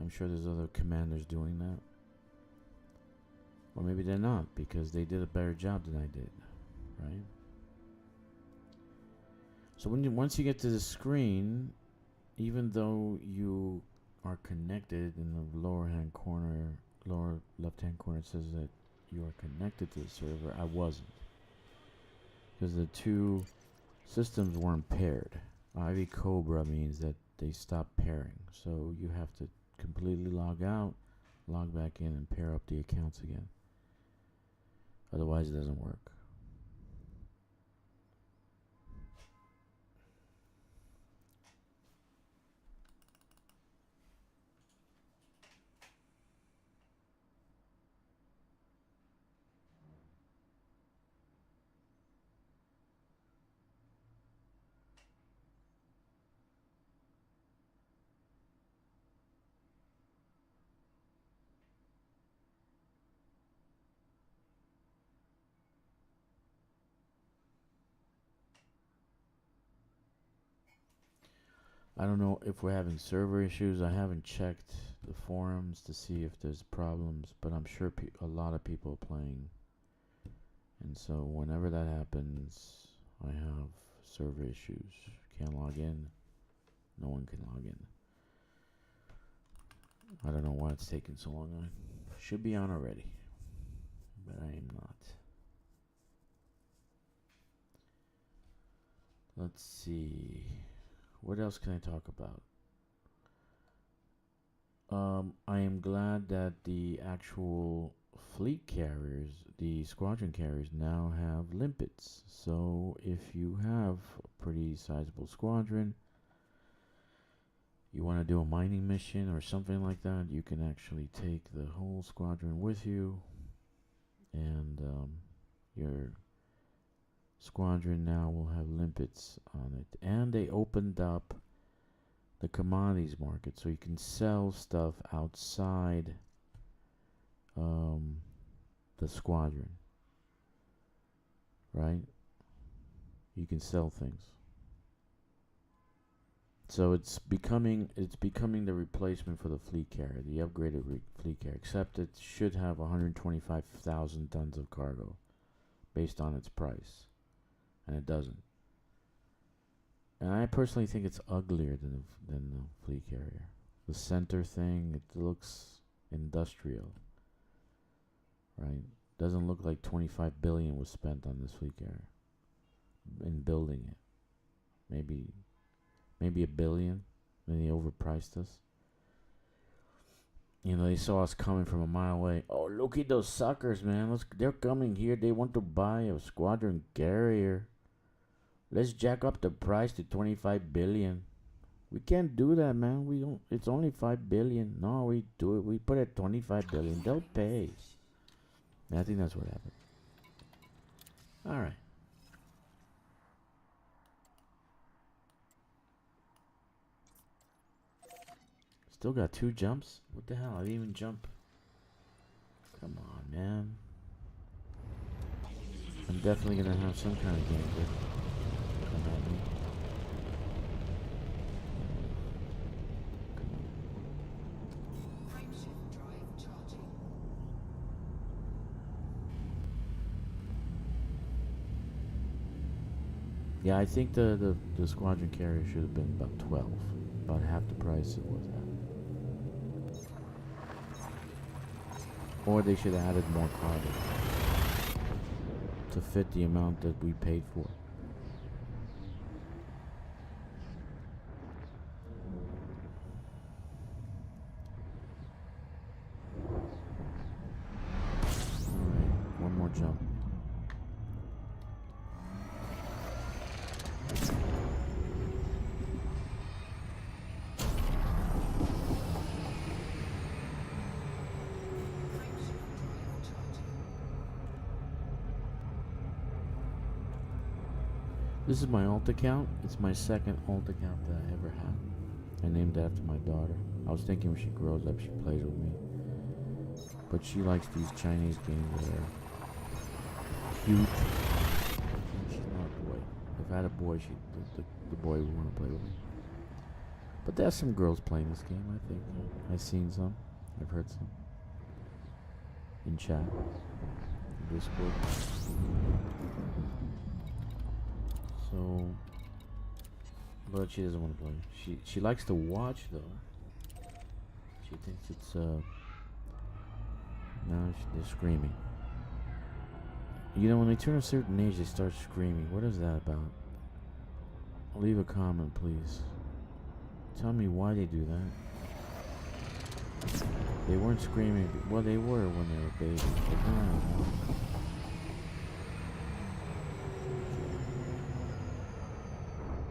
I'm sure there's other commanders doing that. Or maybe they're not, because they did a better job than I did. Right? So once you get to the screen, even though you are connected in the lower left hand corner, it says that you are connected to the server. I wasn't, because the two systems weren't paired. Ivy Cobra means that they stopped pairing, so you have to completely log out, log back in, and pair up the accounts again. Otherwise it doesn't work. I don't know if we're having server issues. I haven't checked the forums to see if there's problems, but I'm sure a lot of people are playing. And so whenever that happens, I have server issues. Can't log in. No one can log in. I don't know why it's taking so long. I should be on already, but I am not. Let's see. What else can I talk about? I am glad that the actual fleet carriers, the squadron carriers, now have limpets. So if you have a pretty sizable squadron, you want to do a mining mission or something like that, you can actually take the whole squadron with you, and your squadron now will have limpets on it. And they opened up the commodities market, so you can sell stuff outside the squadron, right? You can sell things. So it's becoming the replacement for the fleet carrier, the upgraded fleet carrier, except it should have 125,000 tons of cargo based on its price, and it doesn't. And I personally think it's uglier than the fleet carrier. The center thing, it looks industrial, right? Doesn't look like 25 billion was spent on this fleet carrier in building it. Maybe a billion. Maybe they overpriced us. You know, they saw us coming from a mile away. Oh, look at those suckers, man! They're coming here. They want to buy a squadron carrier. Let's jack up the price to 25 billion. We can't do that, man. We don't. It's only 5 billion. No, we do it. We put it at 25 billion. They'll pay. And I think that's what happened. All right. Still got 2 jumps? What the hell? I didn't even jump. Come on, man. I'm definitely gonna have some kind of gameplay come at me. Frameshift drive charging. Yeah, I think the squadron carrier should have been about 12. About half the price it was at. Or they should have added more cargo to fit the amount that we paid for. Alright, one more jump. This is my alt account. It's my second alt account that I ever had. I named it after my daughter. I was thinking when she grows up, she plays with me. But she likes these Chinese games that are cute. She's not a boy. If I had a boy, the boy would want to play with me. But there's some girls playing this game, I think. I've seen some. I've heard some. In chat. In Discord. So, but she doesn't want to play. She likes to watch though. She thinks it's now they're screaming. You know, when they turn a certain age, they start screaming. What is that about? Leave a comment, please. Tell me why they do that. They weren't screaming. Well, they were when they were babies, but now anymore.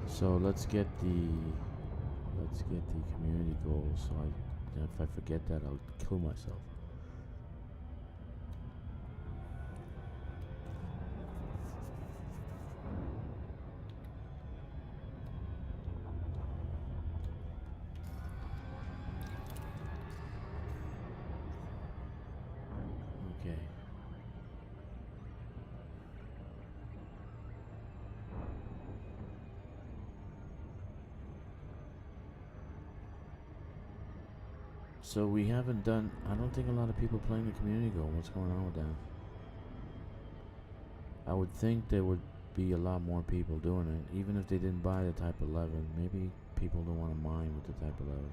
So let's get the community goal. So if I forget that, I'll kill myself. Okay. So we haven't done, I don't think a lot of people playing the community goal. What's going on with that? I would think there would be a lot more people doing it. Even if they didn't buy the Type 11, maybe people don't want to mine with the Type 11.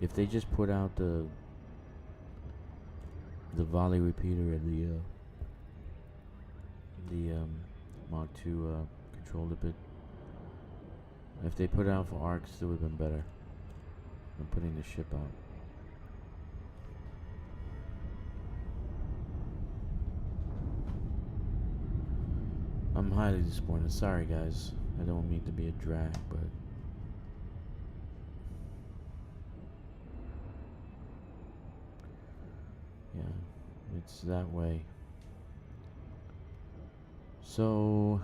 If they just put out the volley repeater and the Mach 2 controlled a bit. If they put it out for arcs, it would have been better than putting the ship out. I'm highly disappointed. Sorry, guys. I don't mean to be a drag, but yeah, it's that way. So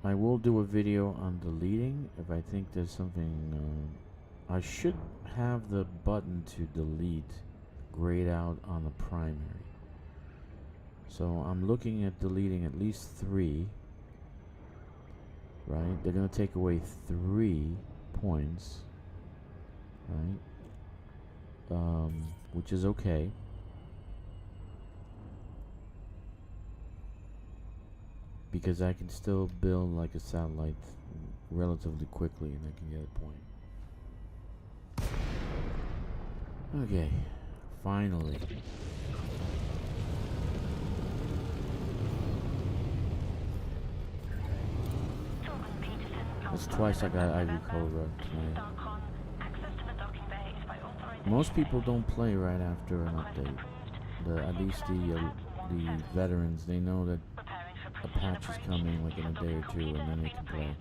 I will do a video on deleting if I think there's something. I should have the button to delete grayed out on the primary. So I'm looking at deleting at least 3. Right? They're going to take away 3 points. Right? Which is okay. Because I can still build like a satellite relatively quickly and I can get a point. Okay. Finally. That's twice I got Ivy Cobra tonight. Most people don't play right after an update. At least the veterans, they know that a patch is coming like in a day or 2 and then they can play.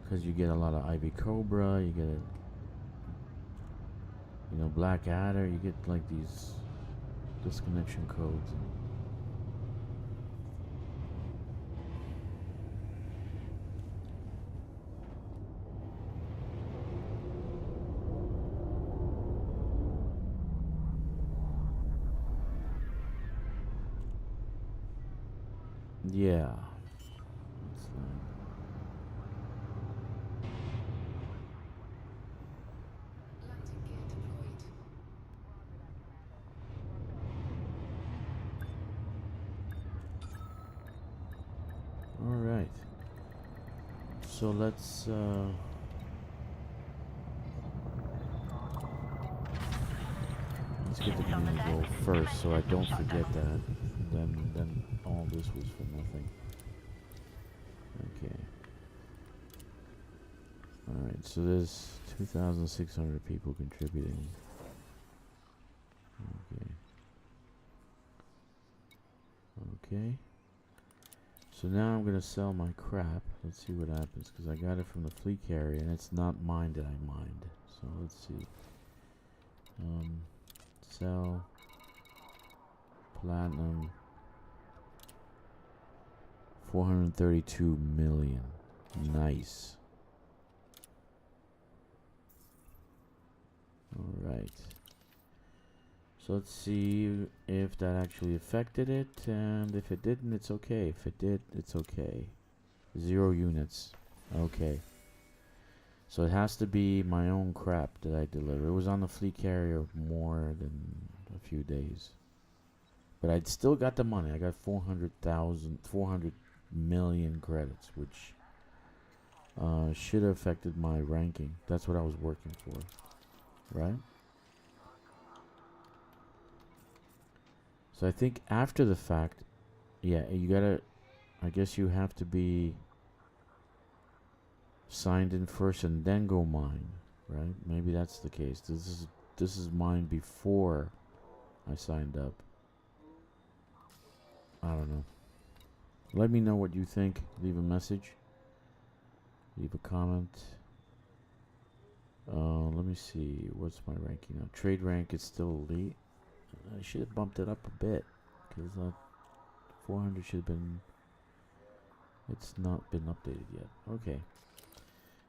Because you get a lot of Ivy Cobra, you get Black Adder, you get like these disconnection codes. Yeah. Landing gear deployed. All right. So let's get the community goal first, so I don't forget that. Then all this was for nothing. Okay. All right. So there's 2,600 people contributing. Okay. Okay. So now I'm gonna sell my crap. Let's see what happens, because I got it from the fleet carrier and it's not mine that I mined. So let's see. Sell platinum 432 million. Nice. All right. So let's see if that actually affected it, and if it didn't, it's okay. If it did, it's okay. 0 units. Okay. So it has to be my own crap that I deliver. It was on the fleet carrier more than a few days. But I'd still got the money. I got 400 million credits, which should have affected my ranking. That's what I was working for. Right? So I think after the fact, yeah, you gotta, I guess you have to be signed in first and then go mine, right? Maybe that's the case. This is mine before I signed up. I don't know. Let me know what you think. Leave a message. Leave a comment. Let me see. What's my ranking now? Trade rank is still elite. I should have bumped it up a bit, because 400 should have been. It's not been updated yet. Okay.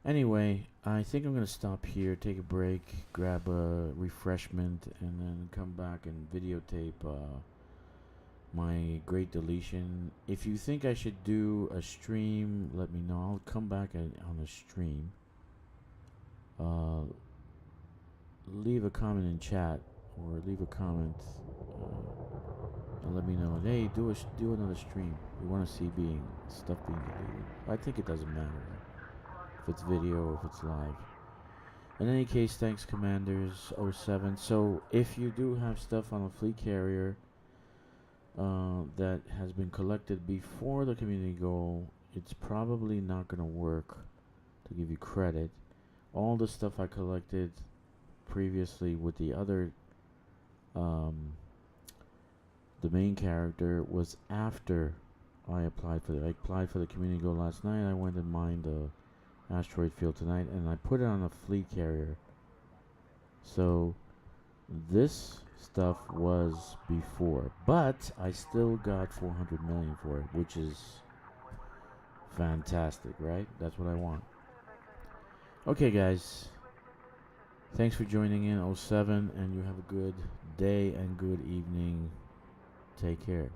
Anyway, I think I'm gonna stop here, take a break, grab a refreshment, and then come back and videotape my great deletion. If you think I should do a stream, let me know. I'll come back on a stream. Leave a comment in chat or leave a comment and let me know. Hey, do another stream. We want to see stuff being deleted. I think it doesn't matter if it's video or if it's live. In any case, thanks Commanders 07. So if you do have stuff on a fleet carrier that has been collected before the community goal, it's probably not going to work to give you credit. All the stuff I collected previously with the other the main character was after I applied for the community goal last night. I went and mined the asteroid field tonight, and I put it on a fleet carrier. So this stuff was before, but I still got 400 million for it, which is fantastic, right? That's what I want. Okay, guys. Thanks for joining in 07, and you have a good day and good evening. Take care.